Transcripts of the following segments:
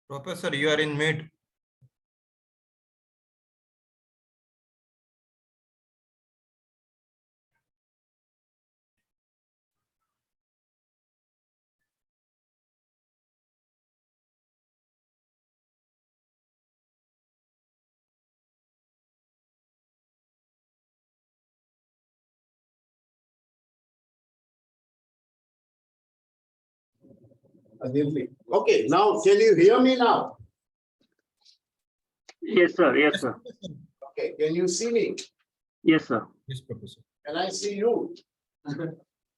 Professor, you are in mute. Okay, now can you hear me now? Yes, sir. Yes, sir. Okay, can you see me? Yes, sir. Yes, Professor. Can I see you?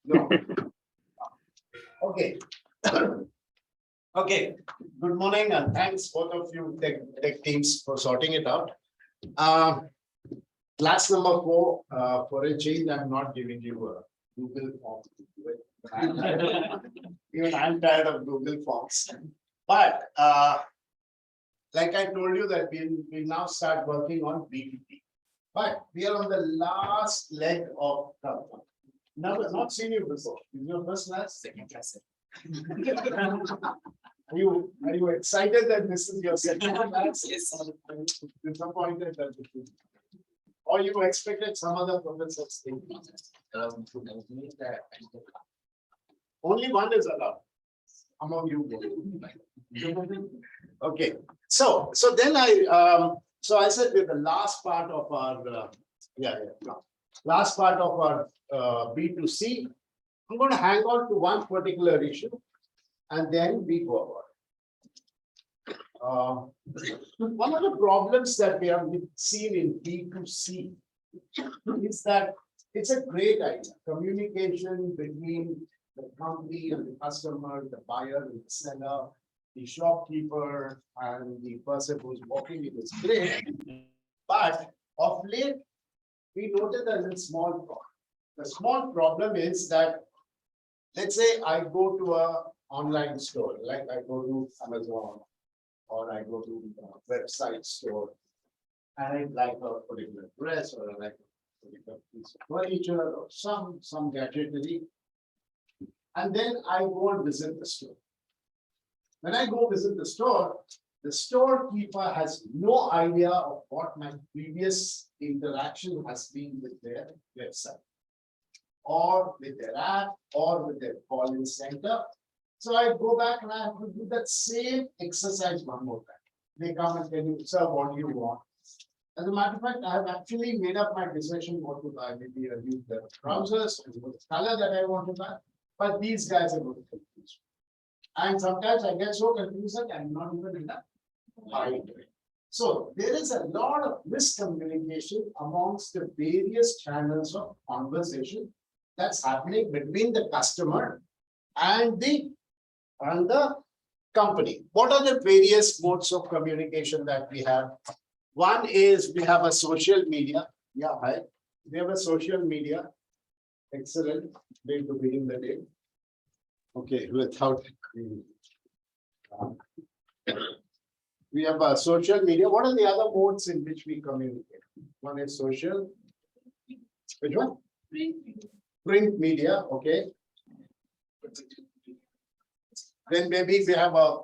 No. Okay. Okay. Good morning and thanks both of you tech teams for sorting it out. Class number 4. For a change, I'm not giving you a Google form. Even I'm tired of Google forms. But like I told you that we now start working on BTP. But we are on the last leg of never not seen you before. Is your first class? Second class. Are you excited that this is your second class? Yes. Disappointed that it is. Or you expected some other professors thing? Only one is allowed among you both. Okay, so then I said with the last part of our last part of our B2C, I'm going to hang on to one particular issue and then we go on. One of the problems that we have seen in B2C is that it's a great idea. Communication between the company and the customer, the buyer and the seller, the shopkeeper and the person who's walking it is great. But of late, we noted there's a small problem. The small problem is that, let's say I go to an online store, like I go to Amazon or I go to a website store and I like a particular dress or I like a particular piece of furniture or some gadgetry. And then I go and visit the store. When I go visit the storekeeper has no idea of what my previous interaction has been with their website or with their app or with their call-in center. So I go back and I have to do that same exercise one more time. They come and tell you, sir, what do you want? As a matter of fact, I have actually made up my decision what to buy. Maybe a new pair of trousers, the color that I want to buy. But these guys are going to confuse me. And sometimes I get so confused that I'm not even in that buying. So there is a lot of miscommunication amongst the various channels of conversation that's happening between the customer and the company. What are the various modes of communication that we have? One is we have a social media. Yeah, hi. We have a social media. Excellent. Way to begin the day. Okay, without we have a social media. What are the other modes in which we communicate? One is social. Which one? Print media. Okay. Then maybe we have a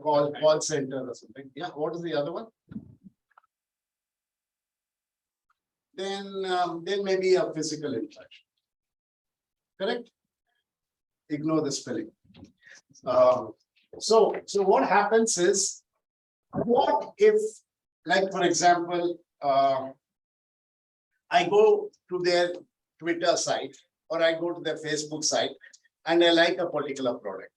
call center or something. Yeah. What is the other one? Then maybe a physical interaction. Correct? Ignore the spelling. So what happens is, what if, like for example, I go to their Twitter site or I go to their Facebook site and I like a particular product.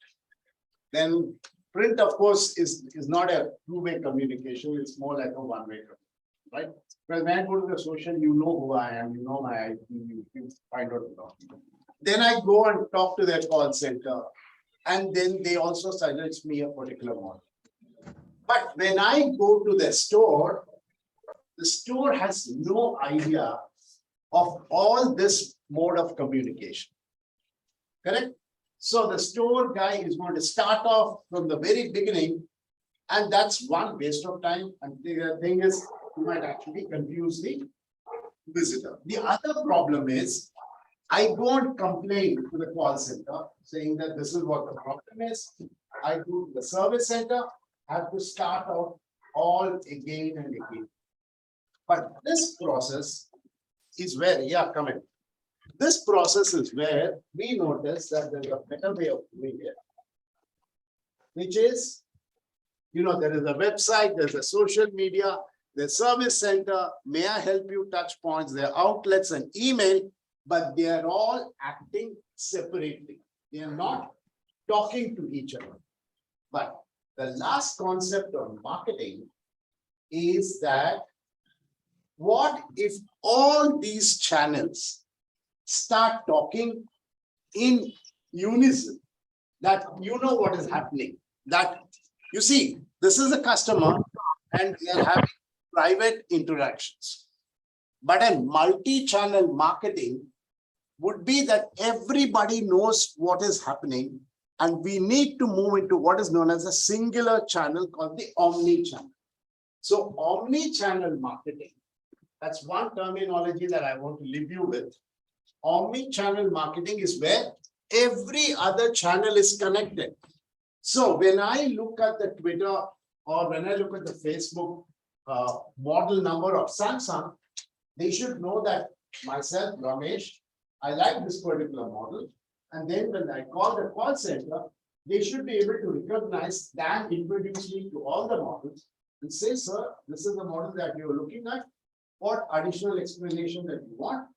Then print, of course, is not a two-way communication. It's more like a one-way communication, right? Because when I go to the social, you know who I am, you know my IP, you find out about me. Then I go and talk to their call center, and then they also suggest me a particular model. But when I go to the store has no idea of all this mode of communication. Correct? So the store guy is going to start off from the very beginning, and that's one waste of time. And the thing is, you might actually confuse the visitor. The other problem is, I go and complain to the call center saying that this is what the problem is. I go to the service center, have to start out all again and again. But this process is where, yeah, come in. This process is where we notice that there's a better way of doing it, which is, there is a website, there's a social media, there's service center, may I help you touch points, there are outlets and email, but they are all acting separately. They are not talking to each other. But the last concept of marketing is that what if all these channels start talking in unison, that you know what is happening, that you see, this is a customer and they are having private interactions. But a multi-channel marketing would be that everybody knows what is happening, and we need to move into what is known as a singular channel called the omni-channel. So omni-channel marketing, that's one terminology that I want to leave you with. Omni-channel marketing is where every other channel is connected. So when I look at the Twitter or when I look at the Facebook model number of Samsung, they should know that myself, Ramesh, I like this particular model. And then when I call the call center, they should be able to recognize that, introduce me to all the models and say, sir, this is the model that you're looking at. What additional explanation that you want?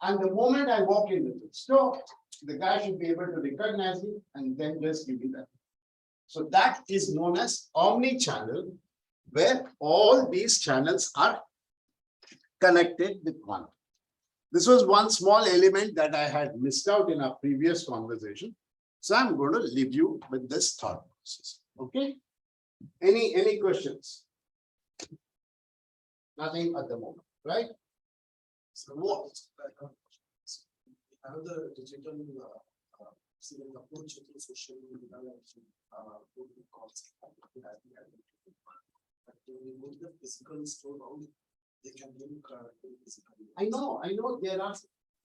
And the moment I walk into the store, the guy should be able to recognize me and then just give me that. So that is known as omni-channel, where all these channels are connected with one. This was one small element that I had missed out in our previous conversation. So I'm going to leave you with this thought process. Okay? Any questions? Nothing at the moment, right? So what? Have the digital approach to social media calls. But when you go to the physical store, how they can link physically. I know there are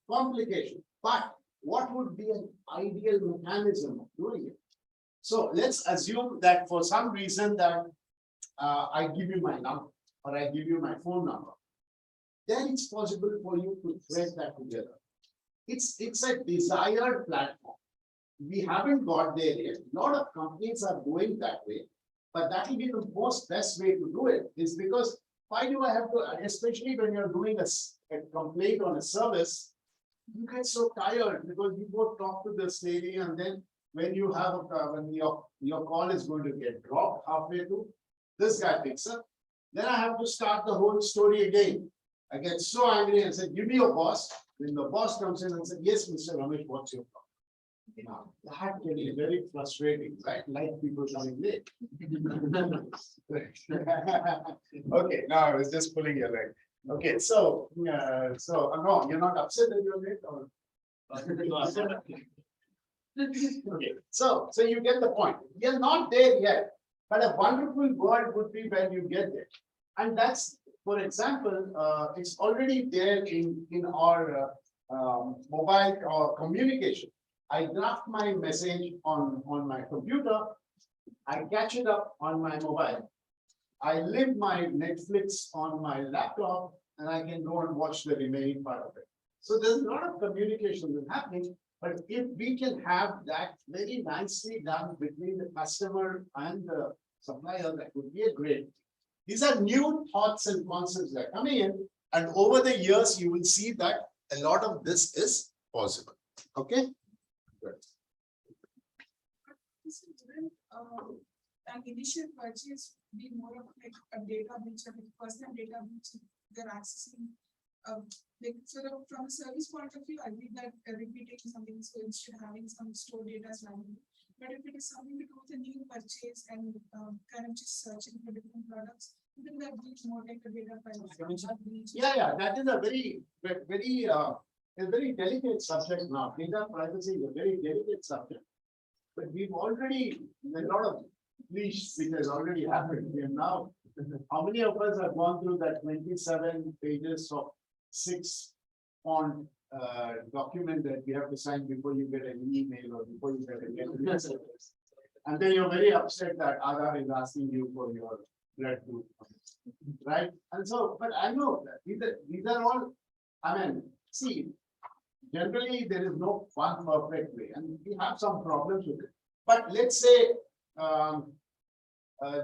complications, but what would be an ideal mechanism of doing it? So let's assume that for some reason that I give you my number or I give you my phone number, then it's possible for you to thread that together. It's a desired platform. We haven't got there yet. A lot of companies are going that way, but that will be the most best way to do it, is because why do I have to, especially when you're doing a complaint on a service, you get so tired because you go talk to this lady, and then when you have when your call is going to get dropped halfway through, this guy picks up. Then I have to start the whole story again. I get so angry and said, give me your boss. Then the boss comes in and said, yes, Mr. Ramesh, what's your problem? Now, that can be very frustrating, right? Like people coming late. Okay, now I was just pulling your leg. Okay, so no, you're not upset that you're late, or? Okay, so you get the point. We are not there yet, but a wonderful world would be when you get there. And that's, for example, it's already there in our mobile or communication. I draft my message on my computer, I catch it up on my mobile. I leave my Netflix on my laptop, and I can go and watch the remaining part of it. So there's a lot of communication that's happening, but if we can have that very nicely done between the customer and the supplier, that would be a great. These are new thoughts and concepts that are coming in, and over the years, you will see that a lot of this is possible. Okay? Good. An initial purchase be more of like a data breach, or like personal data breach they're accessing. Like from a service point of view, I believe that repeating something is going to having some stored data as well. But if it is something to do with a new purchase and kind of just searching for different products, then that breach more like a data privacy. Yeah, that is a very delicate subject now. Data privacy is a very delicate subject. But we've already, a lot of breach which has already happened. We are now, how many of us have gone through that 27 pages of 6-font document that we have to sign before you get an email or before you get a message? And then you're very upset that Aadhaar is asking you for your blood group, right? And so, but I know that these are all, I mean, see, generally there is no one perfect way, and we have some problems with it. But let's say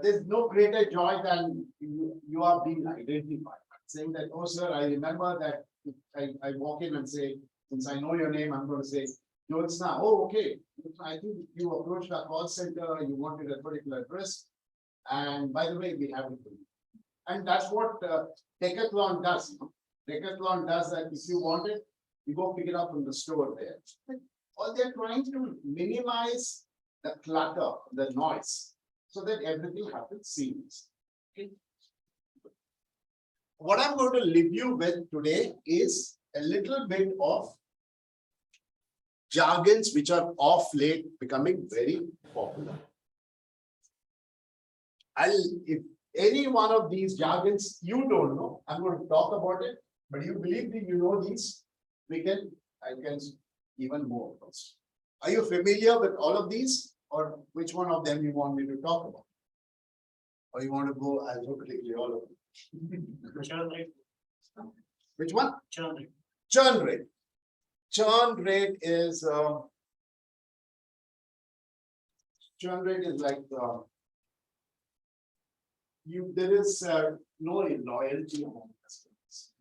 there's no greater joy than you are being identified, saying that, oh sir, I remember that if I walk in and say, since I know your name, I'm going to say, Jyotsna, oh, okay. I think you approached our call center, you wanted a particular address. And by the way, we have it for you. And that's what Decathlon does. Decathlon does that. If you want it, you go pick it up from the store there. Or they're trying to minimize the clutter, the noise, so that everything happens seamless. Okay. What I'm going to leave you with today is a little bit of jargons which are off late becoming very popular. If any one of these jargons you don't know, I'm going to talk about it, but you believe that you know these, I can even more. Are you familiar with all of these, or which one of them you want me to talk about? Or you want to go alphabetically all of them? Churn rate. Which one? Churn rate. Churn rate. Churn rate is like there is no loyalty among customers.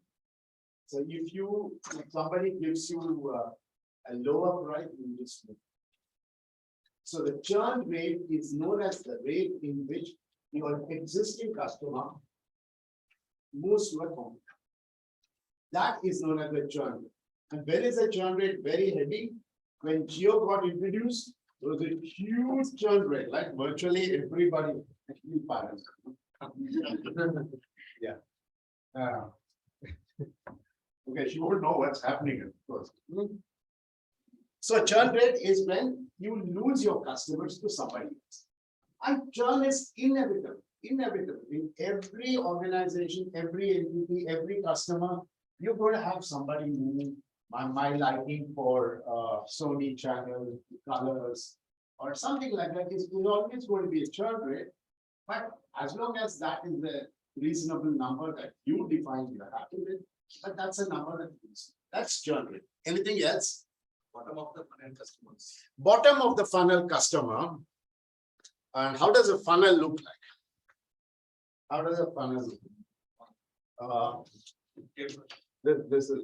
So if somebody gives you a lower price, you just move. So the churn rate is known as the rate in which your existing customer moves to a competitor. That is known as the churn rate. And where is the churn rate very heavy? When Jio got introduced, there was a huge churn rate, like virtually everybody actually parents. Yeah. Okay, she won't know what's happening, of course. So churn rate is when you lose your customers to somebody else. And churn is inevitable. Inevitable. In every organization, every entity, every customer, you're going to have somebody moving. My liking for Sony channel colors or something like that is always going to be a churn rate. But as long as that is a reasonable number that you define you're happy with, but that's a number that is. That's churn rate. Anything else? Bottom of the funnel customers. Bottom of the funnel customer. And how does a funnel look like? How does a funnel look? This is.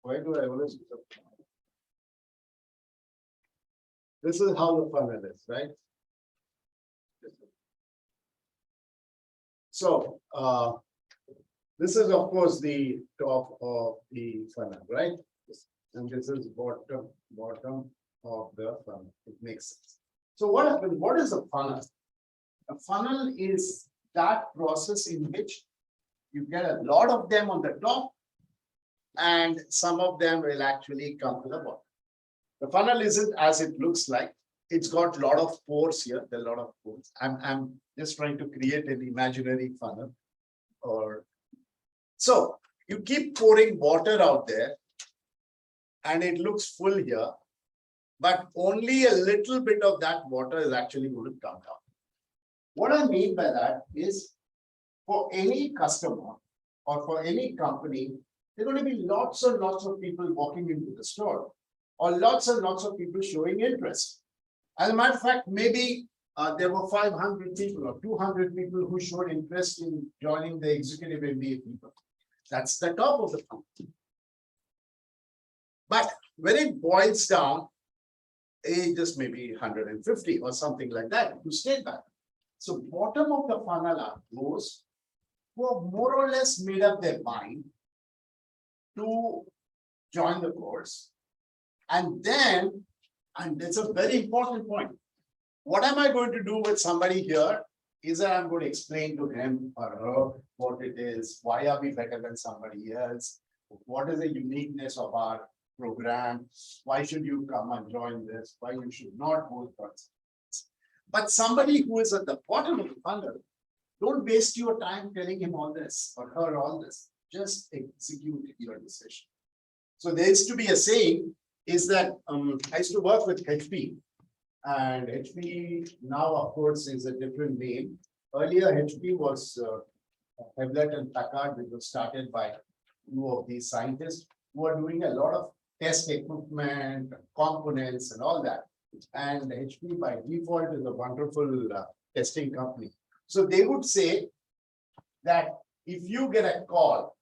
Why do I always? This is how the funnel is, right? So this is of course the top of the funnel, right? And this is bottom of the funnel. It makes sense. So what happens? What is a funnel? A funnel is that process in which you get a lot of them on the top, and some of them will actually come to the bottom. The funnel isn't as it looks like. It's got a lot of pores here. There are a lot of pores. I'm just trying to create an imaginary funnel. So you keep pouring water out there, and it looks full here, but only a little bit of that water is actually going to come down. What I mean by that is, for any customer or for any company, there are going to be lots and lots of people walking into the store, or lots and lots of people showing interest. As a matter of fact, maybe there were 500 people or 200 people who showed interest in joining the executive MBA people. That's the top of the funnel. But when it boils down, just maybe 150 or something like that who stayed back. So bottom of the funnel are those who have more or less made up their mind to join the course. And then, and it's a very important point, what am I going to do with somebody here is that I'm going to explain to him or her what it is, why are we better than somebody else, what is the uniqueness of our program, why should you come and join this, why you should not go for it. But somebody who is at the bottom of the funnel, don't waste your time telling him all this or her all this. Just execute your decision. So there used to be a saying is that I used to work with HP, And HP now, of course, is a different name. Earlier, HP was Hewlett and Packard, which was started by two of these scientists who are doing a lot of test equipment, components, and all that. And HP by default is a wonderful testing company. So they would say that if you get a call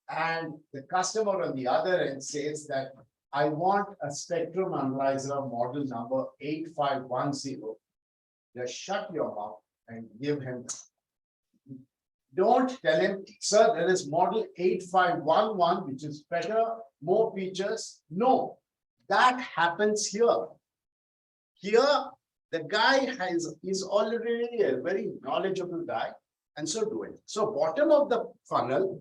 and the customer on the other end says that I want a spectrum analyzer model number 8510, just shut your mouth and give him. Don't tell him, sir, there is model 8511, which is better, more features. No, that happens here. Here, the guy is already a very knowledgeable guy, and so do it. So bottom of the funnel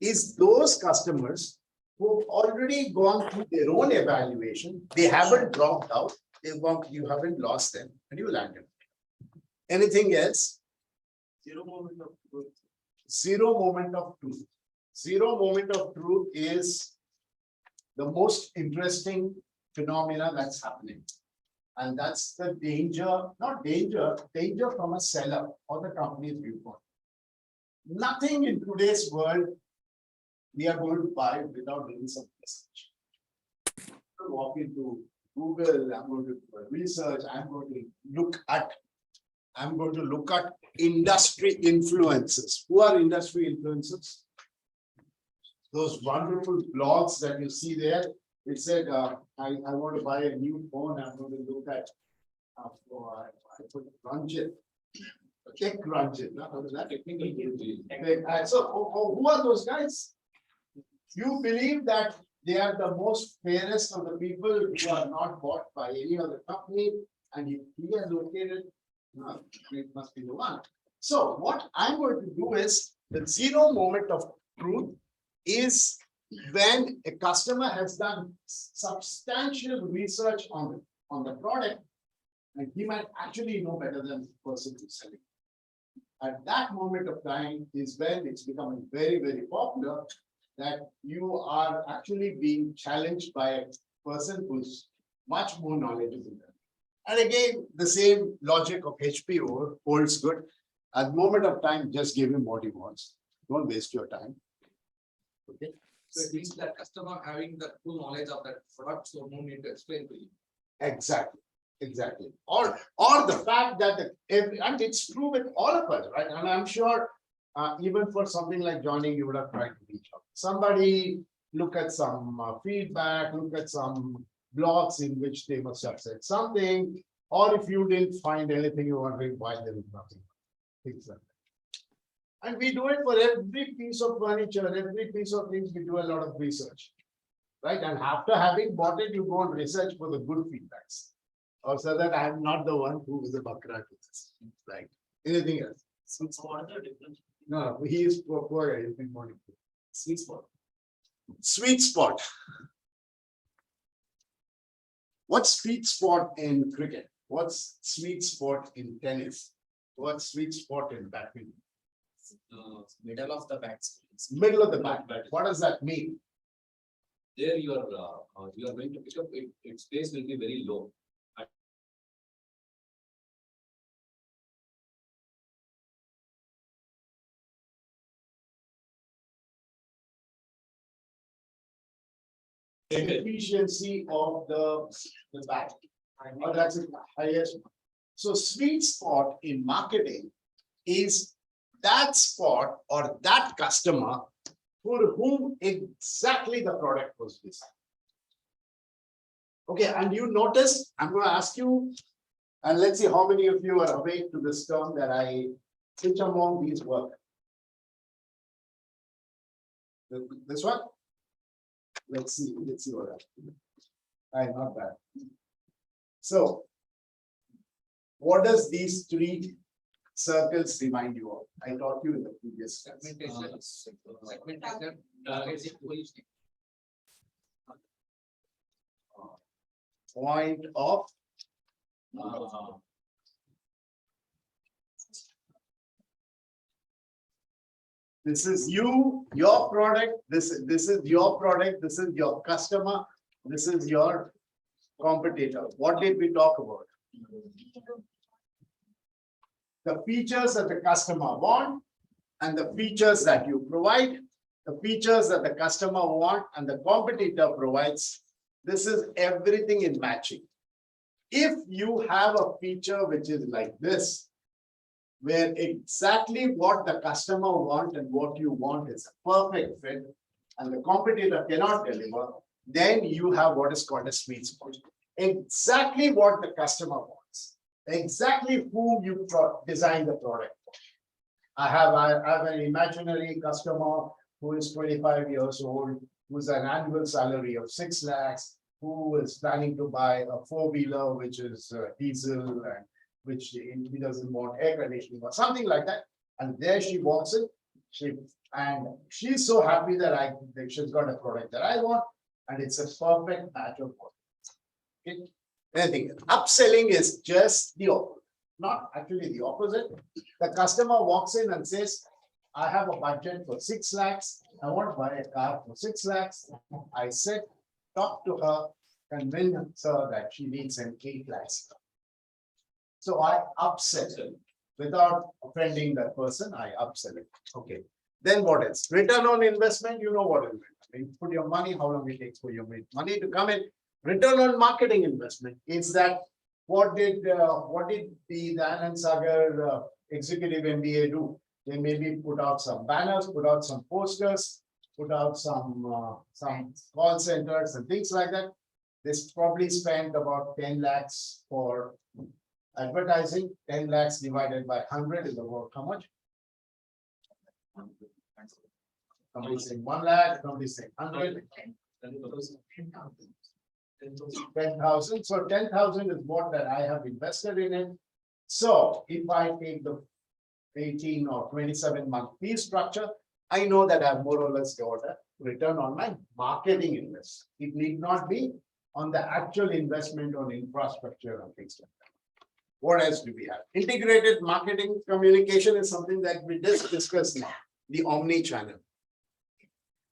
is those customers who've already gone through their own evaluation. They haven't dropped out. You haven't lost them, and you landed. Anything else? Zero moment of truth. Zero moment of truth. Zero moment of truth is the most interesting phenomena that's happening. And that's the danger, not danger, danger from a seller or the company's viewpoint. Nothing in today's world we are going to buy without doing some research. I'm walk into Google, I'm going to do a research, I'm going to look at industry influencers. Who are industry influencers? Those wonderful blogs that you see there. It said, I want to buy a new phone. I'm going to look at, I put Ranjit, Tech Ranjit. How is that technical? So who are those guys? You believe that they are the most fairest of the people who are not bought by any other company, and he has located, no, it must be the one. So what I'm going to do is the zero moment of truth is when a customer has done substantial research on the product, and he might actually know better than the person who's selling. At that moment of time is when it's becoming very, very popular that you are actually being challenged by a person who's much more knowledgeable than. And again, the same logic of HP holds good. At the moment of time, just give him what he wants. Don't waste your time. Okay. So it means that customer having the full knowledge of that product, so no need to explain to you. Exactly. Exactly. Or the fact that and it's true with all of us, right? And I'm sure even for something like joining, you would have tried to reach out. Somebody look at some feedback, look at some blogs in which they must have said something, or if you didn't find anything, you're wondering why there is nothing. Things like that. And we do it for every piece of furniture, every piece of things, we do a lot of research. Right? And after having bought it, you go and research for the good feedbacks. Or so that I'm not the one who is a bakra to this. Right? Anything else? So what are the difference? No, he is poor guy. He's been morning. Sweet spot. Sweet spot. What's sweet spot in cricket? What's sweet spot in tennis? What's sweet spot in badminton? Middle of the bat. Middle of the bat. What does that mean? There you are going to pick up its pace will be very low. Efficiency of the bat. Or that's the highest. So sweet spot in marketing is that spot or that customer for whom exactly the product was designed. Okay, and you notice, I'm going to ask you, and let's see how many of you are awake to this term that which among these work? This one? Let's see what happens. Not bad. So, what does these three circles remind you of? I taught you in the previous class. Segmentation, targeting, positioning. Point of this is you, your product, this is your product, this is your customer, this is your competitor. What did we talk about? The features that the customer want and the features that you provide, the features that the customer want and the competitor provides. This is everything in matching. If you have a feature which is like this, where exactly what the customer want and what you want is a perfect fit, and the competitor cannot deliver, then you have what is called a sweet spot. Exactly what the customer wants, exactly whom you design the product for. I have an imaginary customer who is 25 years old, who's an annual salary of 6 lakhs, who is planning to buy a four-wheeler, which is diesel, and which he doesn't want air conditioning or something like that. And there she walks in, she's so happy that she's got a product that I want, and it's a perfect match of what. Okay. Anything upselling is just the opposite, not actually the opposite. The customer walks in and says, I have a budget for 6 lakhs. I want to buy a car for 6 lakhs. I said, talk to her, convince her that she needs an 8 lakhs. So I upsell it without offending that person. I upsell it. Okay. Then what else? Return on investment. You know what it is. You put your money, how long it takes for your money to come in. Return on marketing investment is that what did the Anand Sagar executive MBA do? They maybe put out some banners, put out some posters, put out some call centers and things like that. They probably spent about 10 lakhs for advertising. 10 lakhs divided by 100 is about how much? Somebody saying 1 lakh, somebody saying 100. 10,000. So 10,000 is what that I have invested in it. So if I take the 18 or 27-month fee structure, I know that I've more or less got a return on my marketing investment. It need not be on the actual investment on infrastructure and things like that. What else do we have? Integrated marketing communication is something that we just discussed now, the omni-channel.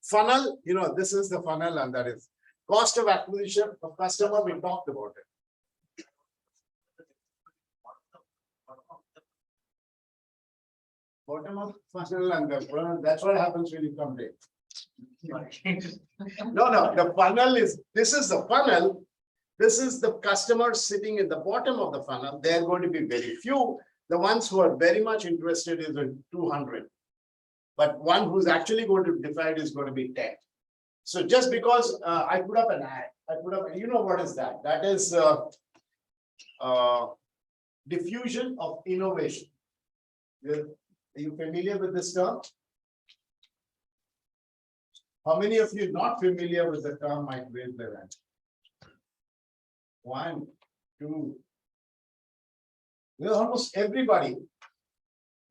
Funnel, this is the funnel, and that is cost of acquisition of customer. We talked about it. Bottom of funnel, and that's what happens when you come late. No, the funnel is, this is the funnel. This is the customer sitting in the bottom of the funnel. They're going to be very few. The ones who are very much interested is in 200. But one who's actually going to decide is going to be 10. So just because I put up an ad, what is that? That is diffusion of innovation. Are you familiar with this term? How many of you not familiar with the term might raise their hand? 1, 2. Almost everybody.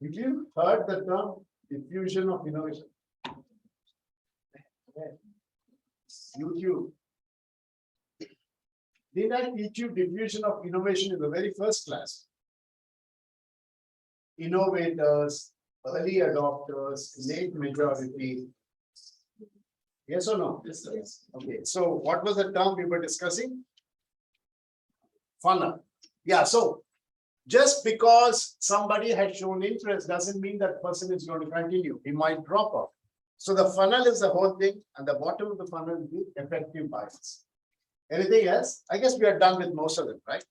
Have you heard the term diffusion of innovation? YouTube. Did I teach you diffusion of innovation in the very first class? Innovators, early adopters, late majority. Yes or no? Yes, sir. Okay, so what was the term we were discussing? Funnel. Yeah, so just because somebody has shown interest doesn't mean that person is going to continue. He might drop off. So the funnel is the whole thing, and the bottom of the funnel is the effective buyers. Anything else? I guess we are done with most of them, right?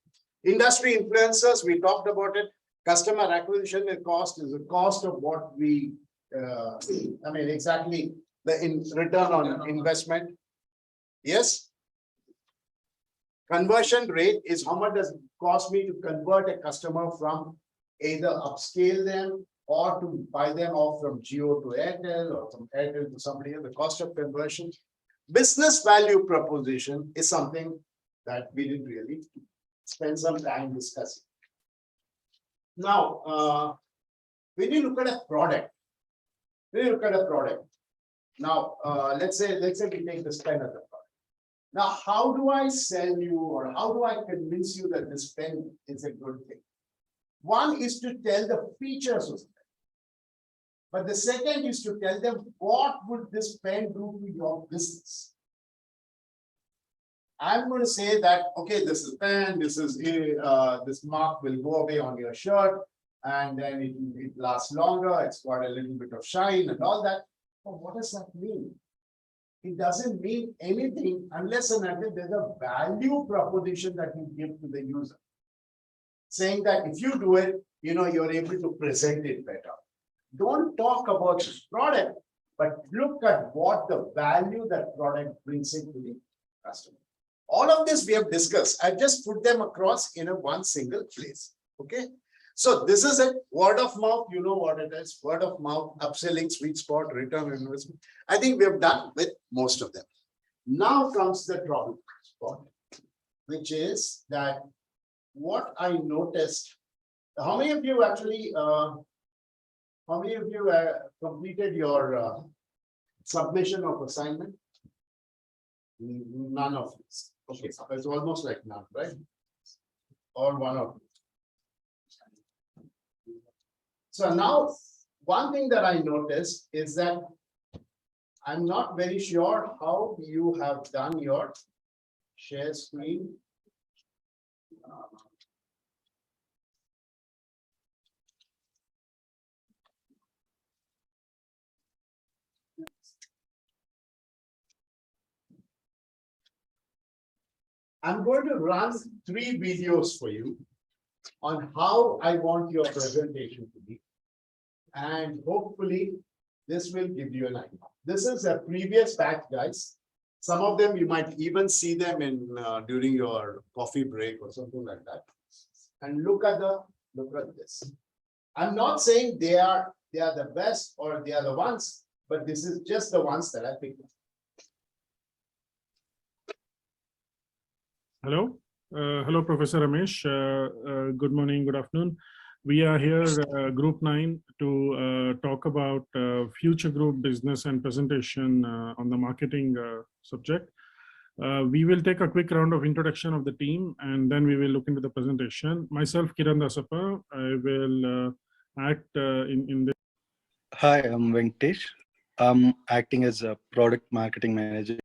Industry influencers, we talked about it. Customer acquisition cost is the cost of what we, exactly the return on investment. Yes. Conversion rate is how much does it cost me to convert a customer from either upscale them or to buy them off from Jio to Airtel or from Airtel to somebody else, the cost of conversion. Business value proposition is something that we didn't really spend some time discussing. Now, when you look at a product, now let's say we take this pen as a product. Now, how do I sell you, or how do I convince you that this pen is a good thing? One is to tell the features of the pen, but the second is to tell them what would this pen do to your business. I'm going to say that, okay, this is pen, this is this mark will go away on your shirt, and then it lasts longer, it's got a little bit of shine and all that. But what does that mean? It doesn't mean anything unless and until there's a value proposition that you give to the user. Saying that if you do it, you're able to present it better. Don't talk about the product, but look at what the value that product brings into the customer. All of this we have discussed. I just put them across in one single place. Okay. So this is it. Word of mouth, you know what it is. Word of mouth, upselling, sweet spot, return on investment. I think we have done with most of them. Now comes the trouble spot, which is that what I noticed. How many of you actually, completed your submission of assignment? None of this. Okay, so it's almost like none, right? Or one of. So now, one thing that I noticed is that I'm not very sure how you have done your share screen. I'm going to run 3 videos for you on how I want your presentation to be. And hopefully this will give you an idea. This is a previous batch, guys. Some of them you might even see them in during your coffee break or something like that. And look at this. I'm not saying they are the best or they are the ones, but this is just the ones that I picked. Hello, hello, Professor Ramesh. Good morning, good afternoon. We are here, Group 9, to talk about future group business and presentation on the marketing subject. We will take a quick round of introduction of the team, and then we will look into the presentation. Myself, Kiran Dasappa, I will act in this. Hi, I'm Venkatesh. I'm acting as a product marketing manager.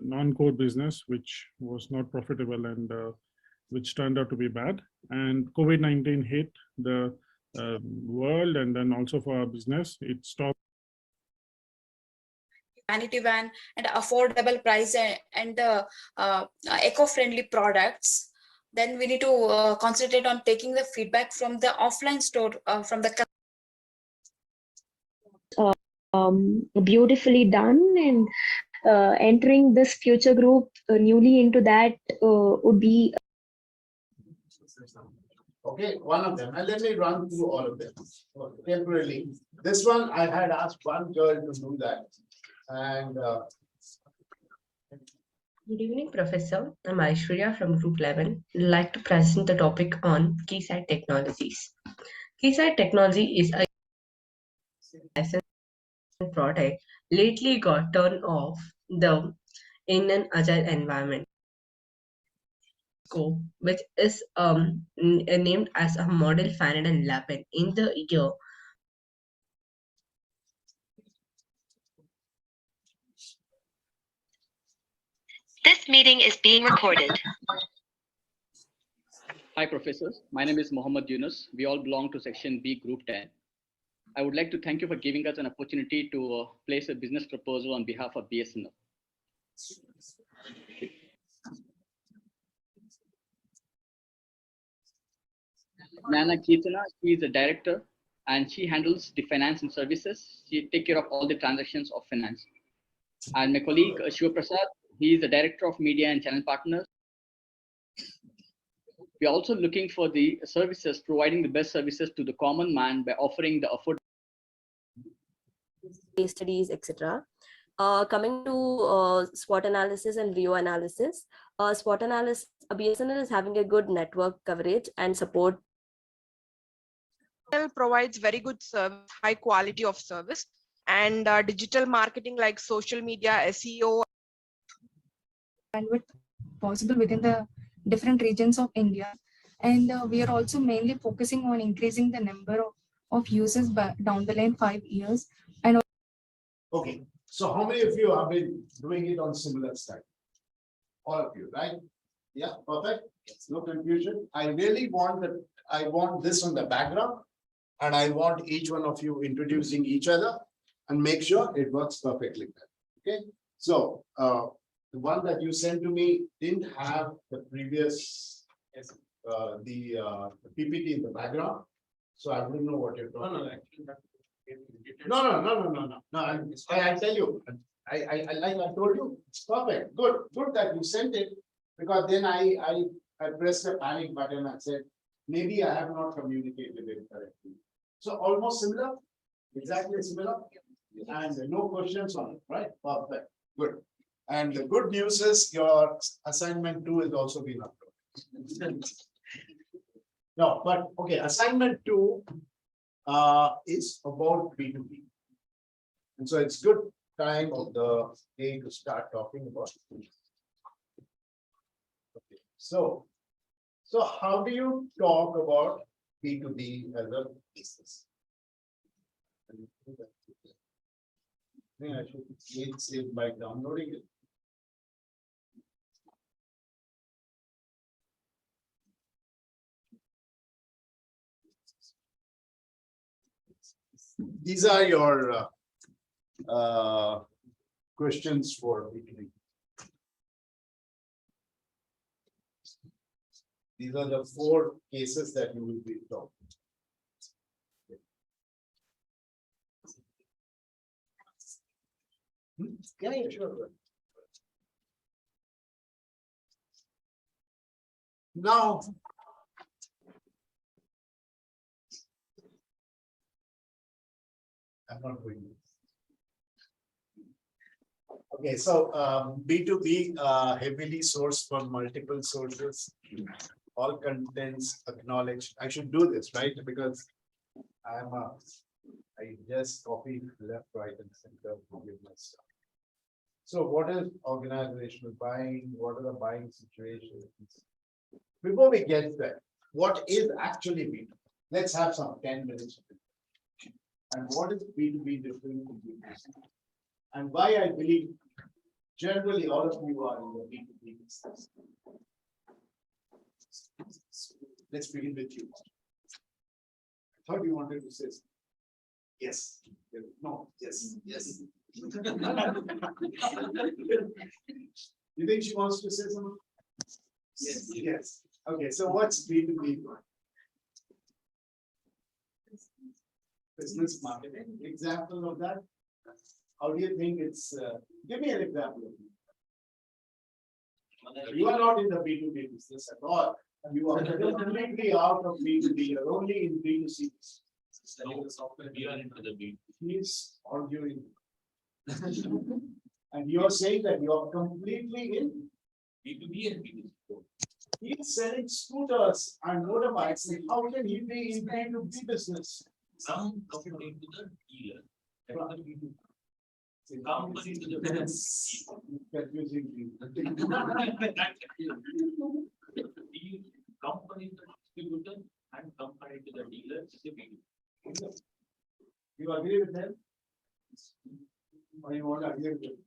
Non-core business, which was not profitable and which turned out to be bad. And COVID-19 hit the world, and then also for our business, it stopped. Vanity van and affordable price and eco-friendly products, then we need to concentrate on taking the feedback from the offline store, from the beautifully done, and entering this future group newly into that would be. Okay, one of them, and let me run through all of them temporarily. This one, I had asked one girl to do that, and Good evening, Professor. I'm Aishwarya from Group 11. I'd like to present the topic on Keysight Technologies. Keysight Technology is a licensed product lately got turned off in an agile environment, which is named as a model 511 in the year. This meeting is being recorded. Hi, professors. My name is Mohammed Yunus. We all belong to Section B, Group 10. I would like to thank you for giving us an opportunity to place a business proposal on behalf of BSNL. Nana Kirtana, she is a director and she handles the finance and services. She takes care of all the transactions of finance. And my colleague Shiva Prasad, he is the director of media and channel partners. We are also looking for the services, providing the best services to the common man by offering the affordable case studies, etc. Coming to SWOT analysis and VO analysis, SWOT analysis, BSNL is having a good network coverage and support. Provides very good service, high quality of service, and digital marketing like social media, SEO. And with possible within the different regions of India. And we are also mainly focusing on increasing the number of users down the line 5 years. And okay, so how many of you have been doing it on similar style? All of you, right? Yeah, perfect. No confusion. I really want that. I want this on the background. And I want each one of you introducing each other and make sure it works perfectly. Okay, so the one that you sent to me didn't have the previous the PPT in the background. So I wouldn't know what you're talking about. No. I tell you, I like I told you, it's perfect. Good that you sent it, because then I pressed the panic button and said, maybe I have not communicated it correctly. So almost similar, exactly similar, and no questions on it, right? Perfect, good. And the good news is your assignment 2 is also been uploaded. No, but okay, assignment 2 is about B2B. And so it's good time of the day to start talking about it. Okay, so how do you talk about B2B as a business? I think I should save by downloading it. These are your questions for B2B. These are the 4 cases that you will be talking. Yeah, sure. Now, I'm not going. Okay, so B2B heavily sourced from multiple sources. All contents acknowledged. I should do this, right? Because I just copy left, right, and center to give my stuff. So what is organizational buying? What are the buying situations? Before we get there, what is actually B2B? Let's have some 10 minutes. And what is B2B different from B2C? And why I believe generally all of you are in the B2B business. Let's begin with you. I thought you wanted to say something. Yes. No. Yes. Yes. You think she wants to say something? Yes. Yes. Okay. So what's B2B? Business marketing. Example of that. How do you think it's? Give me an example of it. You are not in the B2B business at all. You are completely out of B2B. You're only in B2C. We are into the B. He's arguing. And you're saying that you are completely in B2B and B2C. He's selling scooters and motorbikes. How can he be in B2B business? Some company to the dealer. Company to the confusing company to the distributor and company to the dealer is the B2B. You agree with him? Or you want to agree with him?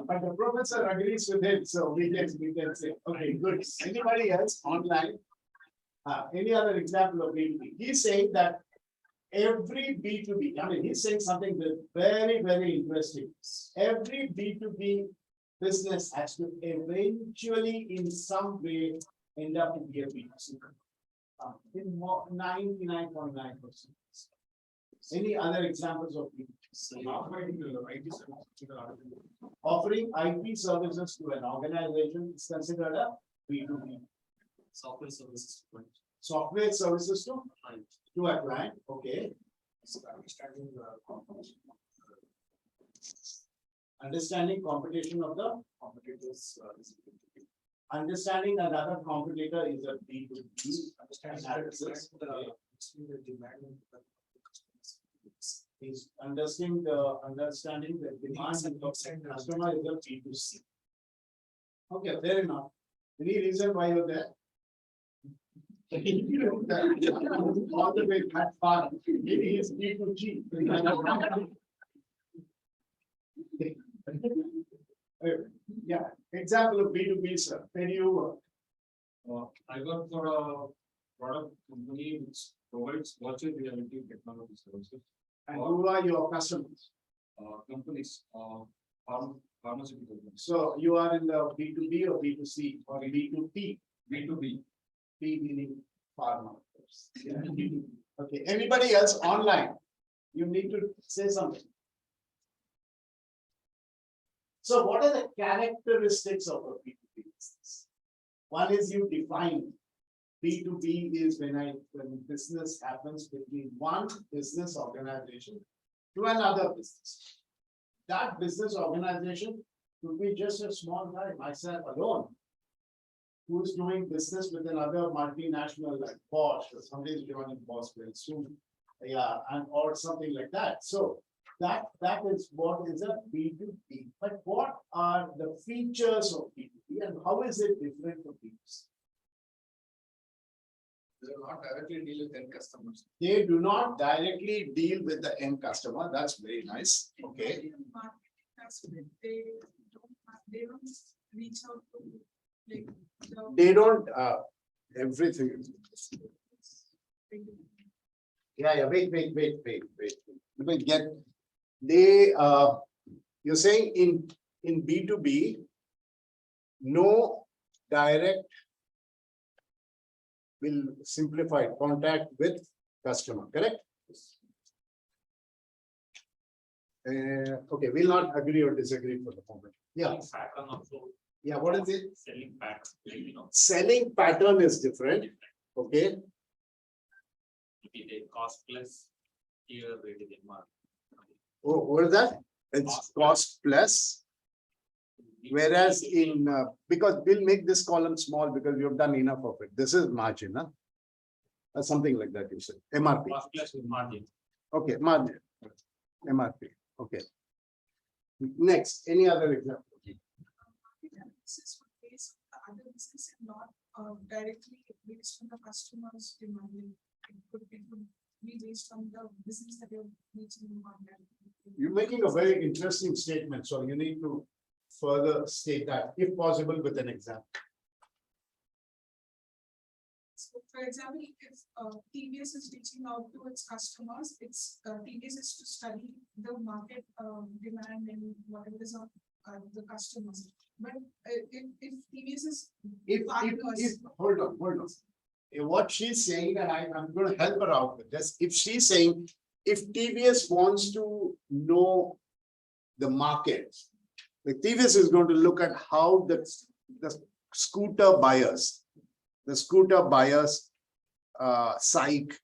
But the professor agrees with him, so we can say, okay, good. Anybody else online? Any other example of B2B? He's saying that every B2B, I mean, he's saying something very, very interesting. Every B2B business has to eventually, in some way, end up to be a B2C. In 99.9%. Any other examples of B2C? Offering IT services to an organization is considered a B2B. Software services. Software services to a client, okay. Understanding competition of the competitors. Understanding another competitor is a B2B. Is understanding the demand and customer is a B2C. Okay, fair enough. Any reason why you're there? All the way that far. Maybe it's B2G. Yeah, example of B2B, sir. Where do you work? I work for a product company which provides virtual reality technology services. And who are your customers? Companies, pharmaceutical companies. So you are in the B2B or B2C or B2P? B2B. P meaning pharma. Yeah. Okay, anybody else online? You need to say something. So what are the characteristics of a B2B business? One is you define. B2B is when business happens between one business organization to another business. That business organization could be just a small guy, myself alone, who is doing business with another multinational like Bosch, or somebody is joining Bosch very soon. Yeah, and or something like that. So that is what is a B2B. But what are the features of B2B and how is it different from B2C? They do not directly deal with end customers. They do not directly deal with the end customer. That's very nice. Okay. They don't reach out to like. They don't everything. Yeah, wait. Let me get they you're saying in B2B, no direct will simplify contact with customer, correct? Okay, we'll not agree or disagree for the moment. Yeah. Yeah, what is it? Selling pattern, Selling pattern is different. Okay. cost plus here rated in market. Oh, what is that? It's cost plus. Whereas in because we'll make this column small because we have done enough of it. This is margin, huh? Or something like that. You said MRP. Cost plus with margin. Okay, margin. MRP. Okay. Next, any other example? Other business and not directly based on the customer's demand. It could be based on the business that you're reaching in market. You're making a very interesting statement, so you need to further state that, if possible, with an example. So, for example, if TVS is reaching out to its customers, it's TVS is to study the market demand and whatever is on the customers. But if TVS is hold on. What she's saying, and I'm going to help her out with this. If she's saying, if TVS wants to know the market, the TVS is going to look at how the scooter buyers, psych,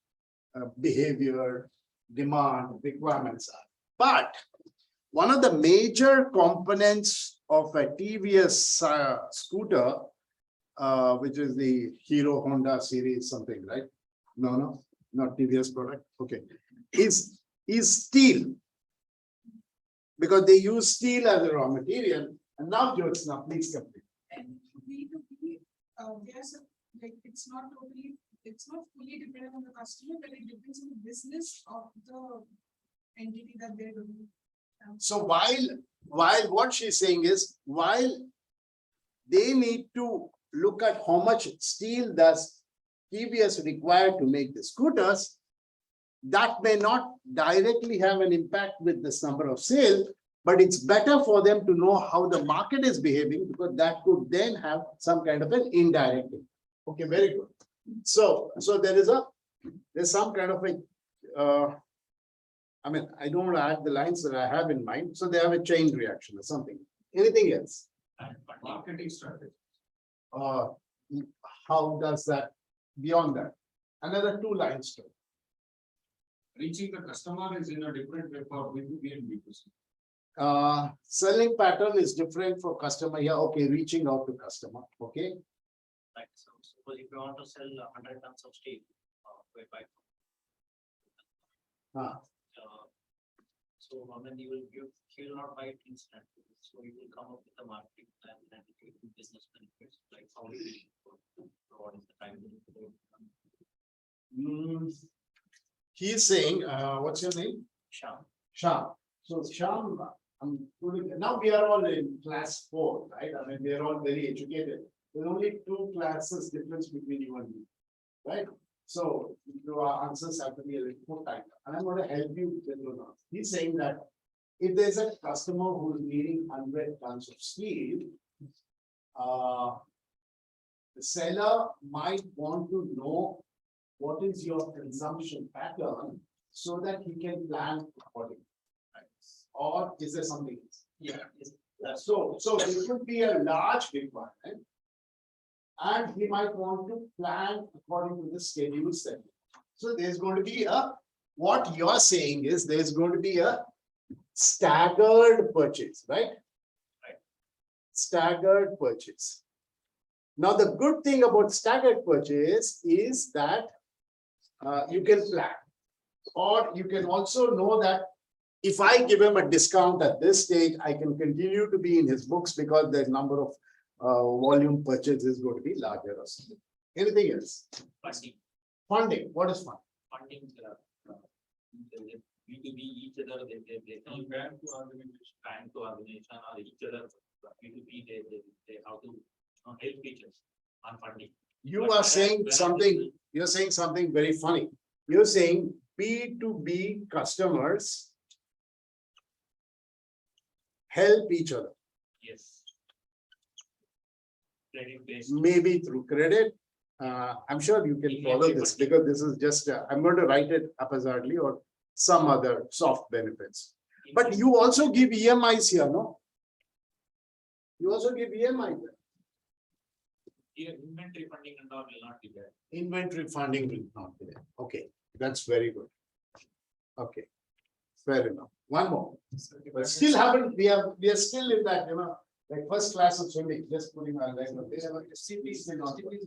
behavior, demand, requirements are. But one of the major components of a TVS scooter, which is the Hero Honda series, something, right? No, not TVS product. Okay, is steel, because they use steel as a raw material. And now, Jyotsna, please complete. And B2B, there's like it's not fully dependent on the customer, but it depends on the business of the entity that they're doing. So while what she's saying is, while they need to look at how much steel does TVS require to make the scooters, that may not directly have an impact with this number of sales, but it's better for them to know how the market is behaving, because that could then have some kind of an indirect impact. Okay, very good. So there's some kind of a I mean, I don't want to add the lines that I have in mind. So they have a chain reaction or something. Anything else? Marketing strategy. How does that, beyond that? Another 2 lines to Reaching the customer is in a different way for B2B and B2C. Selling pattern is different for customer. Yeah, okay, reaching out to customer. Okay. Like, so suppose if you want to sell 100 tons of steel, by so I mean, he will not buy it instantly. So you will come up with a marketing plan and business benefits, like how do you what is the time He is saying, what's your name? Sham. Sham. So Sham, Now we are all in class 4, right? I mean, we are all very educated. There's only 2 classes difference between you and me, right? So your answers have to be a little more tighter. And I'm going to help you with those answers. He's saying that if there's a customer who is needing 100 tons of steel, the seller might want to know what is your consumption pattern so that he can plan accordingly. Right? Or is there something else? Yeah. So it could be a large requirement, and he might want to plan according to the schedule set. So there's going to be what you're saying is there's going to be a staggered purchase, right? Right. Staggered purchase. Now, the good thing about staggered purchase is that you can plan, or you can also know that if I give him a discount at this stage, I can continue to be in his books because the number of volume purchase is going to be larger or something. Anything else? Funding. Funding. What is funding? Funding. B2B each other, they Bank to organization. bank to organization or each other. B2B, they how to help each other on funding. You are saying something. You're saying something very funny. You're saying B2B customers help each other. Yes. Credit based. Maybe through credit. I'm sure you can follow this because this is just, I'm going to write it haphazardly or some other soft benefits. But you also give EMIs here, no? You also give EMI there. Here, inventory funding and all will not be there. Inventory funding will not be there. Okay, that's very good. Okay, fair enough. One more. But still haven't, we are still in that, like first class of swimming, just putting our leg on this. STP's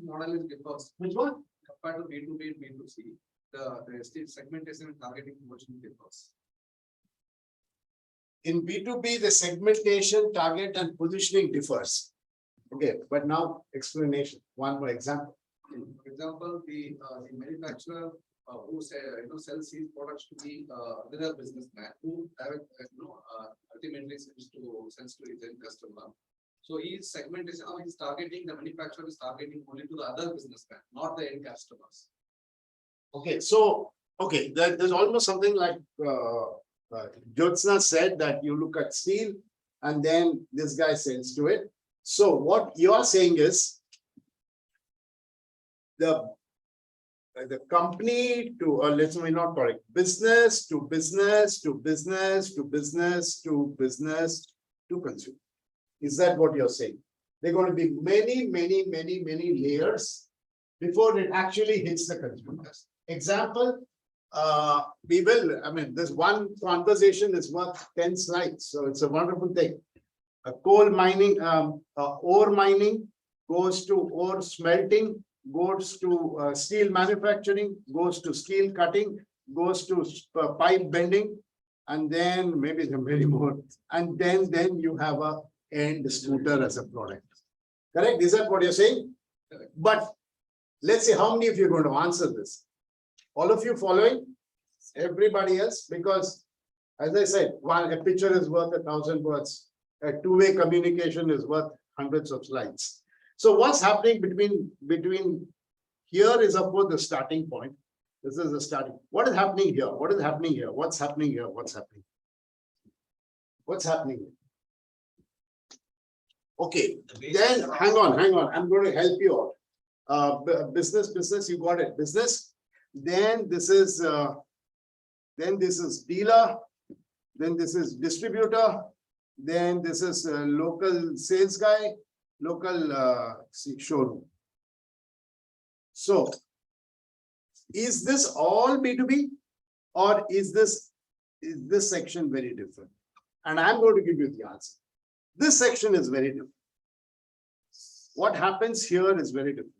model is differs. Which one? Compared to B2B and B2C, the segmentation and targeting motion differs. In B2B, the segmentation, target, and positioning differs. Okay, but now explanation. One more example. For example, the manufacturer who sells his products to the other businessman who ultimately sells to his end customer. So his segmentation, he's targeting, the manufacturer is targeting only to the other businessman, not the end customers. Okay, so there's almost something like Jyotsna said that you look at steel and then this guy sells to it. So what you are saying is the company to, let's me not correct, business to business to business to business to business to consumer. Is that what you're saying? There are going to be many layers before it actually hits the consumers. Example, this one conversation is worth 10 slides. So it's a wonderful thing. A coal mining, ore mining goes to ore smelting, goes to steel manufacturing, goes to steel cutting, goes to pipe bending, and then maybe some many more. And then you have a end scooter as a product. Correct? Is that what you're saying? But let's see how many of you are going to answer this. All of you following? Everybody else? Because as I said, a picture is worth 1,000 words. A two-way communication is worth hundreds of slides. So what's happening between here is of course the starting point. This is the starting. What is happening here? What is happening here? What's happening here? What's happening? What's happening here? Okay, then hang on. I'm going to help you out. Business, you got it. Business. Then this is dealer. Then this is distributor. Then this is local sales guy, local showroom. So, is this all B2B or is this section very different? And I'm going to give you the answer. This section is very different. What happens here is very different.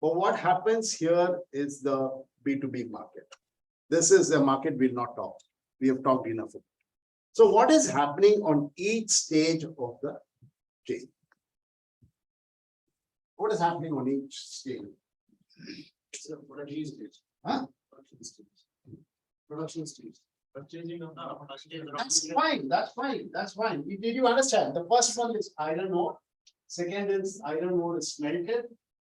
But what happens here is the B2B market. This is a market we'll not talk. We have talked enough about. So what is happening on each stage of the chain? What is happening on each stage? So production stage. Huh? Production stage. Production stage. Purchasing of That's fine, that's fine, that's fine. Did you understand? The first one is iron ore. Second is iron ore is smelted.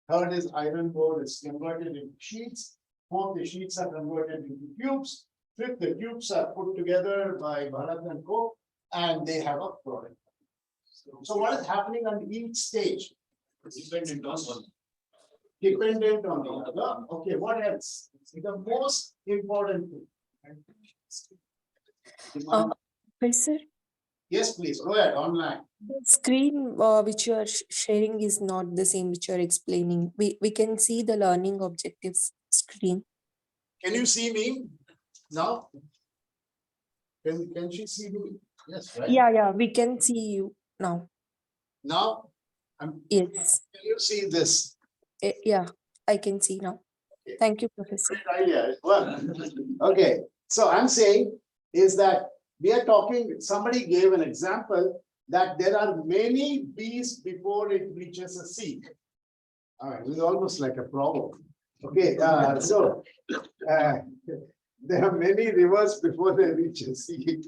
Third is iron ore is converted into sheets. Fourth, the sheets are converted into tubes. Fifth, the tubes are put together by Bharat and Co. And they have a product. So what is happening on each stage? dependent on one. Dependent on the other. Okay, what else? The most important thing. Professor, Yes, please, go ahead, online. the screen which you are sharing is not the same which you are explaining. We can see the learning objectives screen. Can you see me now? Can she see me? Yes, right? Yeah, we can see you now. Now, Yes. can you see this? Yeah, I can see now. Thank you, Professor. Great idea. Well, okay, so I'm saying is that we are talking, somebody gave an example that there are many bees before it reaches a seed. All right, it's almost like a problem. Okay, there are many rivers before they reach a sea.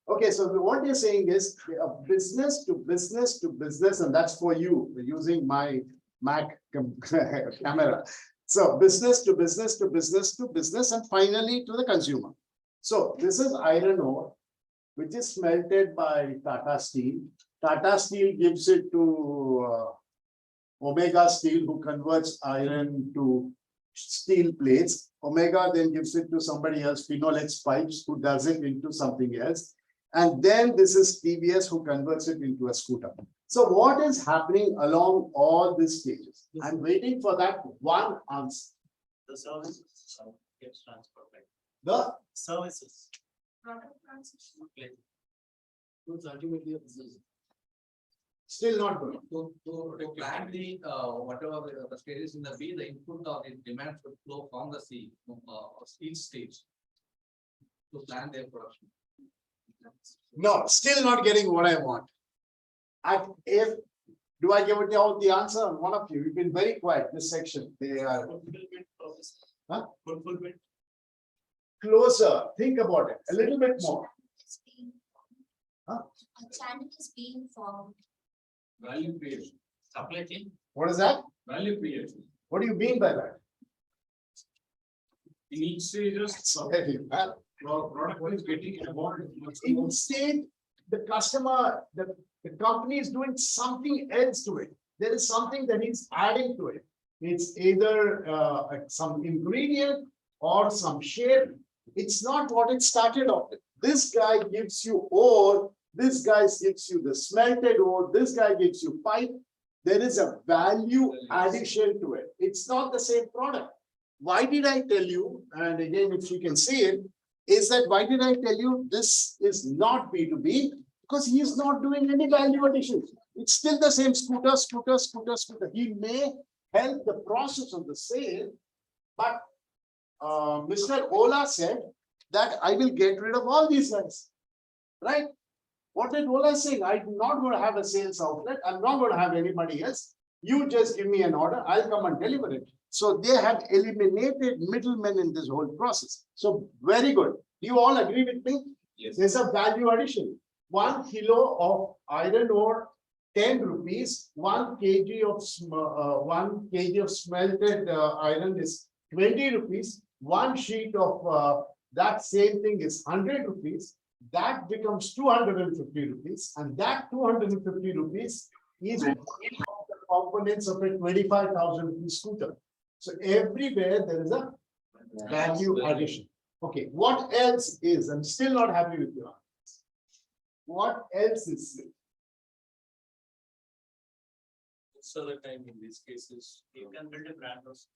Okay, so what you're saying is business to business to business, and that's for you using my Mac camera. So business to business to business to business, and finally to the consumer. So this is iron ore, which is smelted by Tata Steel. Tata Steel gives it to Omega Steel, who converts iron to steel plates. Omega then gives it to somebody else, Phenol-X Pipes, who does it into something else. And then this is TVS, who converts it into a scooter. So what is happening along all these stages? I'm waiting for that one answer. The services gets transferred. Right? The Services. Product transition. Okay. It's ultimately a business. Still not good. To plan the whatever the stages in the B, the input or the demand should flow from the C, each stage. To plan their production. No, still not getting what I want. Do I give it out the answer? One of you, you've been very quiet this section. They are huh? Fulfillment. Closer. Think about it a little bit more. Huh? A channel is being formed. Value creation. Supply chain. What is that? Value creation. What do you mean by that? In each stage, product is getting about Instead, the customer, the company is doing something else to it. There is something that is adding to it. It's either some ingredient or some shape. It's not what it started off with. This guy gives you ore, this guy gives you the smelted ore, this guy gives you pipe. There is a value addition to it. It's not the same product. Why did I tell you, and again, if you can see it, is that why did I tell you this is not B2B? Because he is not doing any value addition. It's still the same scooter. He may help the process of the sale, but Mr. Ola said that I will get rid of all these guys, right? What did Ola say? I'm not going to have a sales outlet. I'm not going to have anybody else. You just give me an order. I'll come and deliver it. So they have eliminated middlemen in this whole process. So very good. Do you all agree with me? Yes. There's a value addition. 1 kilo of iron ore, 10 rupees. 1 kg of smelted iron is 20 rupees. 1 sheet of that same thing is 100 rupees. That becomes 250 rupees. And that 250 rupees is one of the components of a 25,000 rupee scooter. So everywhere there is a value addition. Okay, what else is? I'm still not happy with your answers. What else is it? So the time in these cases, you can build a brand also.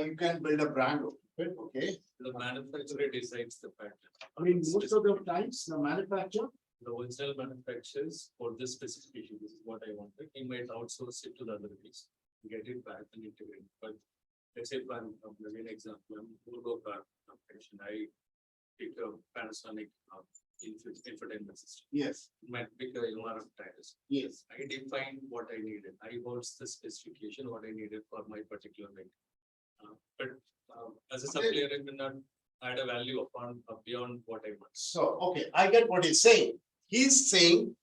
You can build a brand of it, okay? The manufacturer decides the pattern. I mean, most of the times the manufacturer. The wholesale manufacturers for this specification, this is what I wanted. He might outsource it to the other piece, get it back and integrate. But let's say, for an example, I'm Google car application. I pick a Panasonic infotainment system. Yes. Might pick a MRF tires. Yes. I define what I needed. I holds the specification, what I needed for my particular vehicle. But as a supplier, I may not add a value upon beyond what I want. So, okay, I get what he's saying. He's saying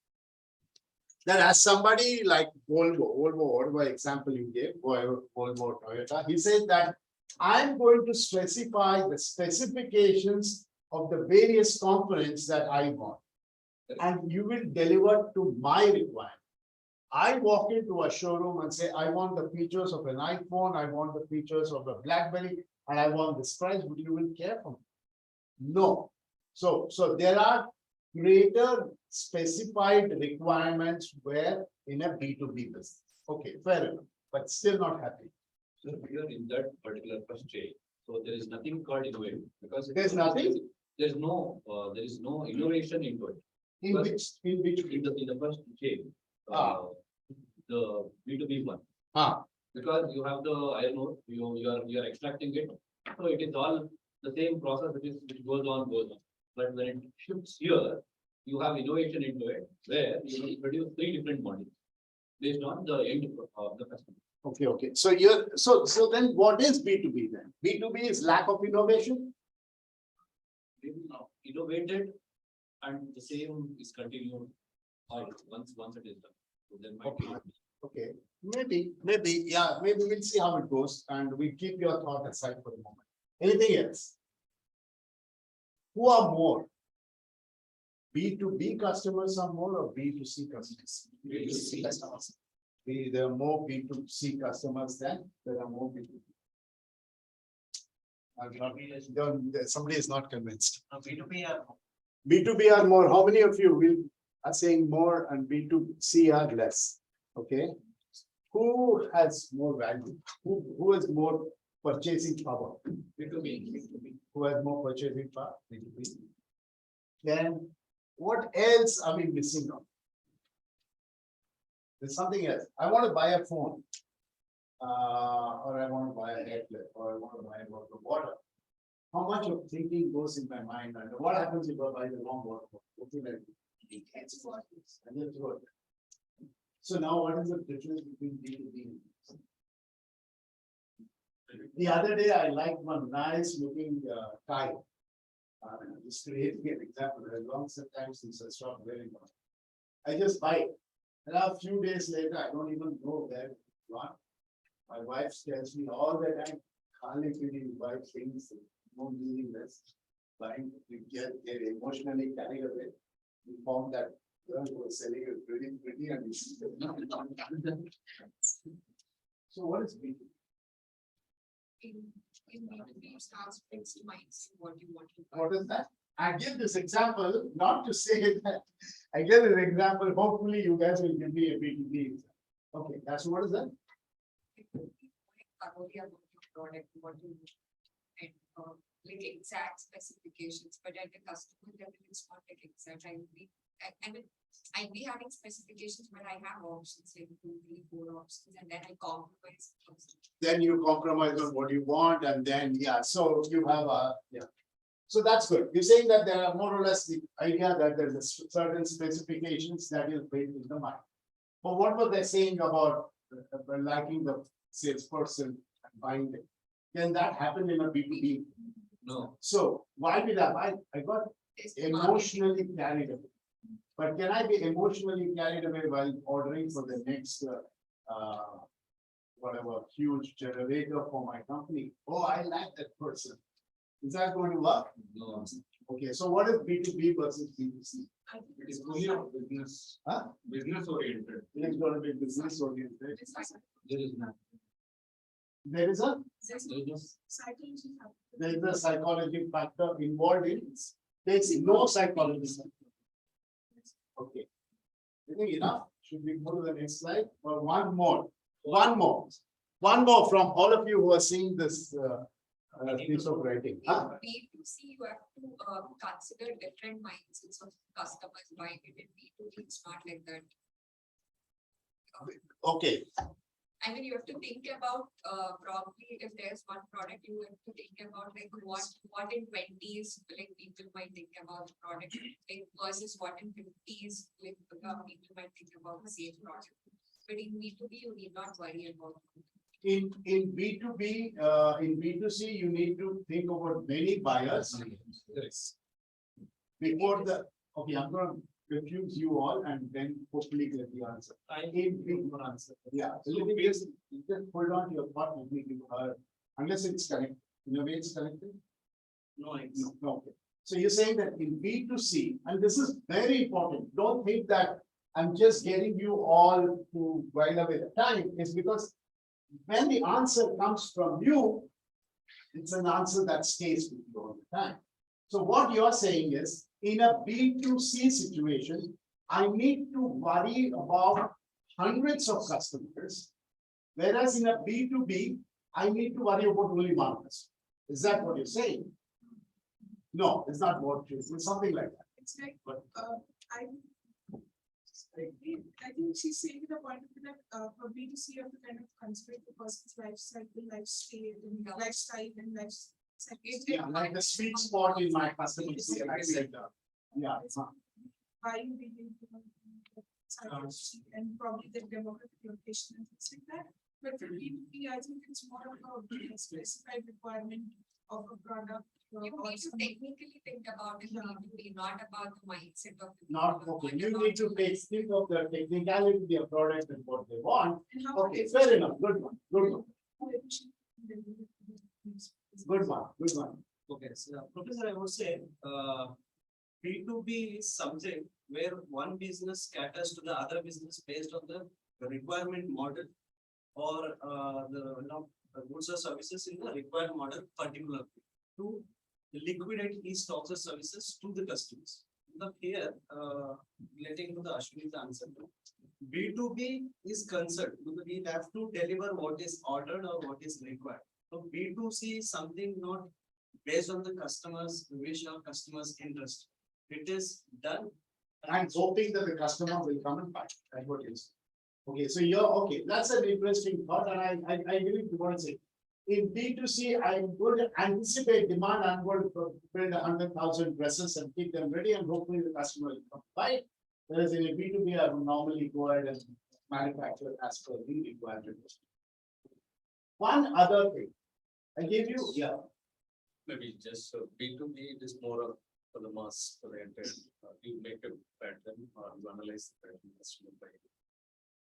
that as somebody like whatever example you gave, Volvo, Toyota, he said that I'm going to specify the specifications of the various components that I want. And you will deliver to my requirement. I walk into a showroom and say, I want the features of an iPhone, I want the features of a BlackBerry, and I want this price, but you will care for me? No. So there are greater specified requirements where in a B2B business. Okay, fair enough, but still not happy. So we are in that particular first chain. So there is nothing called innovate because There's nothing? There is no innovation into it. In which in the first chain, the B2B one. Because you have the iron ore, you are extracting it. So it is all the same process which goes on. But when it shifts here, you have innovation into it, where you will produce 3 different models based on the end of the customer. Okay. So then what is B2B then? B2B is lack of innovation? Innovated and the same is continued once it is done. So there might be. Okay, maybe, yeah, maybe we'll see how it goes and we keep your thought aside for the moment. Anything else? Who are more? B2B customers are more or B2C customers? B2C customers. There are more B2C customers than there are more B2B. Somebody is not convinced. B2B are more. How many of you are saying more and B2C are less? Okay. Who has more value? Who has more purchasing power? B2B. Who has more purchasing power? B2B. Then what else are we missing on? There's something else. I want to buy a phone. Or I want to buy a hairclip, or I want to buy a bottle of water. How much of thinking goes in my mind? And what happens if I buy the wrong water? So now what is the difference between B2B and B2C? The other day I liked one nice looking tie. Just creating an example, a long time since I stopped wearing one. I just buy it. And a few days later, I don't even know where it's gone. My wife tells me all the time, can't you buy things, no meaningless, buying, you get emotionally carried away. We found that girl who was selling it pretty and you see them. So what is B2B? In B2B, starts fixed minds, what you want to buy. What is that? I give this example, not to say that, I give an example, hopefully you guys will give me a B2B example. Okay, that's what is that? Thoroughly about your product, what you and like exact specifications, but at the customer level, it's not like exact. I'd be having specifications, but I have options like 2, 3, 4 options, and then I compromise. Then you compromise on what you want, and then so you have a So that's good. You're saying that there are more or less the idea that there's a certain specifications that is based in the mind. But what were they saying about liking the salesperson and buying it? Can that happen in a B2B? No. So why did I got emotionally carried away? But can I be emotionally carried away while ordering for the next whatever huge generator for my company? Oh, I like that person. Is that going to work? No. Okay, so what is B2B versus B2C? It is only a business. Business oriented. It is going to be business oriented. There is none. There is a psychology factor involved in it. There's no psychology. Okay. I think enough. Should we go to the next slide? Or one more from all of you who are seeing this piece of writing. B2C, you have to consider different mindsets of customers buying it. In B2B, it's not like that. Okay. I mean, you have to think about probably if there's one product, you have to think about like what in 20s like people might think about the product like, versus what in 50s like people might think about the same product. But in B2B, you need not worry about it. in B2B, in B2C, you need to think about many buyers. Yes. Before the, okay, I'm gonna confuse you all and then hopefully get the answer. Answer. Yeah, so let me just hold on to your thought, let me give her, unless it's correct, in a way it's connected. No, No, okay. So you're saying that in B2C, and this is very important, don't think that I'm just getting you all to while away the time, is because when the answer comes from you, it's an answer that stays with you all the time. So what you're saying is, in a B2C situation, I need to worry about hundreds of customers, whereas in a B2B, I need to worry about only one customer. Is that what you're saying? No, it's not what you, it's something like that. It's like, I think she's saying the point of view that for B2C, you have to kind of consider the person's life cycle, lifestyle, and life cycle. Yeah, like the sweet spot in my customer say, I said that. Yeah, it's not. Buying behavior, and probably the demographic location and things like that. But for B2B, I think it's more about a specified requirement of a product. You need to technically think about it, not about the mindset of the Not, okay, you need to think of the technicality of the product and what they want. Okay, fair enough, good one, good one. Good one, good one. Okay, so Professor, I would say, B2B is something where one business caters to the other business based on the requirement model or the goods or services in the required model particularly to liquidate these stocks or services to the customers. Now here, relating to the Ashwini's answer, B2B is concerned because we have to deliver what is ordered or what is required. So B2C is something not based on the customer's wish or customer's interest. It is done. I'm hoping that the customer will come and buy. That's what it is. Okay, so you're okay. That's an interesting thought, and I agree with what you say. In B2C, I'm going to anticipate demand. I'm going to build 100,000 dresses and keep them ready, and hopefully the customer will come buy. Whereas in a B2B, I would normally go ahead and manufacture as per the requirement. One other thing, I gave you, yeah. Maybe just B2B, it is more of for the mass oriented. You make a pattern or you analyze the pattern customer by.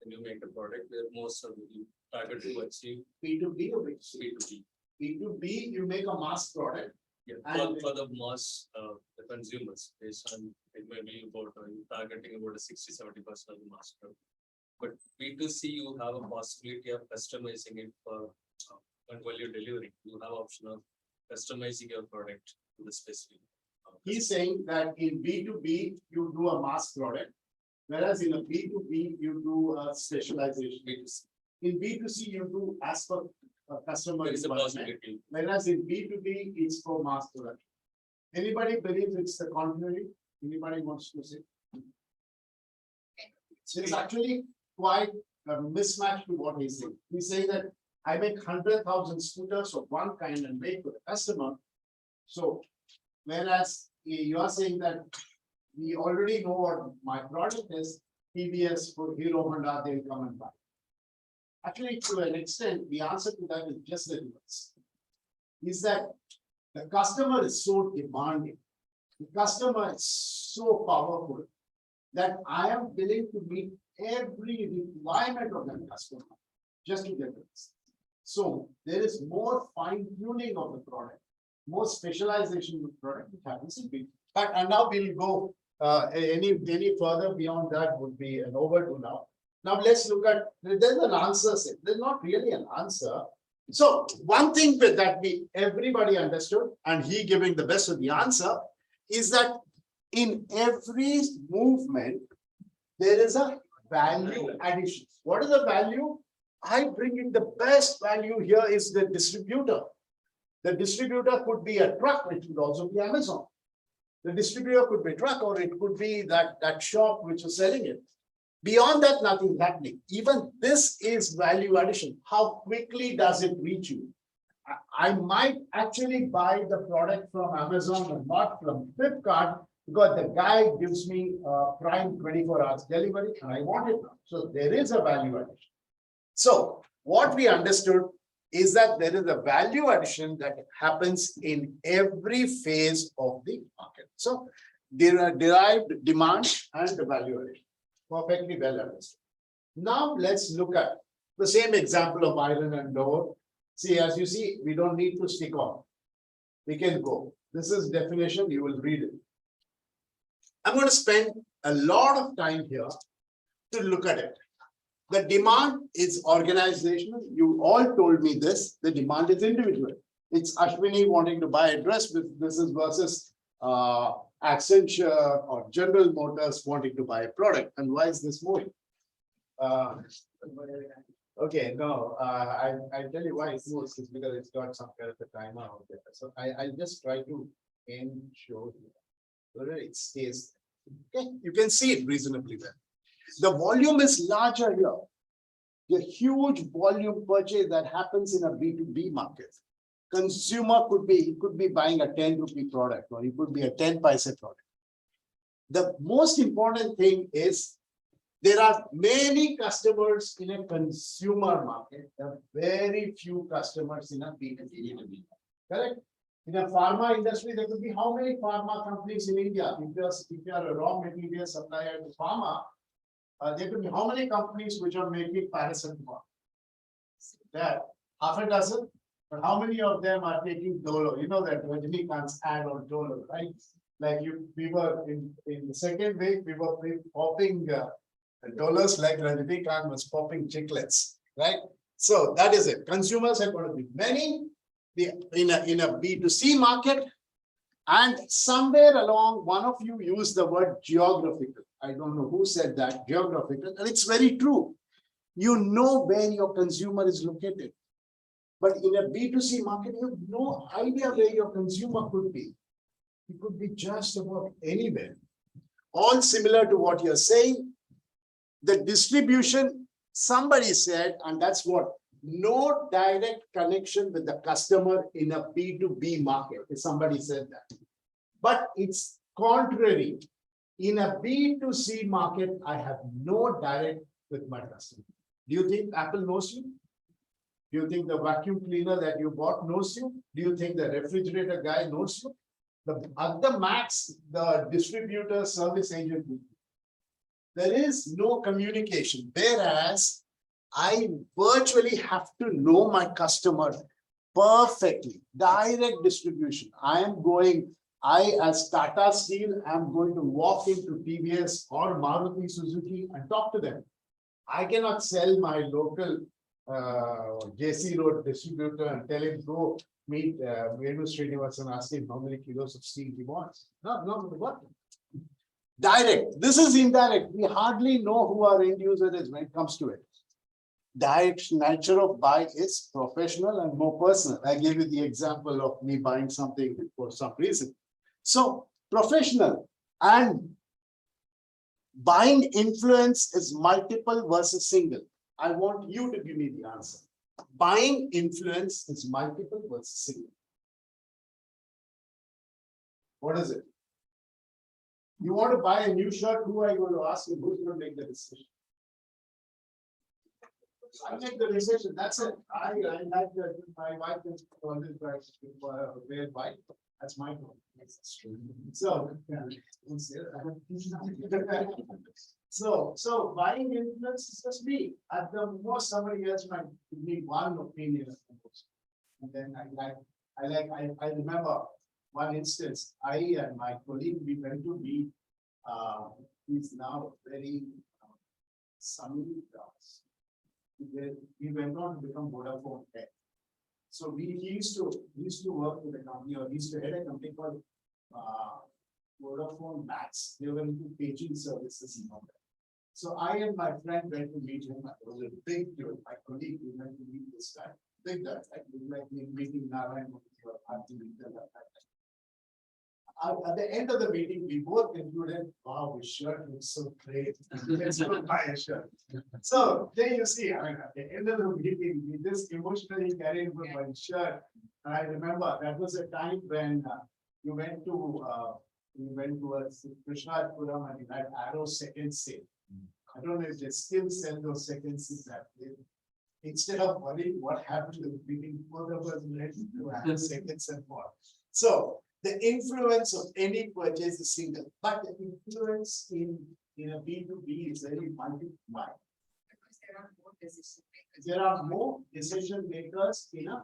Then you make a product where most of you target to achieve B2B or B2C? B2B. B2B, you make a mass product. Yeah, for the mass, the consumers, based on it may be about targeting about a 60-70% of the mass product. But B2C, you have a possibility of customizing it for and while you're delivering, you have option of customizing your product to the specific. He's saying that in B2B, you do a mass product, whereas in a B2B, you do a specialization. B2C. In B2C, you do as per customer There is a requirement, possibility. whereas in B2B, it's for mass production. Anybody believes it's the contrary? Anybody wants to say? It's actually quite a mismatch to what he's saying. He's saying that I make 100,000 scooters of one kind and make for the customer. So, whereas you are saying that we already know what my product is, TVS for Hero Honda, they'll come and buy. Actually, to an extent, the answer to that is just the reverse. Is that the customer is so demanding, the customer is so powerful that I am willing to meet every requirement of that customer just to get this. So there is more fine tuning of the product, more specialization of the product which happens in B2B. But and now we'll go any further beyond that would be an overdue now. Now let's look at, there's an answer set. There's not really an answer. So one thing that everybody understood, and he giving the best of the answer, is that in every movement, there is a value addition. What is the value? I bring in the best value here is the distributor. The distributor could be a truck, which could also be Amazon. The distributor could be a truck, or it could be that shop which is selling it. Beyond that, nothing is happening. Even this is value addition. How quickly does it reach you? I might actually buy the product from Amazon and not from Flipkart because the guy gives me prime 24 hours delivery and I want it now. So there is a value addition. So What we understood is that there is a value addition that happens in every phase of the market. So there are derived demand and the value addition. Perfectly well understood. Now let's look at the same example of iron and ore. See, as you see, we don't need to stick on. We can go. This is definition, you will read it. I'm going to spend a lot of time here to look at it. The demand is organizational. You all told me this. The demand is individual. It's Ashwini wanting to buy a dress with this is versus Accenture or General Motors wanting to buy a product. And why is this moving? Okay, no, I'll tell you why it moves. It's because it's got some kind of a timer out there. So I'll just try to show you whether it stays. Okay, you can see it reasonably well. The volume is larger here. The huge volume purchase that happens in a B2B market. Consumer could be buying a 10 rupee product, or it could be a 10 paise product. The most important thing is there are many customers in a consumer market. There are very few customers in a B2B. Correct? In a pharma industry, there could be how many pharma companies in India? If you are a raw material supplier to pharma, there could be how many companies which are making paracetamol? There, half a dozen. But how many of them are taking Dolo? You know that Rajinikanth's ad on Dolo, right? Like we were in the second week, we were popping Dolos like Rajinikanth was popping chiclets, right? So that is it. Consumers are going to be many in a B2C market. And somewhere along, one of you used the word geographical. I don't know who said that, geographical, and it's very true. You know where your consumer is located. But in a B2C market, you have no idea where your consumer could be. It could be just about anywhere. All similar to what you're saying. The distribution, somebody said, and that's what, no direct connection with the customer in a B2B market. Somebody said that. But it's contrary. In a B2C market, I have no direct with my customer. Do you think Apple knows you? Do you think the vacuum cleaner that you bought knows you? Do you think the refrigerator guy knows you? At the max, the distributor service agent. There is no communication. Whereas I virtually have to know my customer perfectly. Direct distribution. I as Tata Steel am going to walk into TVS or Maruti Suzuki and talk to them. I cannot sell my local JC Road distributor and tell him go meet Venu Srinivasan and ask him how many kilos of steel he wants. No, what? Direct. This is indirect. We hardly know who our end user is when it comes to it. Direct nature of buy is professional and more personal. I gave you the example of me buying something for some reason. So professional and buying influence is multiple versus single. I want you to give me the answer. Buying influence is multiple versus single. What is it? You want to buy a new shirt, who are you going to ask and who's going to make the decision? I make the decision, that's it. I like that my wife is always wear white. That's my goal. So, so buying influence is just me. At the most, somebody else might give me one opinion. And then I remember one instance, I and my colleague, we went to meet, he's now very sunny. We went on to become Vodafone Tech. So he used to work with a company, or he used to head a company called Vodafone Max. They were into paging services and all that. So I and my friend went to meet him. It was a big deal. My colleague, we went to meet this guy. Big guy, like meeting Narayan. At the end of the meeting, we both concluded, wow, his shirt looks so great. Let's go buy a shirt. So there you see, I mean, at the end of the meeting, we just emotionally carried with my shirt. And I remember that was a time when we went towards Krishnapuram and that Arrow second sale. I don't know if they still sell those second sales that day. instead of worrying what happened to the meeting, both of us ready to have seconds and more. So the influence of any purchase is single, but the influence in a B2B is very multiplied. Because there are more decision makers. There are more decision makers in a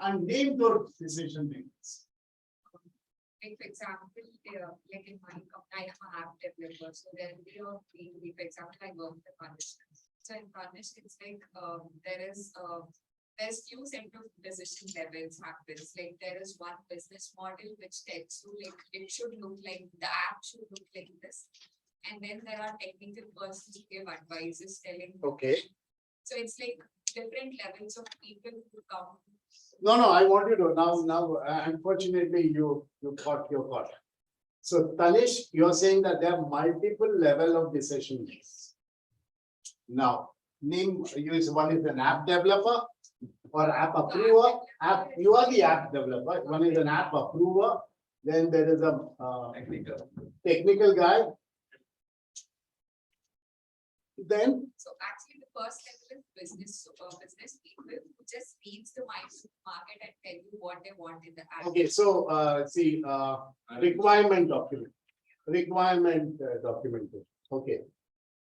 and name those decision makers. Like for example, like in my company, I am an app developer, so there will be a B2B, for example, I work with Varnish. So in Varnish, it's like there's few set of decision levels happens. Like there is one business model which tells you like it should look like the app should look like this. And then there are technical persons who give advices telling. Okay. So it's like different levels of people who come. No, I want you to now, unfortunately, you got your call. So Tanish, you're saying that there are multiple level of decision makers. Now, name use one is an app developer or app approver. You are the app developer. One is an app approver. Then there is a technical guy. Then So actually the first level is business people who just reads the market and tell you what they want in the app. okay, so see requirement document. Okay.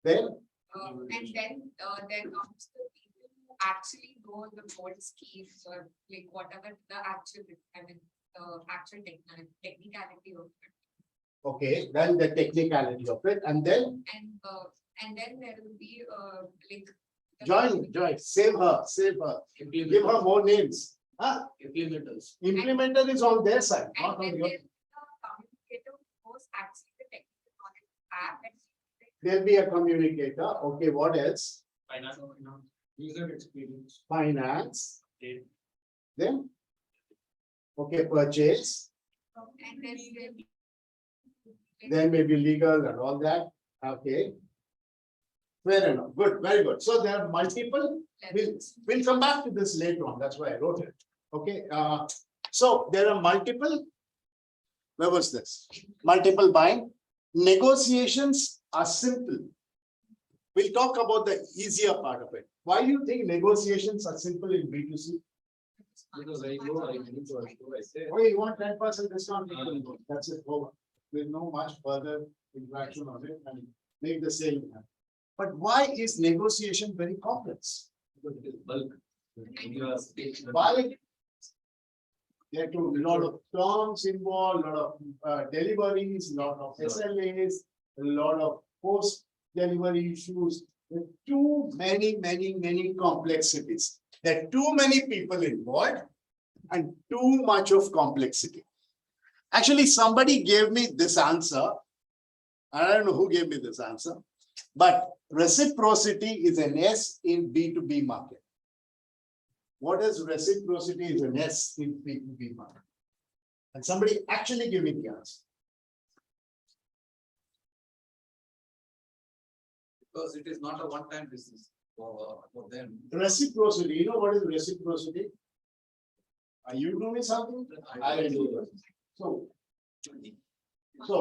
Then And then there comes the people who actually know the code schemes or like whatever the actual, actual technicality of it. okay, then the technicality of it, and then And then there will be like. join, save her. Give her more names. Huh? Implementer is on their side, not on your. Communicator who knows actually the technical knowledge of app and. There'll be a communicator. Okay, what else? Finance, user experience. Finance. Then. Okay, purchase. And then Then maybe legal and all that. Okay. Fair enough. Good, very good. So there are multiple. We'll come back to this later on. That's why I wrote it. Okay. So there are multiple. Where was this? Multiple buying. Negotiations are simple. We'll talk about the easier part of it. Why do you think negotiations are simple in B2C? Because I go, I need to I say. Oh, you want 10% discount? That's it. Over. With no much further interaction on it and make the sale. But why is negotiation very complex? Because it is bulk. Bulk. There are a lot of terms involved, a lot of deliveries, a lot of SLAs, a lot of post-delivery issues. There are too many complexities. There are too many people involved and too much of complexity. Actually, somebody gave me this answer. I don't know who gave me this answer, but reciprocity is an S in B2B market. What is reciprocity is an S in B2B market? And somebody actually gave me the answer. Because it is not a one-time business for them. Reciprocity, you know what is reciprocity? Are you doing something? I will do it. So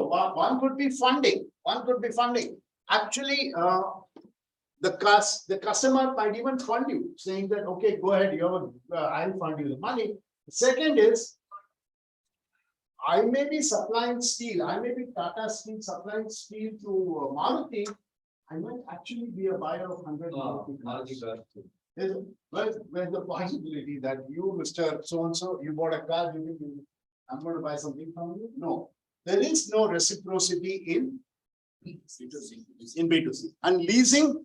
one could be funding. One could be funding. Actually, the customer might even fund you, saying that, okay, go ahead, I'll fund you the money. The second is, I may be supplying steel. I may be Tata Steel supplying steel to Maruti. I might actually be a buyer of 100 Maruti cars. Where's the possibility that you, Mr. So-and-so, you bought a car, I'm going to buy something from you? No. There is no reciprocity in B2C. And leasing,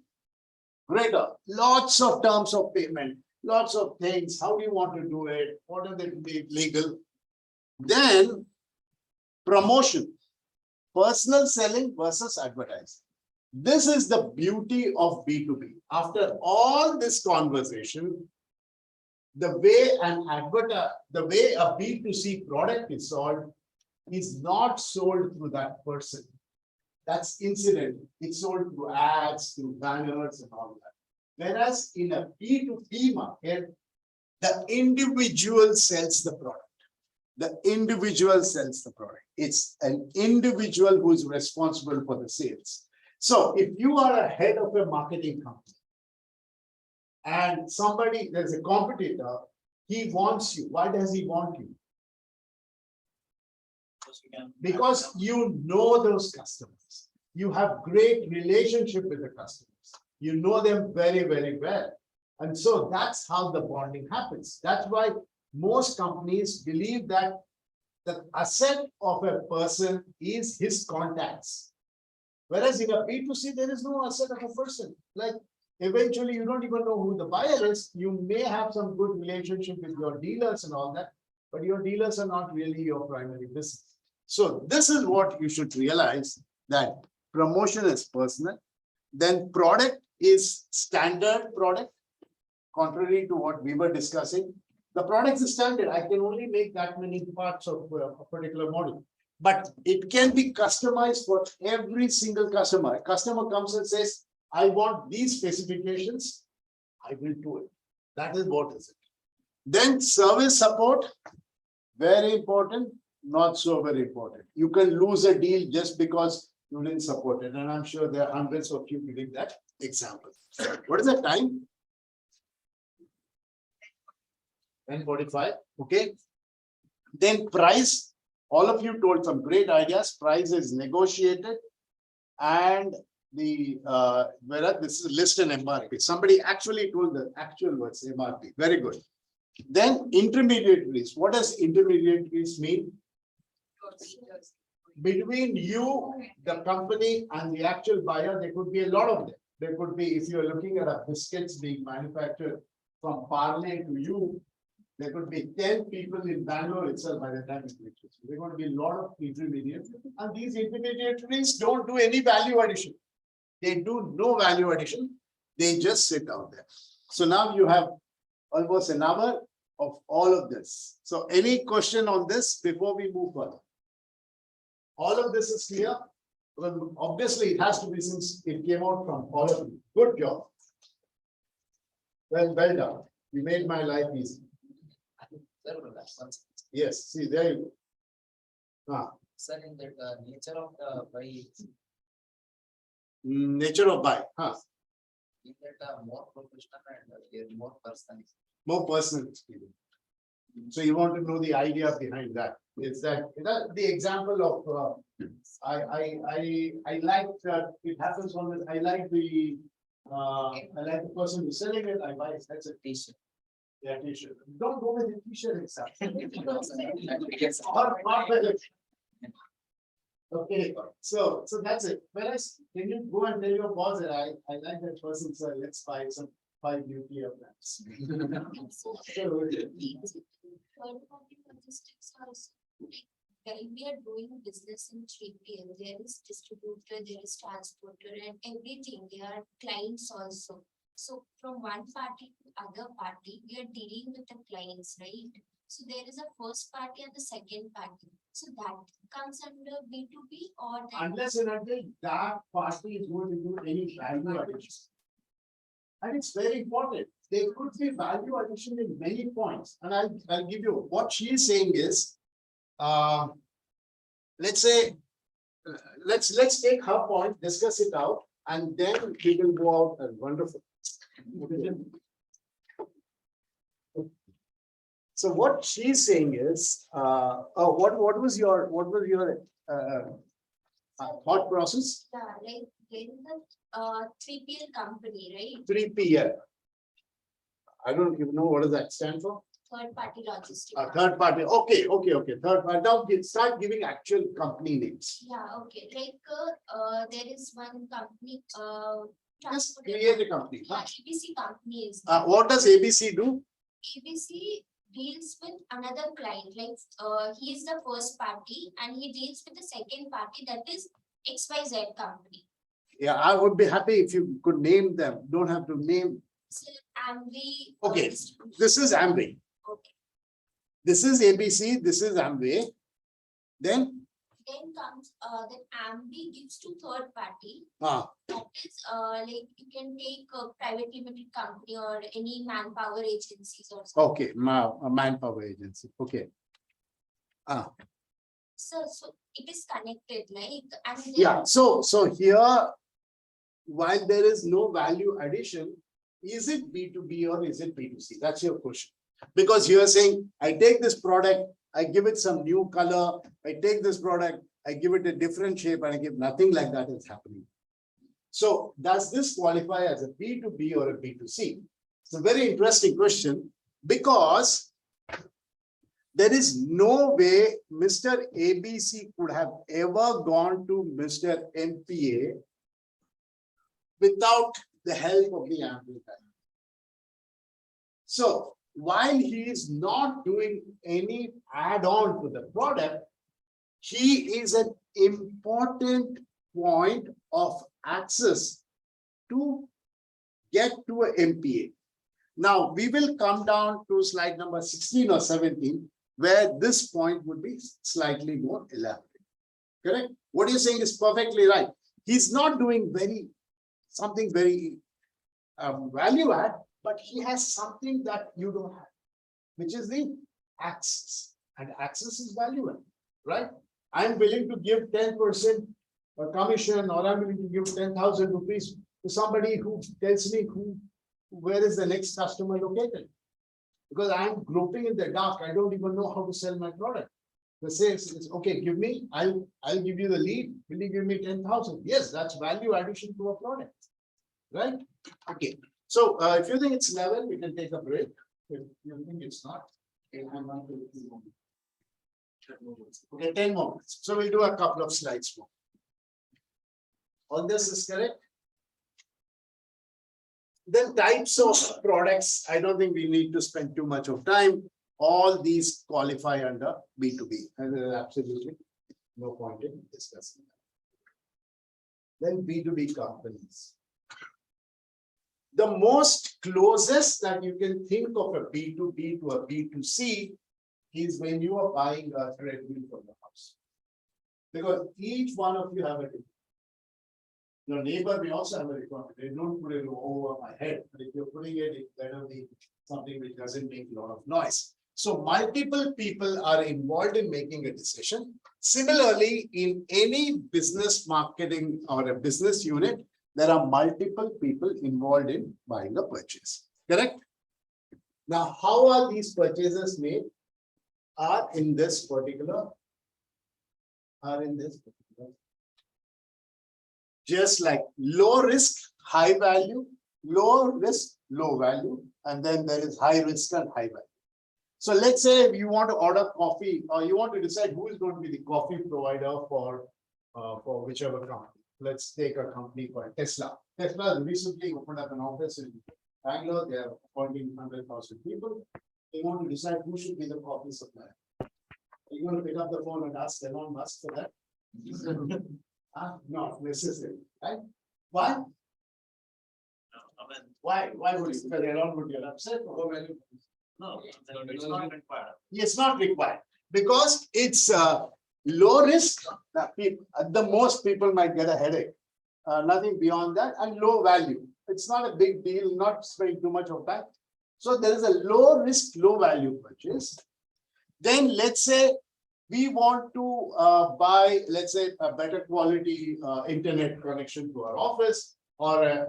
greater. Lots of terms of payment, lots of things. How do you want to do it? What are they legal? Then promotion, personal selling versus advertising. This is the beauty of B2B. After all this conversation, the way a B2C product is sold is not sold through that person. That's incidental. It's sold through ads, through banners and all that. Whereas in a B2B market, the individual sells the product. The individual sells the product. It's an individual who is responsible for the sales. So if you are a head of a marketing company, and somebody, there's a competitor, he wants you. Why does he want you? Because you know those customers. You have great relationship with the customers. You know them very, very well. And so that's how the bonding happens. That's why most companies believe that the asset of a person is his contacts. Whereas in a B2C, there is no asset of a person. Like eventually you don't even know who the buyer is. You may have some good relationship with your dealers and all that, but your dealers are not really your primary business. So this is what you should realize, that promotion is personal. Then product is standard product, contrary to what we were discussing. The product is standard. I can only make that many parts of a particular model, but it can be customized for every single customer. A customer comes and says, I want these specifications, I will do it. That is what is it. Then service support, very important, not so very important. You can lose a deal just because you didn't support it. And I'm sure there are hundreds of you giving that example. What is the time? 10:45. Okay. Then price. All of you told some great ideas. Price is negotiated, and the whereas this is list and MRP. Somebody actually told the actual words MRP. Very good. Then intermediaries. What does intermediaries mean? Between you, the company, and the actual buyer, there could be a lot of them. There could be, if you're looking at a biscuits being manufactured from Parle to you, there could be 10 people in Bangalore itself by the time it reaches. There are going to be a lot of intermediaries, and these intermediaries don't do any value addition. They do no value addition. They just sit out there. So now you have almost an hour of all of this. So any question on this before we move further? All of this is clear. Well, obviously, it has to be since it came out from all of you. Good job. Well done. You made my life easy. Yes, see, there you go. Sir, in that nature of the buy, Nature of buy. in that more professional and more personal. More personal experience. So you want to know the idea behind that. It's that the example of I like that it happens on the, I like the person who's selling it. I buy it. That's a t-shirt. Yeah, t-shirt. Don't go with the t-shirt itself. Okay, so that's it. Whereas can you go and tell your boss that I like that person, so let's buy some 5 nuclear plants. Third-party logistics are also, like, when we are doing business in 3PL, there is distributor, there is transporter, and everything. There are clients also. So from one party to other party, we are dealing with the clients, right? So there is a first party and the second party. So that comes under B2B or unless and until that party is going to do any value addition. And it's very important. There could be value addition in many points. And I'll give you what she is saying is, let's say, let's take her point, discuss it out, and then we will go out and wonderful. So what she's saying is, what was your thought process? yeah, like there is a 3PL company, right? 3PL. I don't even know what does that stand for. Third party logistics. Third party. Okay. Third party. Now start giving actual company names. Yeah, okay. Like there is one company. Just create a company. Yeah, ABC company is. What does ABC do? ABC deals with another client. Like he is the first party and he deals with the second party, that is XYZ company. Yeah, I would be happy if you could name them. Don't have to name. So Amway. Okay, this is Amway. Okay. This is ABC. This is Amway. Then comes that Amway gives to third party. Ah. That is like you can take a private limited company or any manpower agencies or something. Okay, a manpower agency. Okay. So it is connected, like, and then, Yeah. So here, while there is no value addition, is it B2B or is it B2C? That's your question. Because you are saying, I take this product, I give it some new color, I take this product, I give it a different shape, and I give nothing like that is happening. So does this qualify as a B2B or a B2C? It's a very interesting question because there is no way Mr. ABC could have ever gone to Mr. MPA without the help of the amplifier. So while he is not doing any add-on to the product, he is an important point of access to get to a MPA. Now we will come down to slide number 16 or 17, where this point would be slightly more elaborate. Correct? What you're saying is perfectly right. He's not doing something very value add, but he has something that you don't have, which is the access. And access is value add, right? I'm willing to give 10% commission, or I'm willing to give 10,000 rupees to somebody who tells me where is the next customer located. Because I'm groping in the dark, I don't even know how to sell my product. The sales is okay, give me, I'll give you the lead. Will you give me 10,000? Yes, that's value addition to a product, right? Okay. So if you think it's 11, we can take a break. If you think it's not, okay, I'm on to 10 more. Okay, 10 more. So we'll do a couple of slides more. All this is correct. Then types of products, I don't think we need to spend too much of time. All these qualify under B2B. And there's absolutely no point in discussing that. Then B2B companies. The most closest that you can think of a B2B to a B2C is when you are buying a treadmill from the house. Because each one of you have a different. Your neighbor may also have a requirement. They don't put it over my head, but if you're putting it, it better be something which doesn't make a lot of noise. So multiple people are involved in making a decision. Similarly, in any business marketing or a business unit, there are multiple people involved in buying a purchase. Correct? Now, how are these purchases made? Are in this particular. Just like low risk, high value, low risk, low value, and then there is high risk and high value. So let's say you want to order coffee, or you want to decide who is going to be the coffee provider for whichever company. Let's take a company called Tesla. Tesla recently opened up an office in Bangalore. They are appointing 100,000 people. They want to decide who should be the coffee supplier. Are you going to pick up the phone and ask Elon Musk for that? Not necessary, right? Why? Why would you? Because Elon would get upset. No, it's not required. It's not required because it's low risk. At the most, people might get a headache. Nothing beyond that, and low value. It's not a big deal. Not spending too much of that. So there is a low risk, low value purchase. Then let's say we want to buy, let's say, a better quality internet connection to our office, or a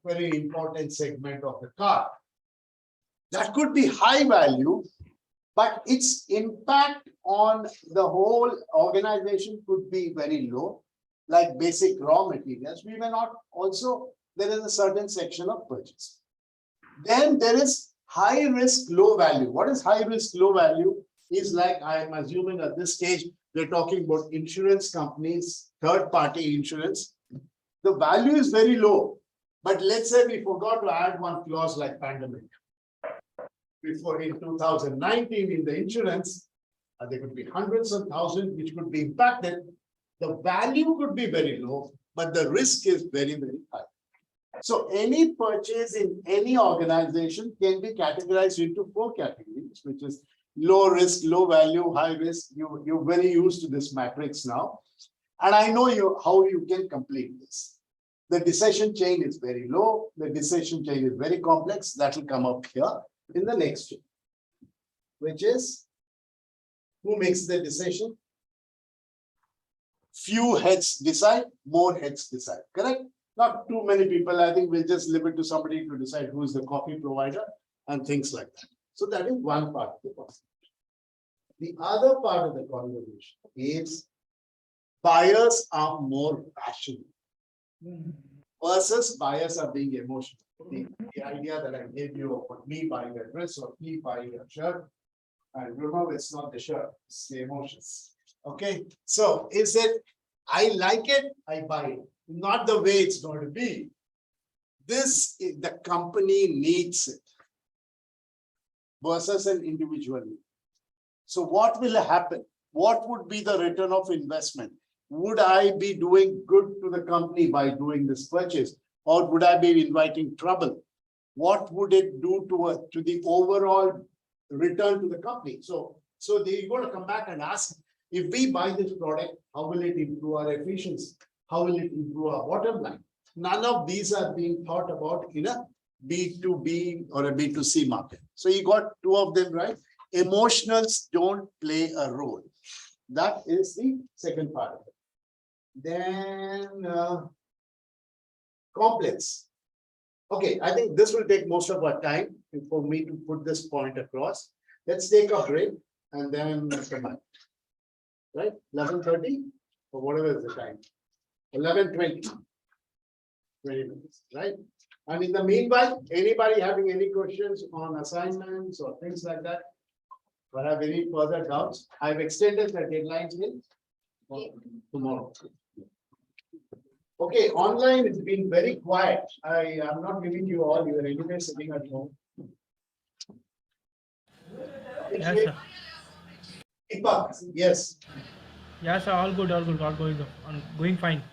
very important segment of the car. That could be high value, but its impact on the whole organization could be very low, like basic raw materials. We may not also, there is a certain section of purchase. Then there is high risk, low value. What is high risk, low value? Is like, I'm assuming at this stage, we're talking about insurance companies, third-party insurance. The value is very low, but let's say we forgot to add one clause like pandemic. Before in 2019 in the insurance, there could be hundreds of thousands which could be impacted. The value could be very low, but the risk is very, very high. So any purchase in any organization can be categorized into 4 categories, which is low risk, low value, high risk. You're very used to this matrix now. And I know how you can complete this. The decision chain is very low. The decision chain is very complex. That will come up here in the next chain, which is who makes the decision? Few heads decide, more heads decide. Correct? Not too many people. I think we'll just leave it to somebody to decide who is the coffee provider and things like that. So that is one part of the conversation. The other part of the conversation is buyers are more rational versus buyers are being emotional. The idea that I gave you of me buying a dress or me buying a shirt, and remember, it's not the shirt, it's the emotions. Okay, so is it, I like it, I buy it, not the way it's going to be. This, the company needs it versus an individual need. So what will happen? What would be the return of investment? Would I be doing good to the company by doing this purchase, or would I be inviting trouble? What would it do to the overall return to the company? So they're going to come back and ask, if we buy this product, how will it improve our efficiency? How will it improve our bottom line? None of these are being thought about in a B2B or a B2C market. So you got two of them, right? Emotionals don't play a role. That is the second part of it. Then complex. Okay, I think this will take most of our time for me to put this point across. Let's take a break and then come back. Right? 11:30 or whatever is the time. 11:20. 20 minutes, right? And in the meanwhile, anybody having any questions on assignments or things like that, or have any further doubts, I've extended the deadline till tomorrow. Okay, online it's been very quiet. I am not giving you all, you are anyway sitting at home. Yes, sir. Deepak, yes. Yes, sir. All good, all good, all going fine.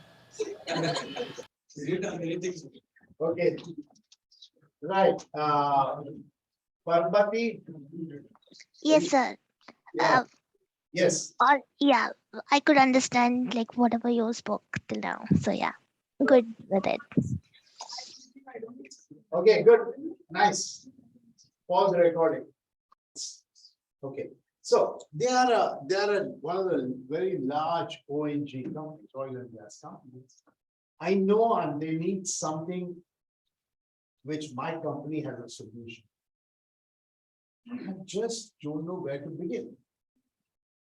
Okay. Right. Parvati. Yes, sir. Yeah. Yes. Or yeah, I could understand like whatever you spoke till now. So yeah, good with it. Okay, good. Nice. Pause the recording. Okay. So they are one of the very large ONG companies, oil and gas companies. I know, and they need something which my company has a solution. I just don't know where to begin.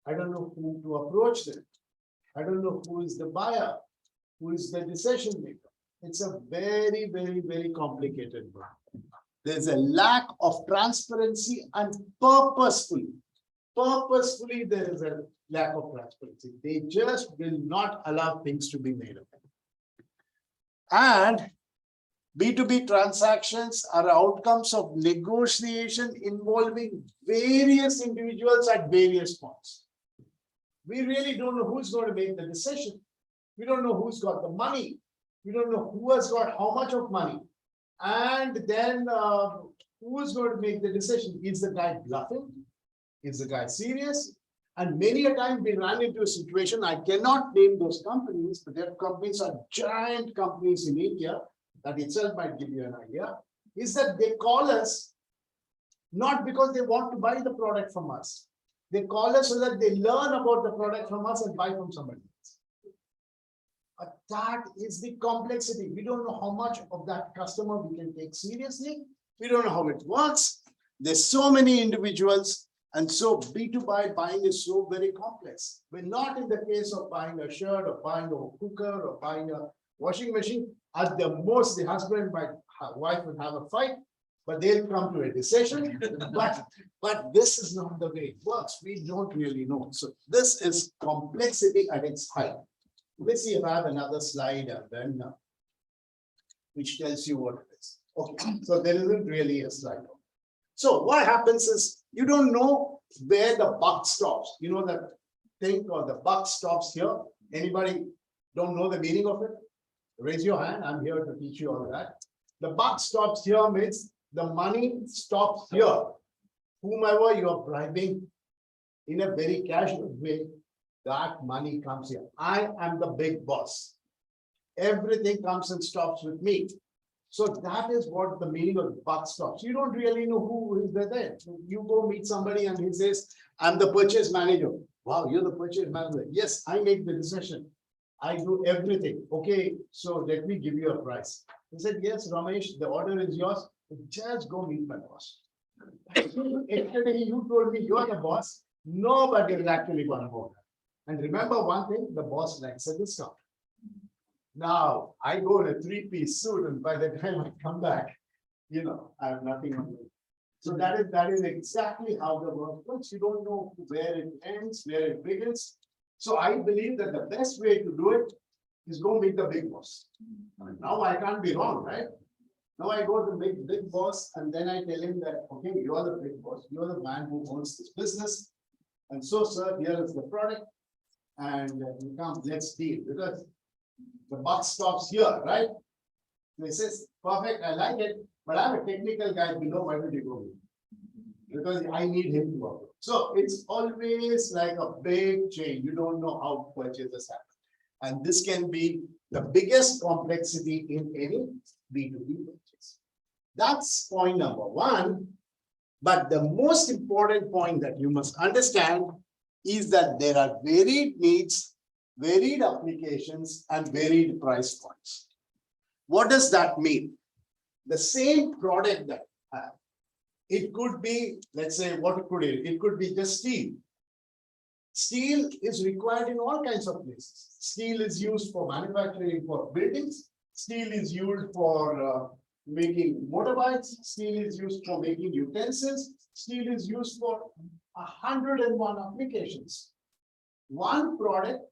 I don't know who to approach them. I don't know who is the buyer, who is the decision maker. It's a very, very, very complicated one. There's a lack of transparency and purposefully there is a lack of transparency. They just will not allow things to be made up. And B2B transactions are outcomes of negotiation involving various individuals at various points. We really don't know who's going to make the decision. We don't know who's got the money. We don't know who has got how much of money. And then who is going to make the decision? Is the guy bluffing? Is the guy serious? And many a time we ran into a situation, I cannot name those companies, but their companies are giant companies in India. That itself might give you an idea, is that they call us not because they want to buy the product from us. They call us so that they learn about the product from us and buy from somebody else. But that is the complexity. We don't know how much of that customer we can take seriously. We don't know how it works. There's so many individuals. And so B2B buying is so very complex. We're not in the case of buying a shirt or buying a cooker or buying a washing machine. At the most, the husband and wife would have a fight, but they'll come to a decision. but this is not the way it works. We don't really know. So this is complexity at its height. Let's see if I have another slide and then which tells you what it is. Okay, so there isn't really a slide. So what happens is you don't know where the buck stops. You know that thing called the buck stops here. Anybody don't know the meaning of it? Raise your hand. I'm here to teach you all that. The buck stops here means the money stops here. Whomever you are bribing in a very casual way, that money comes here. I am the big boss. Everything comes and stops with me. So that is what the meaning of the buck stops. You don't really know who is there. You go meet somebody and he says, I'm the purchase manager. Wow, you're the purchase manager. Yes, I make the decision. I do everything. Okay, so let me give you a price. He said, yes, Ramesh, the order is yours. Just go meet my boss. Yesterday you told me you are the boss. Nobody is actually going to go. And remember one thing, the boss likes a discount. Now I go in a 3-piece suit, and by the time I come back, I have nothing on me. So that is exactly how the work works. You don't know where it ends, where it begins. So I believe that the best way to do it is go meet the big boss. Now I can't be wrong, right? Now I go to the big boss, and then I tell him that, okay, you are the big boss, you are the man who owns this business. And so, sir, here is the product, and you come, let's deal, because the buck stops here, right? So he says, perfect, I like it, but I'm a technical guy below, why would you go with? Because I need him to work. So it's always like a big chain. You don't know how purchases happen. And this can be the biggest complexity in any B2B purchase. That's point number one. But the most important point that you must understand is that there are varied needs, varied applications, and varied price points. What does that mean? The same product that I have, it could be, let's say, what could it? It could be just steel. Steel is required in all kinds of places. Steel is used for manufacturing for buildings. Steel is used for making motorbikes. Steel is used for making utensils. Steel is used for 101 applications. One product,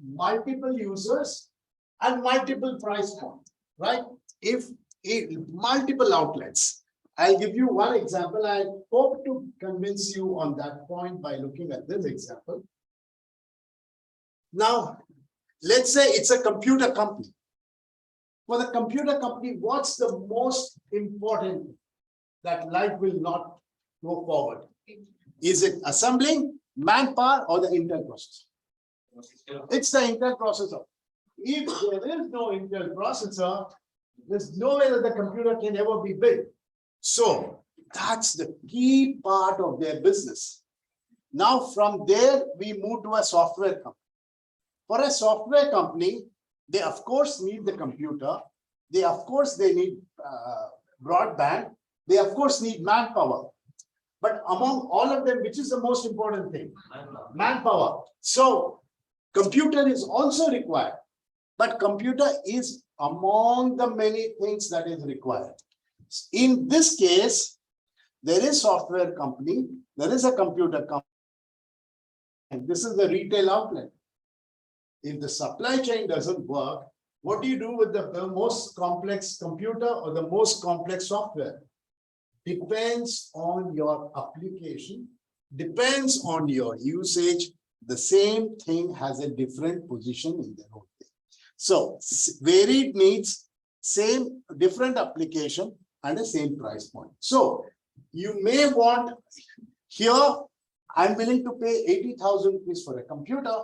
multiple users, and multiple price points, right? If multiple outlets. I'll give you one example. I hope to convince you on that point by looking at this example. Now, let's say it's a computer company. For the computer company, what's the most important that life will not go forward? Is it assembling, manpower, or the Intel processor? It's the Intel processor. If there is no Intel processor, there's no way that the computer can ever be built. So that's the key part of their business. Now from there, we move to a software company. For a software company, they of course need the computer. They need broadband. They of course need manpower. But among all of them, which is the most important thing? Manpower. So computer is also required, but computer is among the many things that is required. In this case, there is software company, there is a computer company, and this is the retail outlet. If the supply chain doesn't work, what do you do with the most complex computer or the most complex software? Depends on your application, depends on your usage. The same thing has a different position in the whole thing. So varied needs, same different application, and the same price point. So you may want, here I'm willing to pay 80,000 rupees for a computer,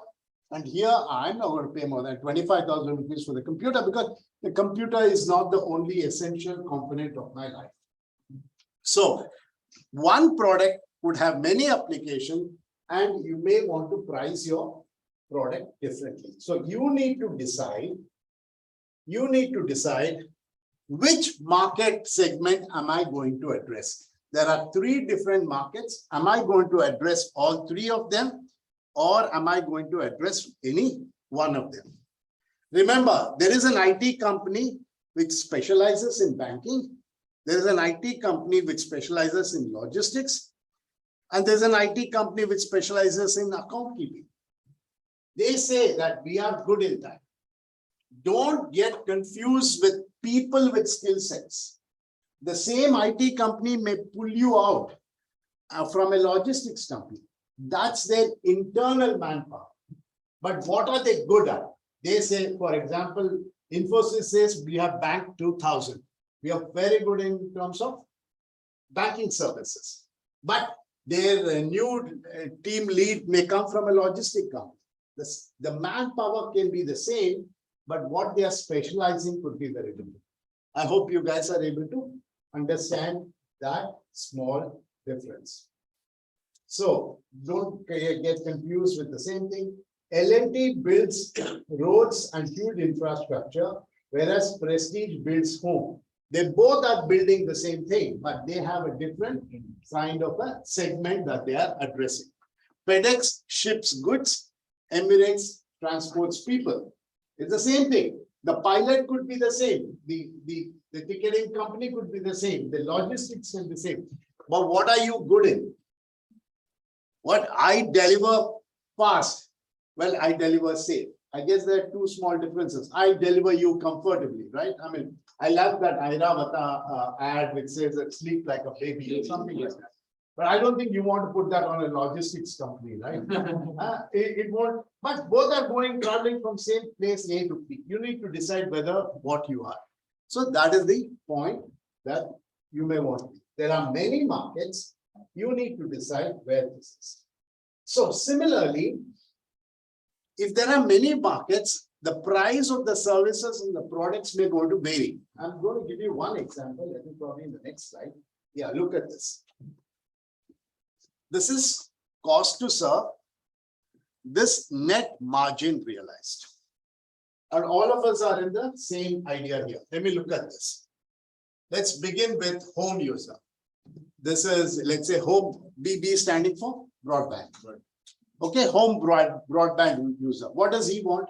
and here I'm not going to pay more than 25,000 rupees for the computer, because the computer is not the only essential component of my life. So one product would have many applications, and you may want to price your product differently. So you need to decide which market segment am I going to address? There are 3 different markets. Am I going to address all 3 of them, or am I going to address any one of them? Remember, there is an IT company which specializes in banking. There is an IT company which specializes in logistics. And there's an IT company which specializes in account keeping. They say that we are good in that. Don't get confused with people with skill sets. The same IT company may pull you out from a logistics company. That's their internal manpower. But what are they good at? They say, for example, Infosys says we have Bank 2000. We are very good in terms of banking services. But their new team lead may come from a logistic company. The manpower can be the same, but what they are specializing could be very different. I hope you guys are able to understand that small difference. So don't get confused with the same thing. L&T builds roads and huge infrastructure, whereas Prestige builds home. They both are building the same thing, but they have a different kind of a segment that they are addressing. FedEx ships goods, Emirates transports people. It's the same thing. The pilot could be the same. The ticketing company could be the same. The logistics can be the same. But what are you good in? What I deliver fast. Well, I deliver safe. I guess there are two small differences. I deliver you comfortably, right? I mean, I love that Airavata ad which says that sleep like a baby or something like that. But I don't think you want to put that on a logistics company, right? It won't, but both are traveling from same place A to B. You need to decide whether what you are. So that is the point that you may want to be. There are many markets. You need to decide where this is. So similarly, if there are many markets, the price of the services and the products may go to vary. I'm going to give you one example. Let me probably in the next slide. Yeah, look at this. This is cost to serve. This net margin realized. And all of us are in the same idea here. Let me look at this. Let's begin with home user. This is, let's say, home, BB standing for broadband. Okay, home broadband user. What does he want?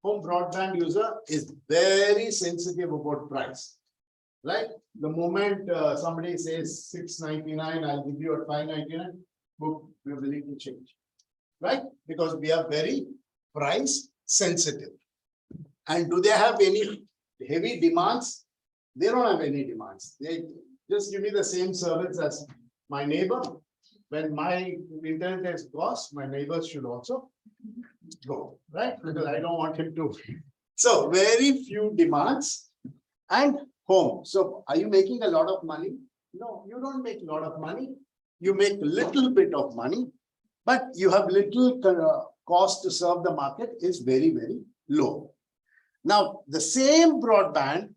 Home broadband user is very sensitive about price, right? The moment somebody says $6.99, I'll give you at $5.99, book, we're willing to change, right? Because we are very price sensitive. And do they have any heavy demands? They don't have any demands. They just give me the same service as my neighbor. When my internet is cost, my neighbors should also go, right? Because I don't want him to. So very few demands and home. So are you making a lot of money? No, you don't make a lot of money. You make a little bit of money, but you have little cost to serve the market is very, very low. Now, the same broadband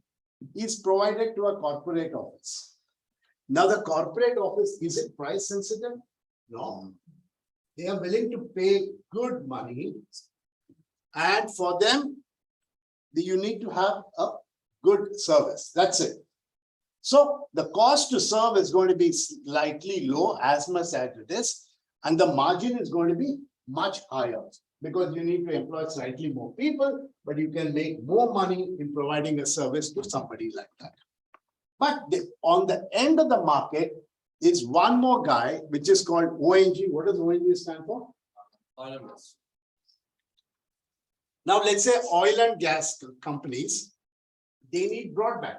is provided to a corporate office. Now, the corporate office, is it price sensitive? No. They are willing to pay good money. And for them, you need to have a good service. That's it. So the cost to serve is going to be slightly low as much as it is. And the margin is going to be much higher because you need to employ slightly more people, but you can make more money in providing a service to somebody like that. But on the end of the market is one more guy, which is called ONG. What does ONG stand for? Oil and gas. Now, let's say oil and gas companies, they need broadband.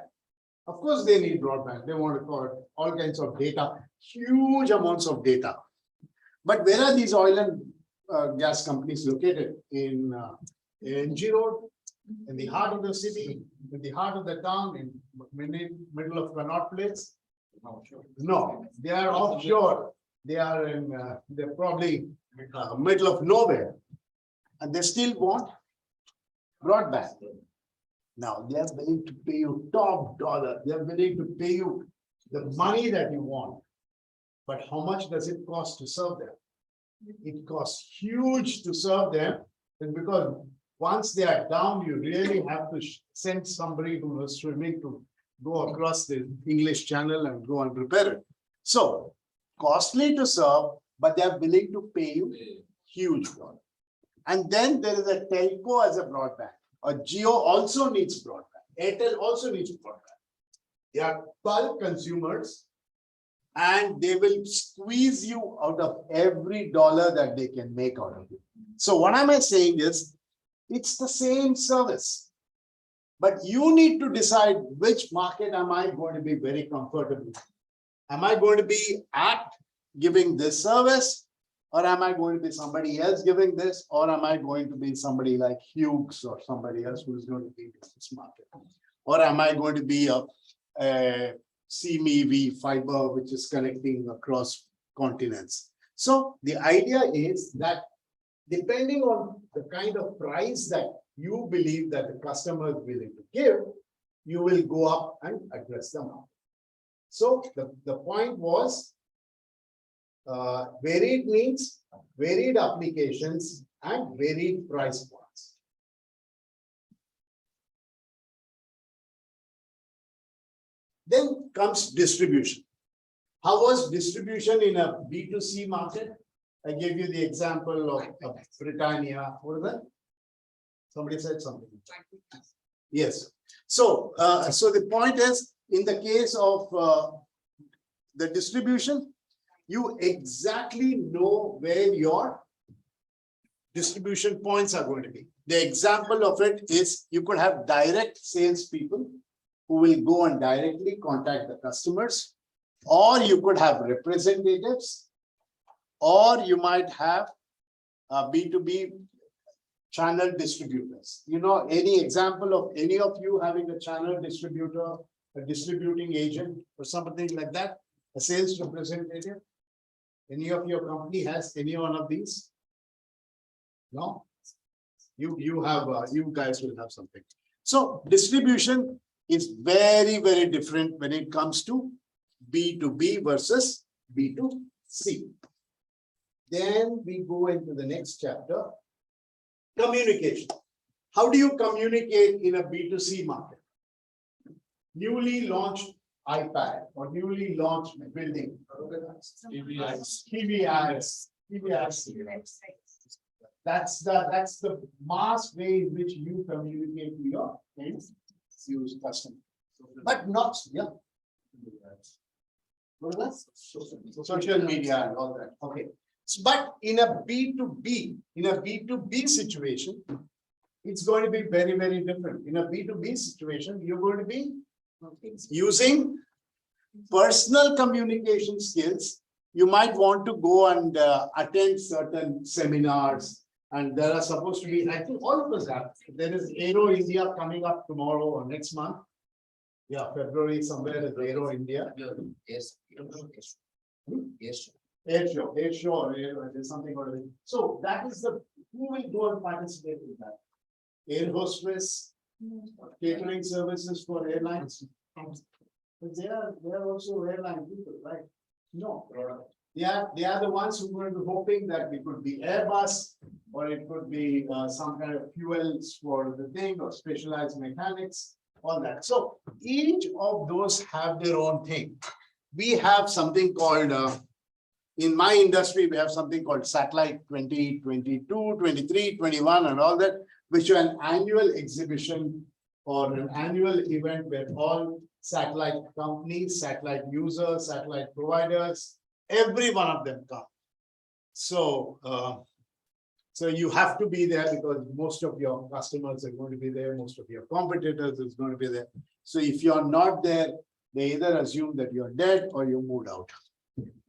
Of course, they need broadband. They want to call all kinds of data, huge amounts of data. But where are these oil and gas companies located? In NG Road, in the heart of the city, in the heart of the town, in middle of Connaught Place? No, they are offshore. They are in, they're probably middle of nowhere. And they still want broadband. Now, they are willing to pay you top dollar. They are willing to pay you the money that you want. But how much does it cost to serve them? It costs huge to serve them. And because once they are down, you really have to send somebody who is swimming to go across the English Channel and go and repair it. So costly to serve, but they are willing to pay you huge one. And then there is a telco as a broadband. A Jio also needs broadband. Airtel also needs broadband. They are bulk consumers and they will squeeze you out of every dollar that they can make out of you. So what am I saying is, it's the same service, but you need to decide which market am I going to be very comfortable. Am I going to be at giving this service, or am I going to be somebody else giving this, or am I going to be somebody like Hughes or somebody else who is going to be in this market? Or am I going to be a CMEV fiber, which is connecting across continents? So the idea is that depending on the kind of price that you believe that the customer is willing to give, you will go up and address the market. So the point was varied needs, varied applications, and varied price points. Then comes distribution. How was distribution in a B2C market? I gave you the example of Britannia. What is that? Somebody said something. Yes. So, so the point is, in the case of the distribution, you exactly know where your distribution points are going to be. The example of it is you could have direct salespeople who will go and directly contact the customers, or you could have representatives, or you might have B2B channel distributors. You know, any example of any of you having a channel distributor, a distributing agent, or something like that, a sales representative? Any of your company has any one of these? No? You have, you guys will have something. So distribution is very, very different when it comes to B2B versus B2C. Then we go into the next chapter, communication. How do you communicate in a B2C market? Newly launched iPad or newly launched building. TVIs. That's the mass way in which you communicate to your end use customer. But not, yeah. What is that? Social media and all that. Okay. But in a B2B situation, it's going to be very, very different. In a B2B situation, you're going to be using personal communication skills. You might want to go and attend certain seminars, and there are supposed to be, I think all of us have. There is Aero India coming up tomorrow or next month. Yeah, February somewhere is Aero India. Yes. Air show, there's something about it. So that is the, who will go and participate in that? Air hostess, catering services for airlines. But they are also airline people, right? No. They are the ones who were hoping that it could be Airbus, or it could be some kind of fuels for the thing, or specialized mechanics, all that. So each of those have their own thing. We have something called, in my industry, we have something called Satellite 2022, 23, 21, and all that, which are an annual exhibition or an annual event where all satellite companies, satellite users, satellite providers, every one of them come. So, so you have to be there because most of your customers are going to be there, most of your competitors is going to be there. So if you're not there, they either assume that you're dead or you moved out.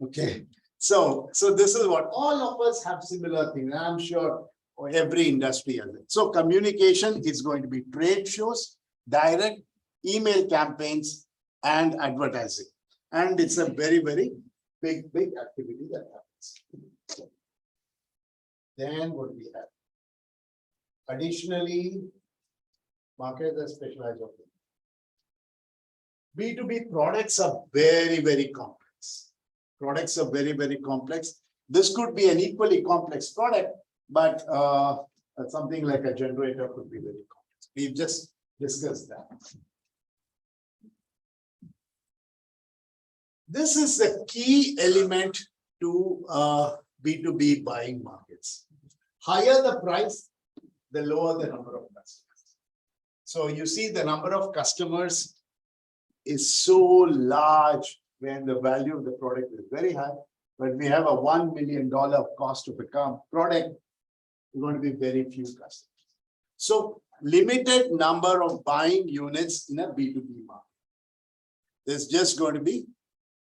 Okay. So this is what all of us have similar things. I'm sure every industry has it. So communication is going to be trade shows, direct email campaigns, and advertising. And it's a very, very big activity that happens. Then what do we have? Additionally, markets are specialized. B2B products are very, very complex. Products are very, very complex. This could be an equally complex product, but something like a generator could be very complex. We've just discussed that. This is the key element to B2B buying markets. Higher the price, the lower the number of customers. So you see the number of customers is so large when the value of the product is very high. But we have a $1 million cost of a product, we're going to be very few customers. So limited number of buying units in a B2B market. There's just going to be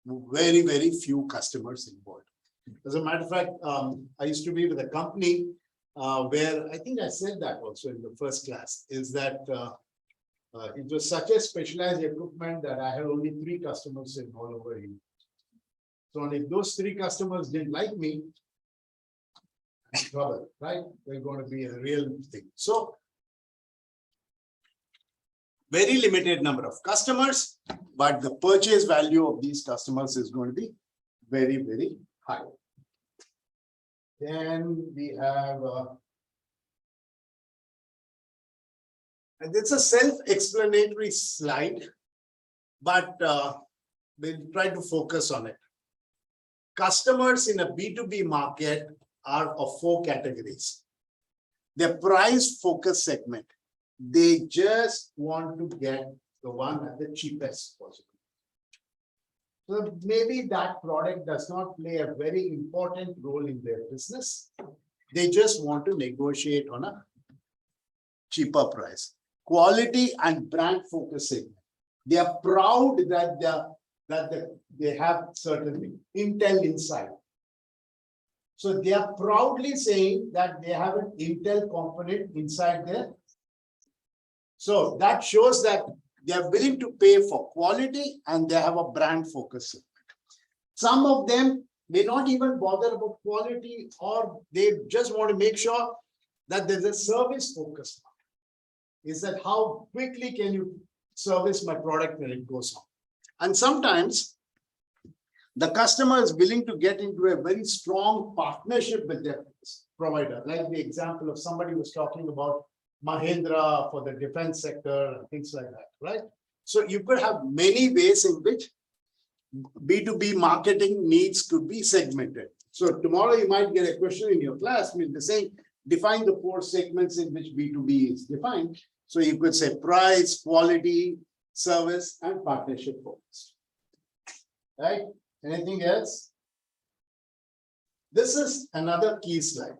very, very few customers involved. As a matter of fact, I used to be with a company where I think I said that also in the first class, is that it was such a specialized equipment that I had only 3 customers in all over India. So if those 3 customers didn't like me, I'm in trouble, right? They're going to be a real thing. So very limited number of customers, but the purchase value of these customers is going to be very, very high. Then we have, and it's a self-explanatory slide, but we'll try to focus on it. Customers in a B2B market are of 4 categories. The price focus segment. They just want to get the one at the cheapest possible. So maybe that product does not play a very important role in their business. They just want to negotiate on a cheaper price. Quality and brand focus segment. They are proud that they have certain Intel inside. So they are proudly saying that they have an Intel component inside there. So that shows that they are willing to pay for quality and they have a brand focus. Some of them may not even bother about quality, or they just want to make sure that there's a service focus. Is that how quickly can you service my product when it goes on? And sometimes the customer is willing to get into a very strong partnership with their provider, like the example of somebody was talking about Mahindra for the defense sector and things like that, right? So you could have many ways in which B2B marketing needs could be segmented. So tomorrow you might get a question in your class, we'll be saying, define the 4 segments in which B2B is defined. So you could say price, quality, service, and partnership focus. Right? Anything else? This is another key slide.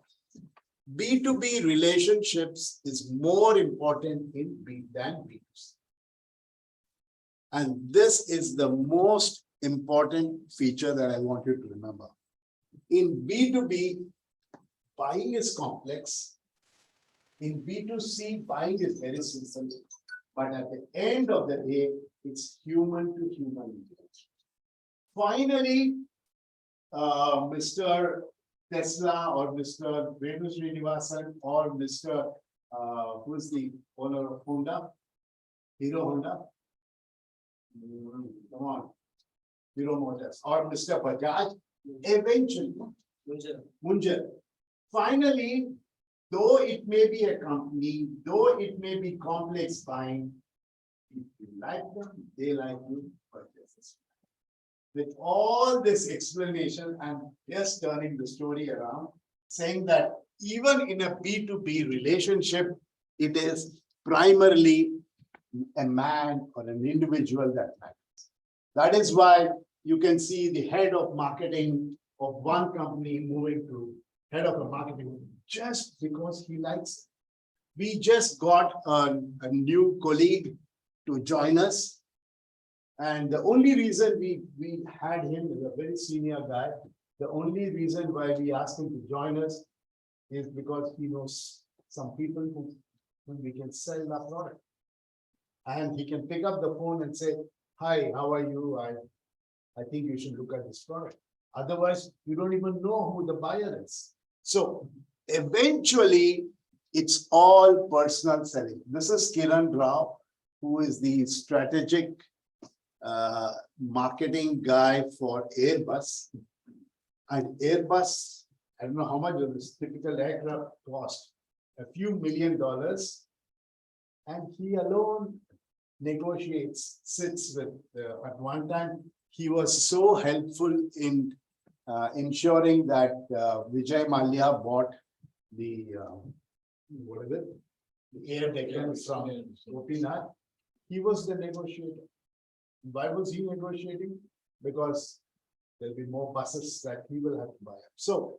B2B relationships is more important in than B2C. And this is the most important feature that I want you to remember. In B2B, buying is complex. In B2C, buying is very simple. But at the end of the day, it's human to human interaction. Finally, Mr. Tesla or Mr. Venu Srinivasan or Mr. Who is the owner of Honda? Hero Honda? Come on. Hero Motors or Mr. Bajaj, eventually, Munjal. Finally, though it may be a company, though it may be complex buying, if you like them, they like you, purchase. With all this explanation, I'm just turning the story around, saying that even in a B2B relationship, it is primarily a man or an individual that matters. That is why you can see the head of marketing of one company moving to head of a marketing just because he likes it. We just got a new colleague to join us. And the only reason we had him as a very senior guy, the only reason why we asked him to join us is because he knows some people who we can sell our product. And he can pick up the phone and say, hi, how are you? I think you should look at this product. Otherwise, you don't even know who the buyer is. So eventually, it's all personal selling. This is Kiran Rao, who is the strategic marketing guy for Airbus. And Airbus, I don't know how much of this typical aircraft cost, a few $1 million. And he alone negotiates, sits with, at one time, he was so helpful in ensuring that Vijay Mallya bought the, what is it? The air Deccan from Gopinath. He was the negotiator. Why was he negotiating? Because there'll be more buses that he will have to buy up. So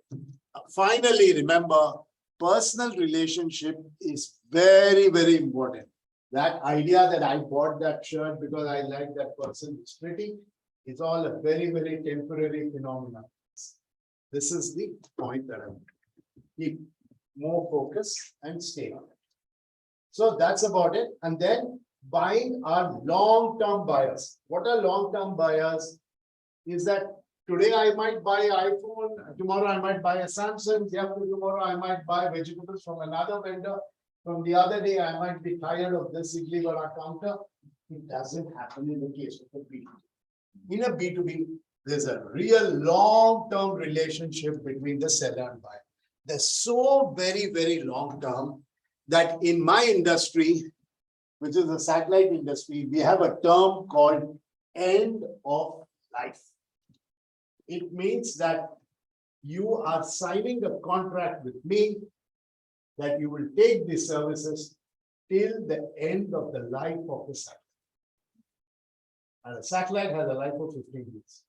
finally, remember, personal relationship is very, very important. That idea that I bought that shirt because I like that person, it's pretty. It's all a very, very temporary phenomenon. This is the point that I want to keep more focus and stay on it. So that's about it. And then buying are long-term buyers. What are long-term buyers? Is that today I might buy an iPhone, tomorrow I might buy a Samsung, day after tomorrow I might buy vegetables from another vendor. From the other day, I might be tired of this idli vada counter. It doesn't happen in the case of a B2B. In a B2B, there's a real long-term relationship between the seller and buyer. They're so very, very long term that in my industry, which is the satellite industry, we have a term called end of life. It means that you are signing a contract with me that you will take these services till the end of the life of the satellite. And a satellite has a life of 15 years.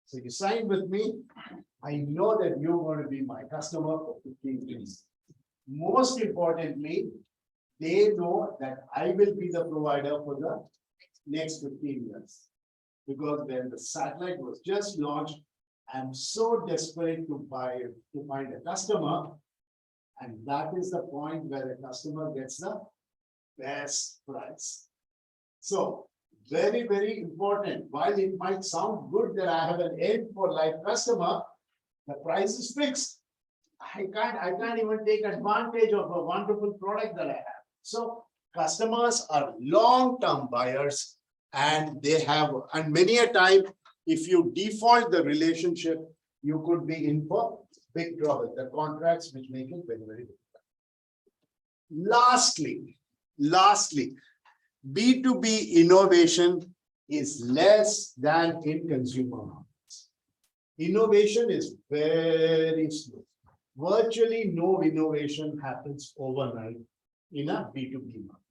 So you sign with me, I know that you're going to be my customer for 15 years. Most importantly, they know that I will be the provider for the next 15 years. Because when the satellite was just launched, I'm so desperate to find a customer. And that is the point where the customer gets the best price. So very, very important. While it might sound good that I have an end for life customer, the price is fixed. I can't even take advantage of a wonderful product that I have. So customers are long-term buyers, and they have, and many a time, if you default the relationship, you could be in for big trouble. The contracts which make it very, very difficult. Lastly, B2B innovation is less than in consumer markets. Innovation is very slow. Virtually no innovation happens overnight in a B2B market.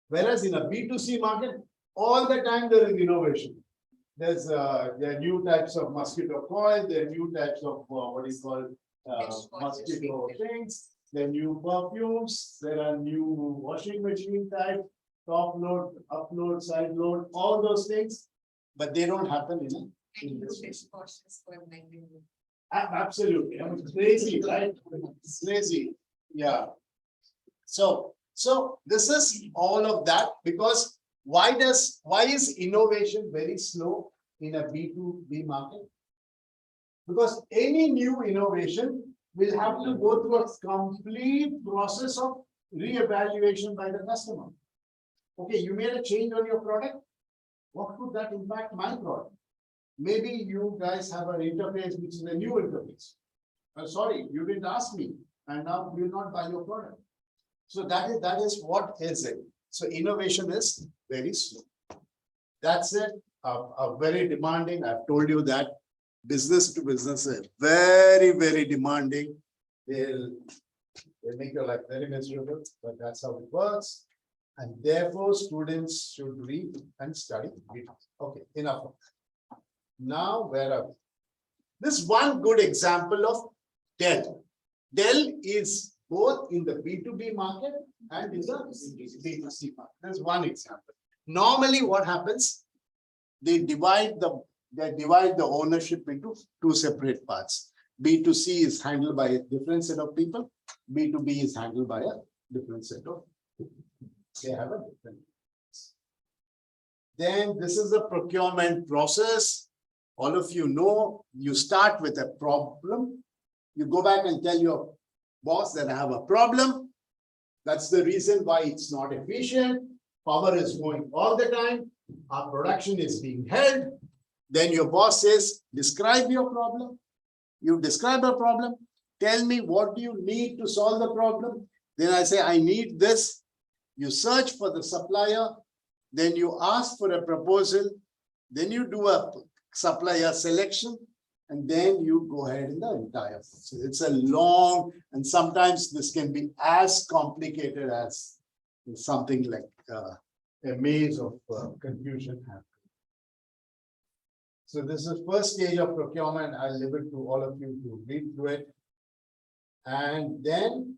Whereas in a B2C market, all the time there is innovation. There are new types of mosquito coil, there are new types of what is called mosquito things, there are new perfumes, there are new washing machine type, top load, upload, side load, all those things, but they don't happen in this space. Absolutely, I mean, it's crazy, right? It's crazy, yeah. So this is all of that, because why is innovation very slow in a B2B market? Because any new innovation will have to go through a complete process of re-evaluation by the customer. Okay, you made a change on your product. What could that impact my product? Maybe you guys have an interface which is a new interface. Sorry, you didn't ask me, and now you will not buy your product. So that is what is it. So innovation is very slow. That's it. Very demanding. I've told you that business to business is very, very demanding. They'll make your life very miserable, but that's how it works. And therefore, students should read and study. Okay, enough of that. Now, where are we? This is one good example of Dell. Dell is both in the B2B market and in the B2C market. There's one example. Normally, what happens? They divide the ownership into two separate parts. B2C is handled by a different set of people. B2B is handled by a different set of people. They have a different. Then this is the procurement process. All of you know, you start with a problem. You go back and tell your boss that I have a problem. That's the reason why it's not efficient. Power is going all the time. Our production is being held. Then your boss says, describe your problem. You describe a problem. Tell me what do you need to solve the problem. Then I say, I need this. You search for the supplier. Then you ask for a proposal. Then you do a supplier selection. And then you go ahead in the entire process. It's a long, and sometimes this can be as complicated as something like a maze of confusion happening. So this is first stage of procurement. I'll leave it to all of you to read through it. And then,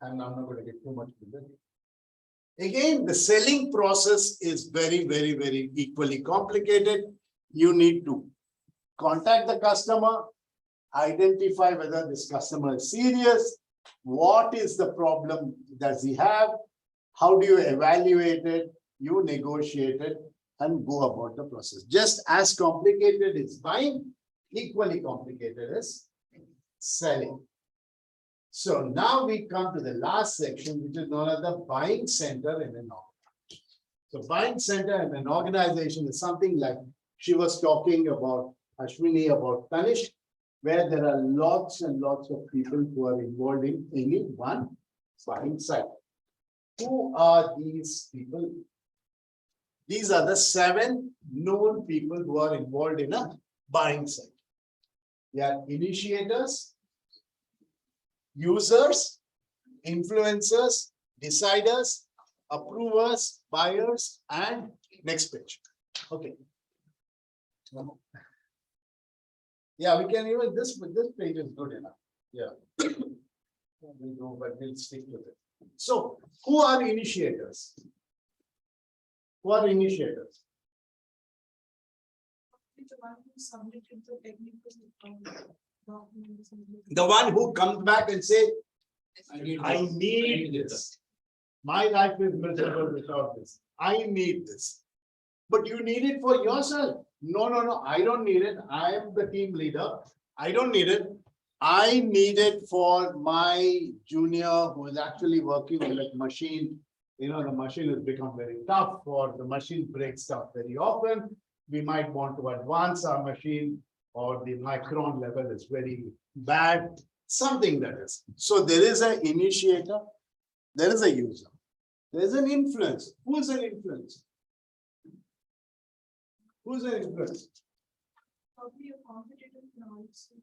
and I'm not going to get too much into it. Again, the selling process is very, very, very equally complicated. You need to contact the customer, identify whether this customer is serious, what is the problem does he have, how do you evaluate it, you negotiate it, and go about the process. Just as complicated as buying, equally complicated as selling. So now we come to the last section, which is known as the buying center in an organization. So buying center in an organization is something like she was talking about, Ashwini, about Tanish. where there are lots and lots of people who are involved in any one buying side. Who are these people? These are the 7 known people who are involved in a buying side. They are initiators, users, influencers, deciders, approvers, buyers, and next page. Okay. Yeah, we can even this page is good enough. Yeah. We know, but we'll stick with it. So, who are initiators? Who are initiators? The one who submitted the technical documents. The one who comes back and say, I need this. My life is miserable without this. I need this. But you need it for yourself. No, I don't need it. I am the team leader. I don't need it. I need it for my junior who is actually working on that machine. You know, the machine has become very tough, or the machine breaks stuff very often. We might want to advance our machine, or the micron level is very bad, something that is. So there is an initiator, there is a user, there is an influencer. Who is an influencer? Who is an influencer? Probably a competitor can also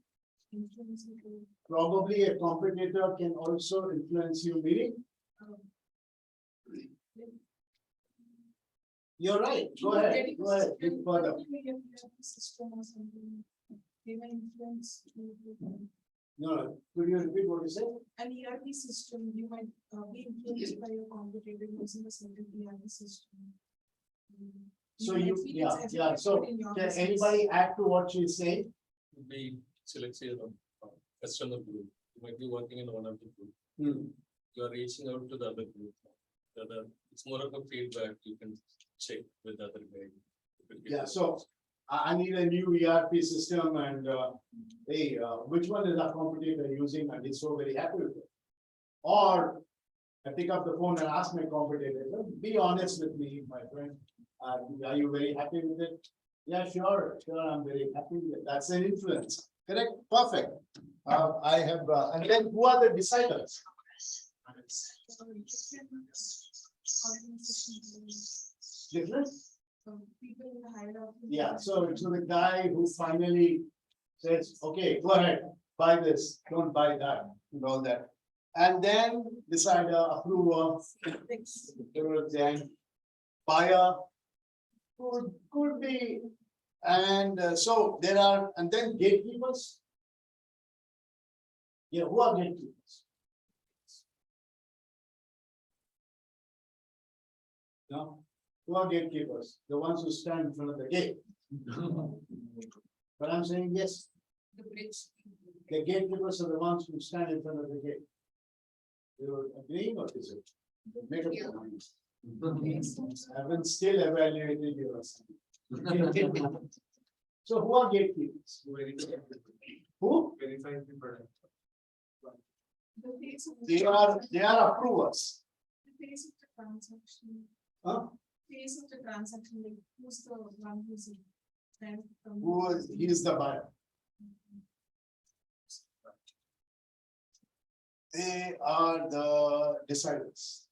influence you. Probably a competitor can also influence you, meaning? You're right. Go ahead. Go ahead. Get further. System or something. They may influence you. No, could you repeat what you said? An ERP system, you might be influenced by your competitor using a certain ERP system. So might you, feel yeah, it's yeah. So affected in your can business. anybody add to what she's saying? Be, so let's say, customer group, you might be working in one of the group. You are reaching out to the other group. It's more of a feedback you can check with the other guy. Yeah, so I need a new ERP system, and hey, which one is our competitor using, and he's so very happy with it. Or I pick up the phone and ask my competitor, be honest with me, my friend. Are you very happy with it? Yeah, sure, I'm very happy with it. That's an influence. Correct? Perfect. I have, and then who are the deciders? Different? People in the hierarchy. Yeah, so the guy who finally says, okay, go ahead, buy this, don't buy that, and all that. And then decider, approver, then buyer, could be, and so there are, and then gatekeepers. Yeah, who are gatekeepers? No, who are gatekeepers? The ones who stand in front of the gate. But I'm saying yes. The bridge. The gatekeepers are the ones who stand in front of the gate. You're agreeing or is it? Make up your mind. I haven't still evaluated your assignment. So who are gatekeepers? Who? Verify the product. They are approvers. The phase of the transaction. Huh? Phase of the transaction, like who's the one who's in. He is the buyer. They are the deciders.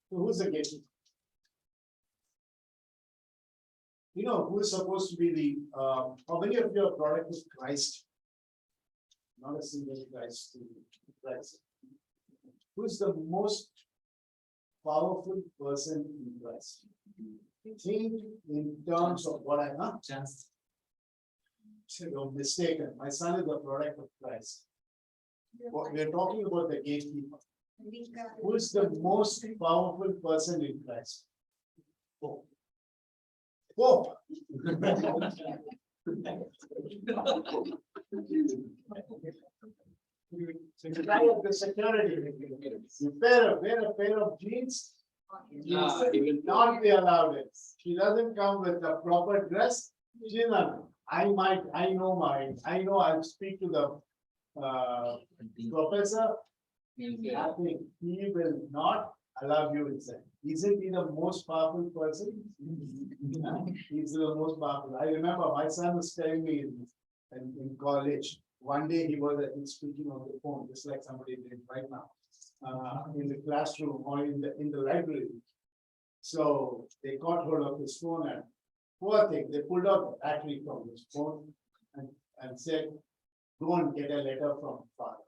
So who's the gatekeeper? You know who is supposed to be the how many of your product is priced? Not a single price to price. Who is the most powerful person in price? Think in terms of what I have chance. You're mistaken. My son is the product of Christ. We're talking about the gatekeeper. Who is the most powerful person in Christ? Pope. Pope. Guy of the security. You wear a pair of jeans. He will not be allowed it. She doesn't come with a proper dress. She's not. I know I'll speak to the professor. I think he will not allow you inside. Isn't he the most powerful person? He's the most powerful. I remember my son was telling me in college. One day he was speaking on the phone, just like somebody did right now, in the classroom or in the library. So they caught hold of his phone and poor thing, they pulled out the battery from his phone and said, go and get a letter from father.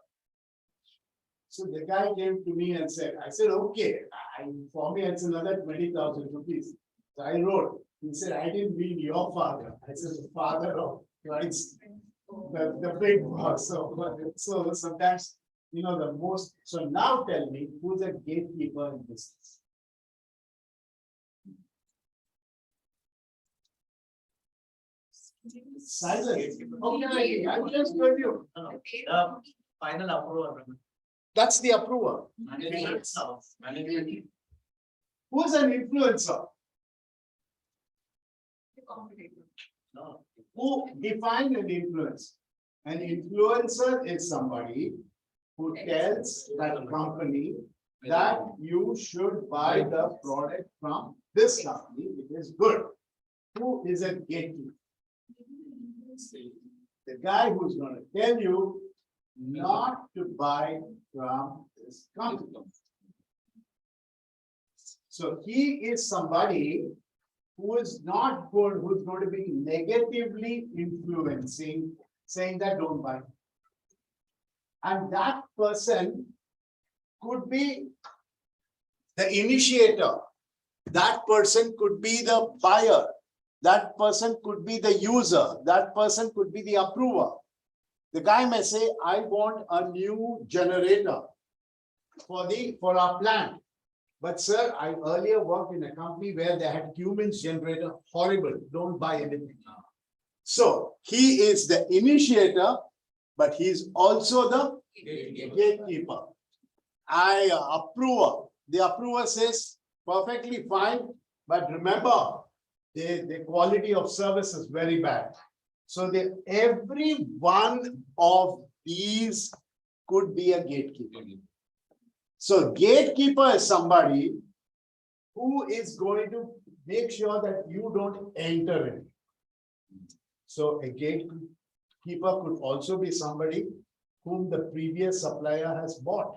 So the guy came to me and said, I said, okay, for me it's another 20,000 rupees. So I wrote, he said, I didn't mean your father. I said, the father of Christ, the big boss. So sometimes, so now tell me, who's a gatekeeper in business? Silence. Okay, I just told you. Final approval. That's the approver. Who's an influencer? Who defined an influence? An influencer is somebody who tells that company that you should buy the product from this company, it is good. Who is a gatekeeper? The guy who's going to tell you not to buy from this company. So he is somebody who is not good, who's going to be negatively influencing, saying that don't buy. And that person could be the initiator. That person could be the buyer. That person could be the user. That person could be the approver. The guy may say, I want a new generator for our plant. But sir, I earlier worked in a company where they had Cummins generator. Horrible. Don't buy anything. So he is the initiator, but he's also the gatekeeper. Approver. The approver says, perfectly fine, but remember, the quality of service is very bad. So every one of these could be a gatekeeper. So gatekeeper is somebody who is going to make sure that you don't enter in. So a gatekeeper could also be somebody whom the previous supplier has bought.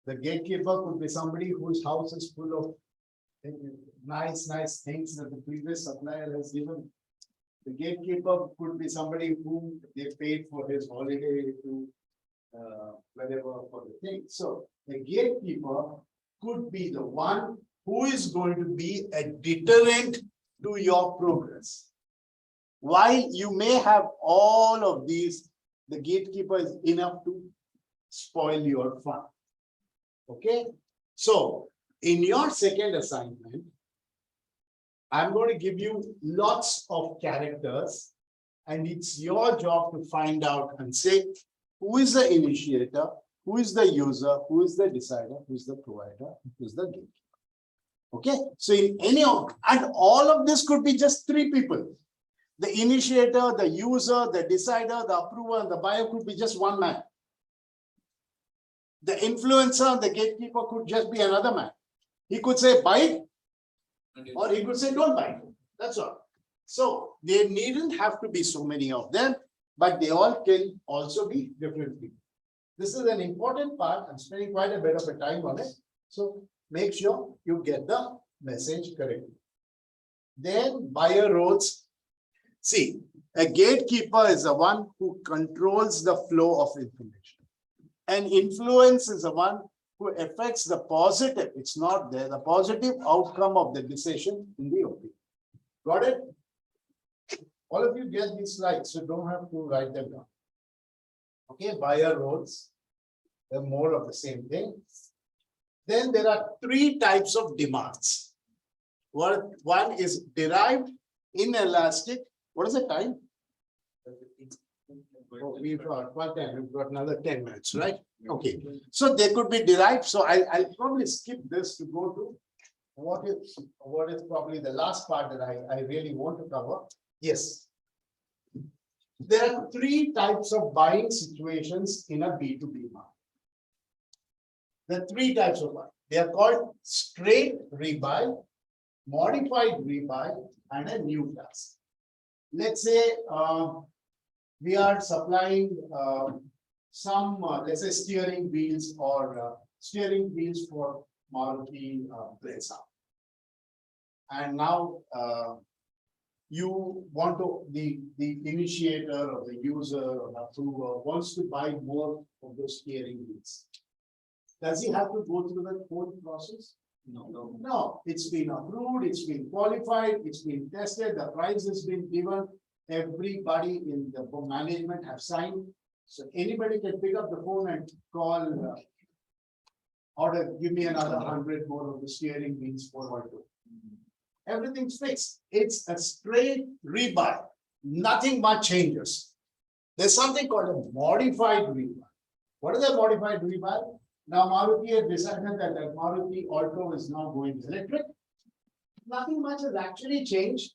The gatekeeper could be somebody whose house is full of nice things that the previous supplier has given. The gatekeeper could be somebody whom they paid for his holiday to whatever for the thing. So the gatekeeper could be the one who is going to be a deterrent to your progress. While you may have all of these, the gatekeeper is enough to spoil your fun. Okay, so in your second assignment, I'm going to give you lots of characters, and it's your job to find out and say, who is the initiator, who is the user, who is the decider, who is the provider, who is the gatekeeper. Okay, so in any of, and all of this could be just three people. The initiator, the user, the decider, the approver, and the buyer could be just one man. The influencer, the gatekeeper could just be another man. He could say buy it, or he could say don't buy it. That's all. So there needn't have to be so many of them, but they all can also be different people. This is an important part. I'm spending quite a bit of a time on it. So make sure you get the message correctly. Then buyer roles. See, a gatekeeper is the one who controls the flow of information. And influence is the one who affects the positive. It's not there, the positive outcome of the decision in the opinion. Got it? All of you get these slides, so don't have to write them down. Okay, buyer roles. They're more of the same thing. Then there are three types of demands. One is derived, inelastic. What is the time? Oh, we've got another 10 minutes, right? Okay. So they could be derived. So I'll probably skip this to go to what is probably the last part that I really want to cover. Yes. There are three types of buying situations in a B2B market. There are three types of buying. They are called straight rebuy, modified rebuy, and a new class. Let's say we are supplying some, let's say, steering wheels or steering wheels for Maruti Brezza. And now you want to, the initiator or the user or approver wants to buy more of those steering wheels. Does he have to go through the whole process? No, it's been approved, it's been qualified, it's been tested, the price has been given. Everybody in the management have signed. So anybody can pick up the phone and call, order, give me another 100 more of the steering wheels for Auto. Everything's fixed. It's a straight rebuy. Nothing much changes. There's something called a modified rebuy. What is a modified rebuy? Now Maruti has decided that the Maruti Alto is now going electric. Nothing much has actually changed,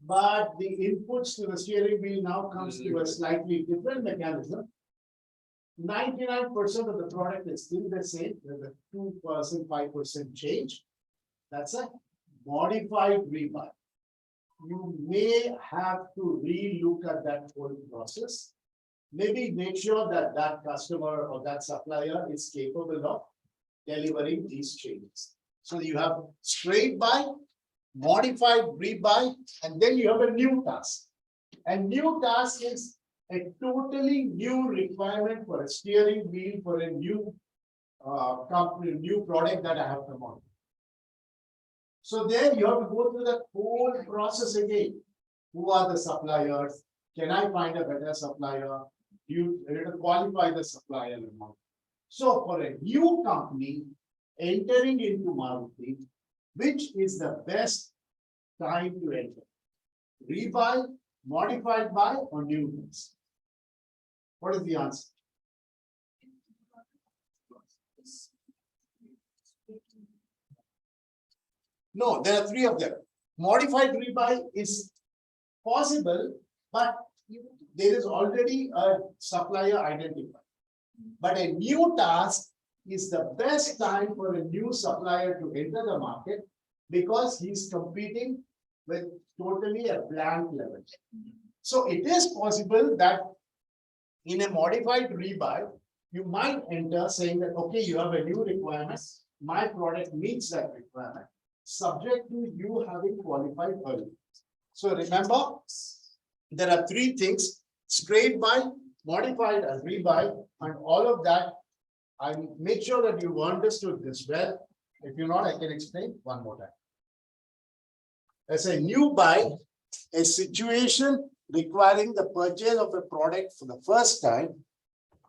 but the inputs to the steering wheel now comes to a slightly different mechanism. 99% of the product is still the same. There's a 2%, 5% change. That's a modified rebuy. You may have to re-look at that whole process. Maybe make sure that that customer or that supplier is capable of delivering these changes. So you have straight buy, modified rebuy, and then you have a new task. And new task is a totally new requirement for a steering wheel for a new company, new product that I have come on. So then you have to go through the whole process again. Who are the suppliers? Can I find a better supplier? You have to qualify the supplier amount. So for a new company entering into Maruti, which is the best time to enter? Rebuy, modified buy, or new ones? What is the answer? No, there are three of them. Modified rebuy is possible, but there is already a supplier identified. But a new task is the best time for a new supplier to enter the market because he's competing with totally a blank level. So it is possible that in a modified rebuy, you might enter saying that, okay, you have a new requirement. My product meets that requirement, subject to you having qualified early. So remember, there are three things: straight buy, modified and rebuy, and all of that. I make sure that you understood this well. If you're not, I can explain one more time. As a new buy, a situation requiring the purchase of a product for the first time.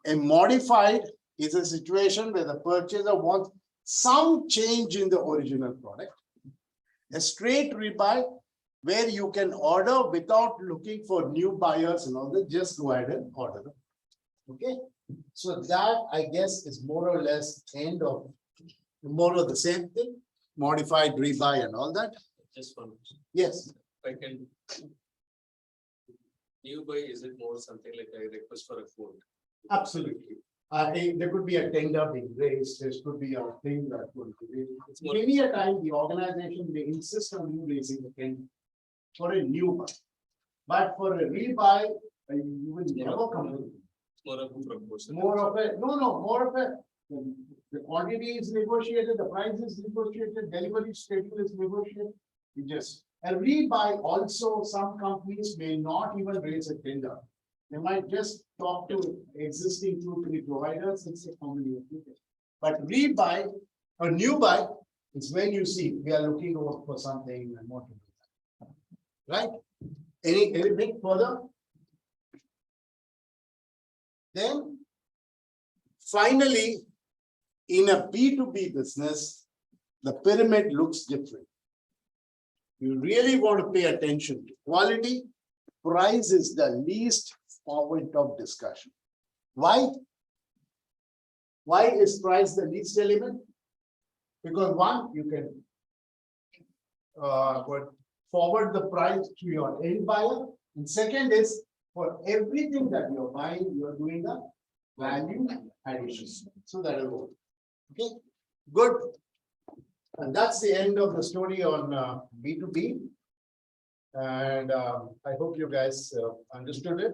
A modified is a situation where the purchaser wants some change in the original product. A straight rebuy, where you can order without looking for new buyers and all that, just go ahead and order. Okay, so that I guess is more or less end of more of the same thing, modified rebuy and all that. Just one. Yes. I can. New buy, is it more something like a request for a quote? Absolutely. There could be a tender being raised. There could be a thing that could be. Many a time the organization may insist on you raising the tender for a new buy, but for a rebuy, you will never come to. More of a proportion. More of a more of a. The quantity is negotiated, the price is negotiated, delivery schedule is negotiated. You just a rebuy also, some companies may not even raise a tender. They might just talk to existing 2-3 providers and say how many of you get. But rebuy or new buy is when you see we are looking over for something and want to do that. Right? Anything further? Then finally, in a B2B business, the pyramid looks different. You really want to pay attention to quality. Price is the least point of discussion. Why? Why is price the least element? Because one, you can forward the price to your end buyer. And second is, for everything that you're buying, you're doing a value addition. So that will work. Okay, good. And that's the end of the story on B2B. And I hope you guys understood it.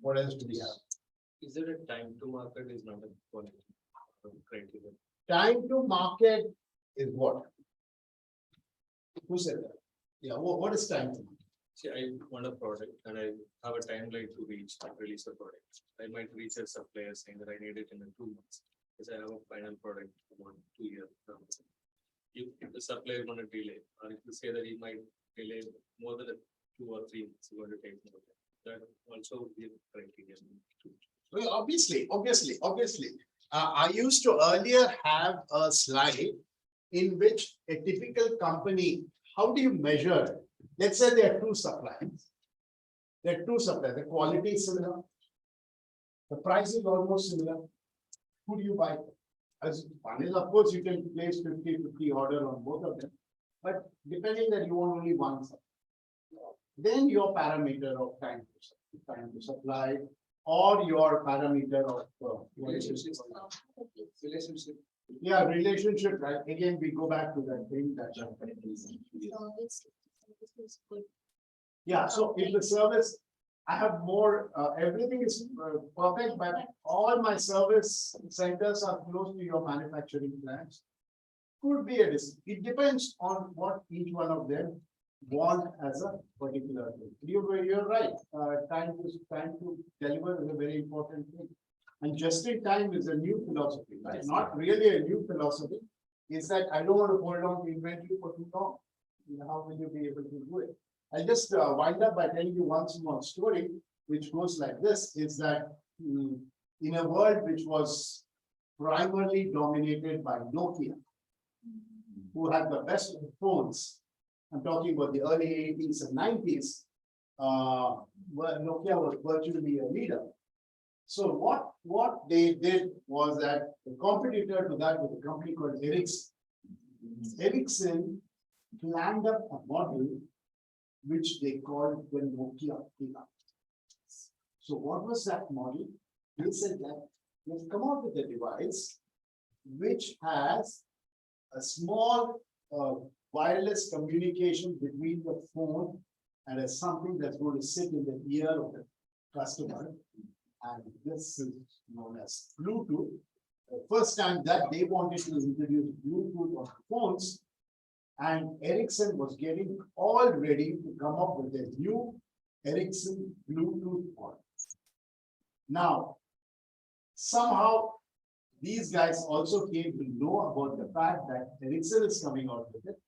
What else do we have? Is there a time to market is not a quality criteria? Time to market is what? Who said that? Yeah, what is time to market? See, I want a product and I have a timeline to reach and release the product. I might reach a supplier saying that I need it in 2 months, because I have a final product for 2 years. If the supplier is going to delay, or if you say that he might delay more than 2 or 3 months, you're going to take more time. That also would be a criteria. Well, obviously. I used to earlier have a slide in which a typical company, how do you measure it? Let's say there are 2 suppliers. There are 2 suppliers. The quality is similar. The price is almost similar. Who do you buy? As one is, of course, you can place 50-50 order on both of them. But depending that you want only one supplier, then your parameter of time to supply, or your parameter of Relationship. Yeah, relationship, right? Again, we go back to that thing that. Yeah, so if the service, I have more, everything is perfect, but all my service centers are close to your manufacturing plants. Could be a it depends on what each one of them want as a particular thing. You're right. Time to deliver is a very important thing. And just in time is a new philosophy, right? Not really a new philosophy. Is that I don't want to hold on to inventory for too long. How will you be able to do it? I'll just wind up by telling you one small story, which goes like this, is that in a world which was primarily dominated by Nokia, who had the best of the phones, I'm talking about the early 80s and 90s, where Nokia was virtually a leader. So what they did was that the competitor to that was a company called Ericsson. Ericsson planned up a model which they called the Nokia Pila. So what was that model? They said that they've come out with a device which has a small wireless communication between the phone and as something that's going to sit in the ear of the customer. And this is known as Bluetooth. The first time that they wanted to introduce Bluetooth on phones, and Ericsson was getting all ready to come up with a new Ericsson Bluetooth model. Now, somehow these guys also came to know about the fact that Ericsson is coming out with it,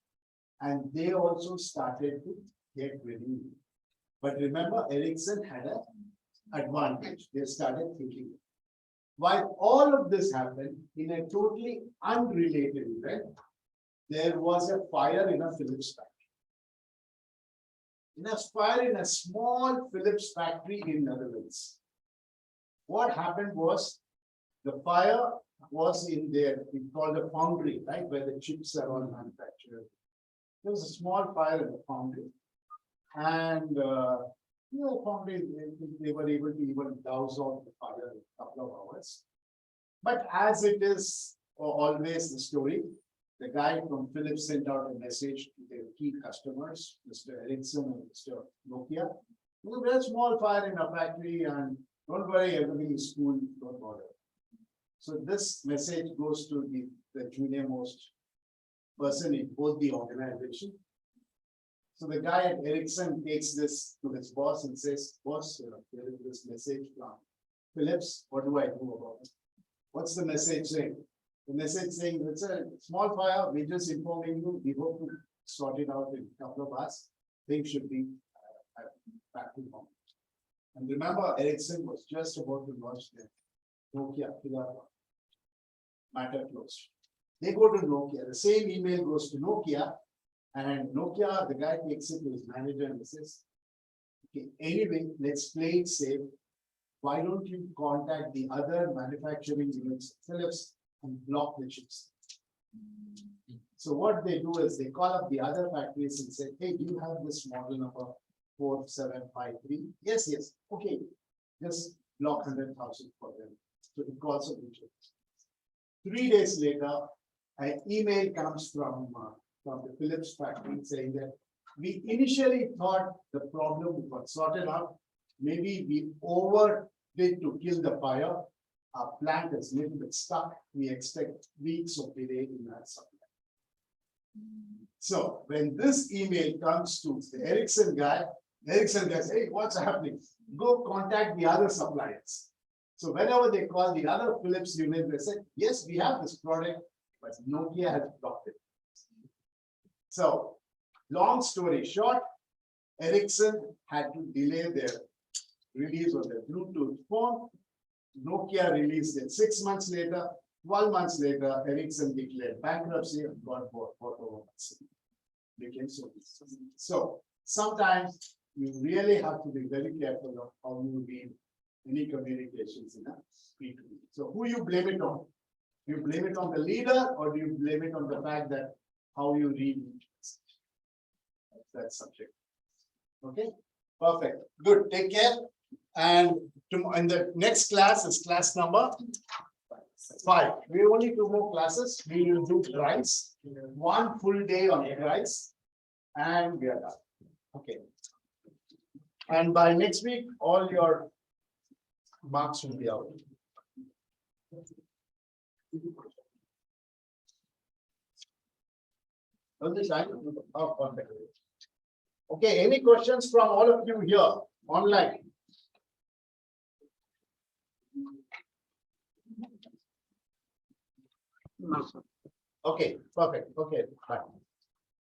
and they also started to get ready. But remember, Ericsson had an advantage. They started thinking. While all of this happened in a totally unrelated event, there was a fire in a Philips factory. In a fire in a small Philips factory in Netherlands. What happened was the fire was in there, we call the foundry, right, where the chips are all manufactured. There was a small fire in the foundry. And foundry, they were able to even douse off the fire in a couple of hours. But as it is always the story, the guy from Philips sent out a message to their key customers, Mr. Ericsson and Mr. Nokia. There's a very small fire in our factory, and don't worry, everything is cool, don't bother. So this message goes to the junior most person in both the organization. So the guy at Ericsson takes this to his boss and says, boss, there is this message from Philips, what do I do about it? What's the message saying? The message saying it's a small fire, we're just informing you, we hope to sort it out in a couple of hours. Things should be back to normal. And remember, Ericsson was just about to launch their Nokia matter closed. They go to Nokia, the same email goes to Nokia, and Nokia, the guy takes it to his manager and says, okay, anyway, let's play it safe. Why don't you contact the other manufacturing units, Philips, and block the chips? So what they do is they call up the other factories and say, hey, do you have this model number 4753? Yes, yes. Okay, just block 100,000 for them. So it calls up the chips. 3 days later, an email comes from the Philips factory saying that we initially thought the problem got sorted out, maybe we overdid to kill the fire. Our plant is little bit stuck. We expect weeks of delay in that supply. So when this email comes to the Ericsson guy says, hey, what's happening? Go contact the other suppliers. So whenever they call the other Philips unit, they say, yes, we have this product, but Nokia has blocked it. So long story short, Ericsson had to delay their release of their Bluetooth phone. Nokia released it 6 months later. 12 months later, Ericsson declared bankruptcy and got bought over. Became so sometimes you really have to be very careful of how you read any communications in a P2P. So who you blame it on? Do you blame it on the leader, or do you blame it on the fact that how you read each message? That subject. Okay, perfect. Good. Take care. And in the next class is class number 5. We only 2 more classes. We will do rice. 1 full day on rice, and we are done. Okay. And by next week, all your marks will be out. Oh, perfect. Okay, any questions from all of you here online? No, sir. Okay, perfect. Okay, bye.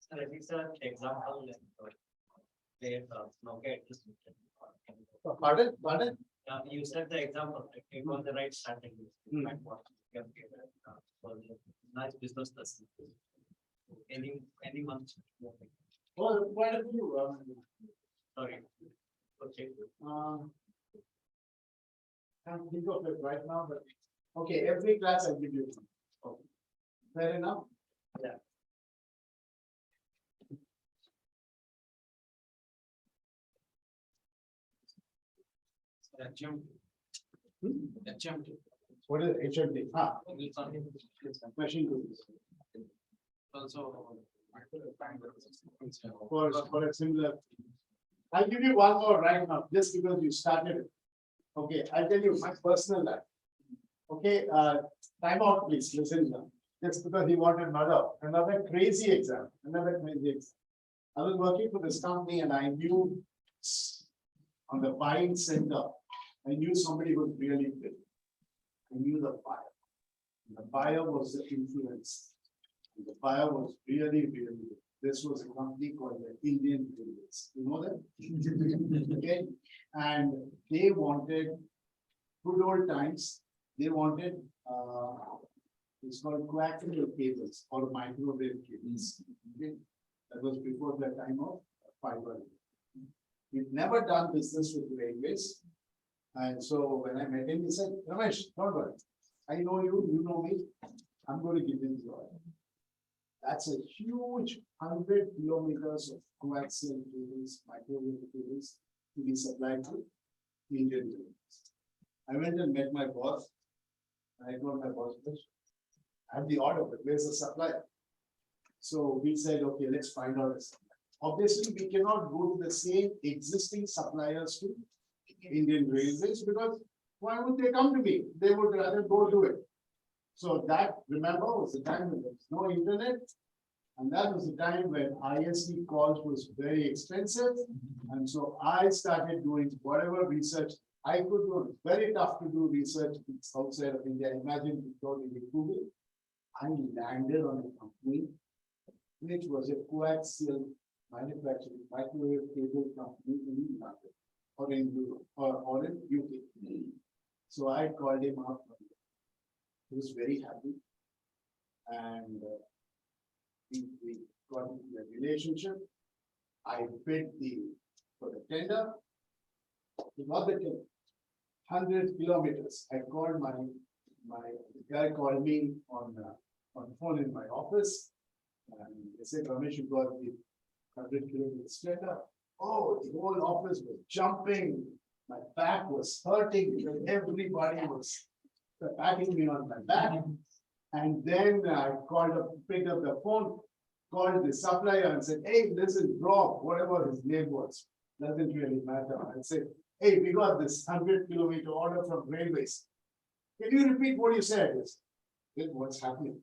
Sir, it's an example. Pardon? You said the example, like, it was the right strategy. For the nice business person. Anyone. Well, quite a few. Sorry. Okay. Can't think of it right now, but okay, every class I'll give you one. Okay. Fair enough? Yeah. What is HMD? Machine tools. Also. For a similar. I'll give you one more right now, just because you started it. Okay, I'll tell you my personal life. Okay, time out, please. Listen now. Just because he wanted another crazy exam. I was working for this company and I knew on the buying center, I knew somebody was really good. I knew the buyer. The buyer was the influence. The buyer was really, really good. This was a company called the Indian Railways. You know that? Okay. And they wanted good old times. They wanted it's called coaxial cables or microwave cables. Okay. That was before the time of fiber. We've never done business with railways. And so when I met him, he said, Ramesh, don't worry. I know you, you know me. I'm going to give him the order. That's a huge 100 kilometers of coaxial cables, microwave cables to be supplied to Indian Railways. I went and met my boss. And I told my boss, I have the order, but where's the supplier? So we said, okay, let's find out. Obviously, we cannot go to the same existing suppliers to Indian Railways because why would they come to me? They would rather go do it. So that, remember, was the time when there was no internet. And that was the time when ISD calls was very expensive. And so I started doing whatever research I could do. It's very tough to do research outside of India. Imagine you go to Google. I landed on a company which was a coaxial manufacturing microwave cable company in London or in Europe or in UK. So I called him up. He was very happy. And we got into a relationship. I bid for the tender. He got the tender. 100 kilometers. I called the guy called me on the phone in my office. And they said, Ramesh, you got the 100 kilometers tender. Oh, the whole office was jumping. My back was hurting because everybody was patting me on my back. And then I picked up the phone, called the supplier and said, hey, this is Rob, whatever his name was. Doesn't really matter. I said, hey, we got this 100-kilometer order from railways. Can you repeat what you said? Then what's happening?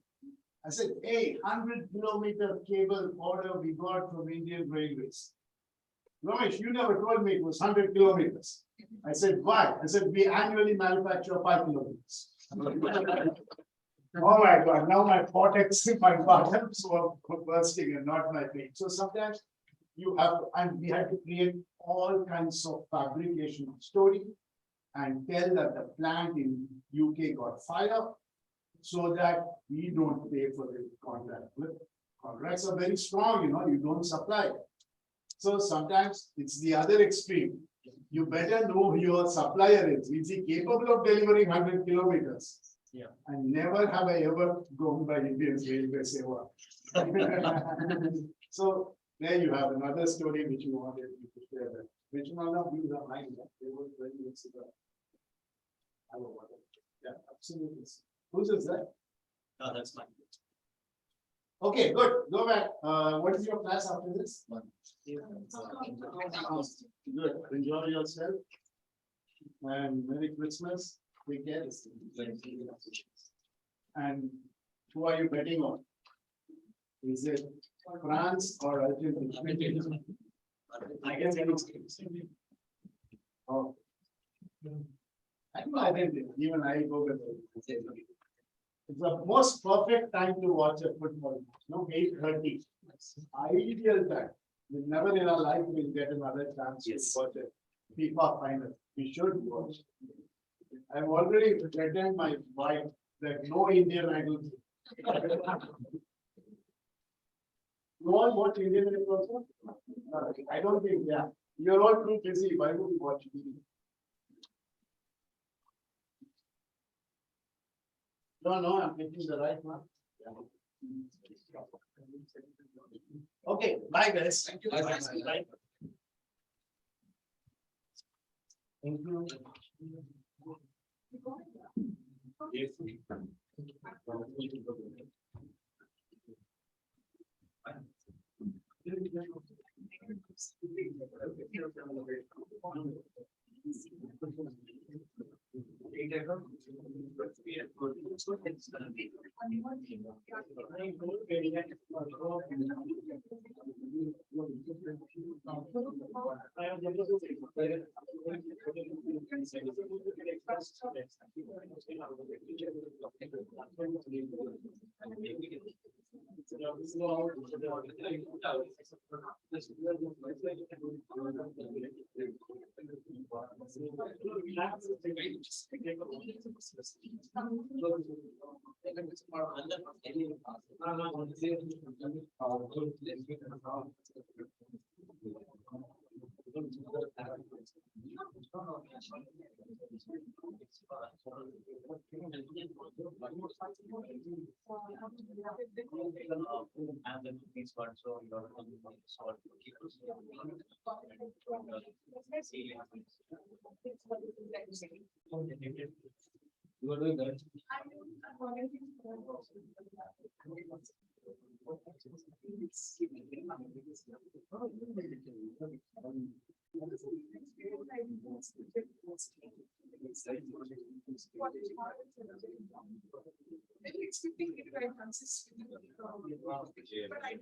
I said, hey, 100-kilometer cable order we got from Indian Railways. Ramesh, you never told me it was 100 kilometers. I said, why? I said, we annually manufacture 5 kilometers. Oh my God, now my cortex, my bottoms were bursting and not my brain. So sometimes you have, and we had to create all kinds of fabrication story and tell that the plant in UK got fire so that we don't pay for the contract. Contracts are very strong, you don't supply. So sometimes it's the other extreme. You better know who your supplier is. Is he capable of delivering 100 kilometers? Yeah. And never have I ever gone by Indian Railways ever. So there you have another story which you wanted to share. Which one of these are mine? They were 20 years ago. Yeah, absolutely. Whose is that? That's fine. Okay, good. Go back. What is your class after this? Good. Enjoy yourself. And Merry Christmas. Take care. And who are you betting on? Is it France or Argentina? I guess Oh. I know Argentina. Even I go with it. It's the most perfect time to watch a football match, 8:30. Ideal time. We never in our life will get another chance to watch a FIFA final. We should watch. I've already threatened my wife that no Indian Idol. You all watch Indian Idol also? I don't think, yeah. You're all too busy. Why would you watch TV? No, I'm making the right one. Yeah. Okay, bye guys. Thank you. Bye. Thank you. Yes. You are doing that. Maybe expecting it to write consistently. But I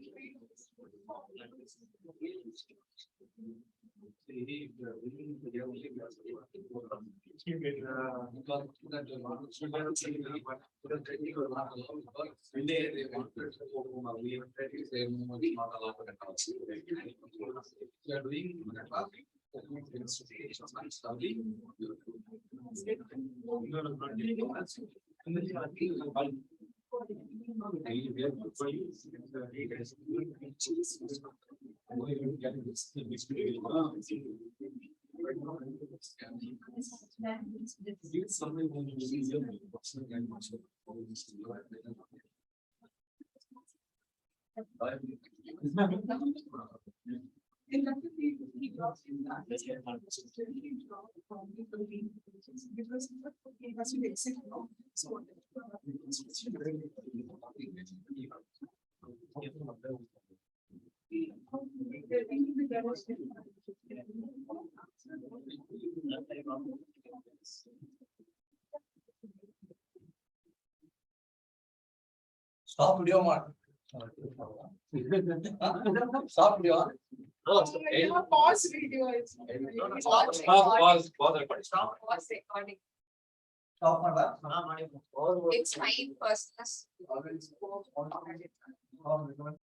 because he has to exit now. So Stop video, man. Stop video. Pause video. Pause recording. Stop was recording. Stop, man. It's my personal.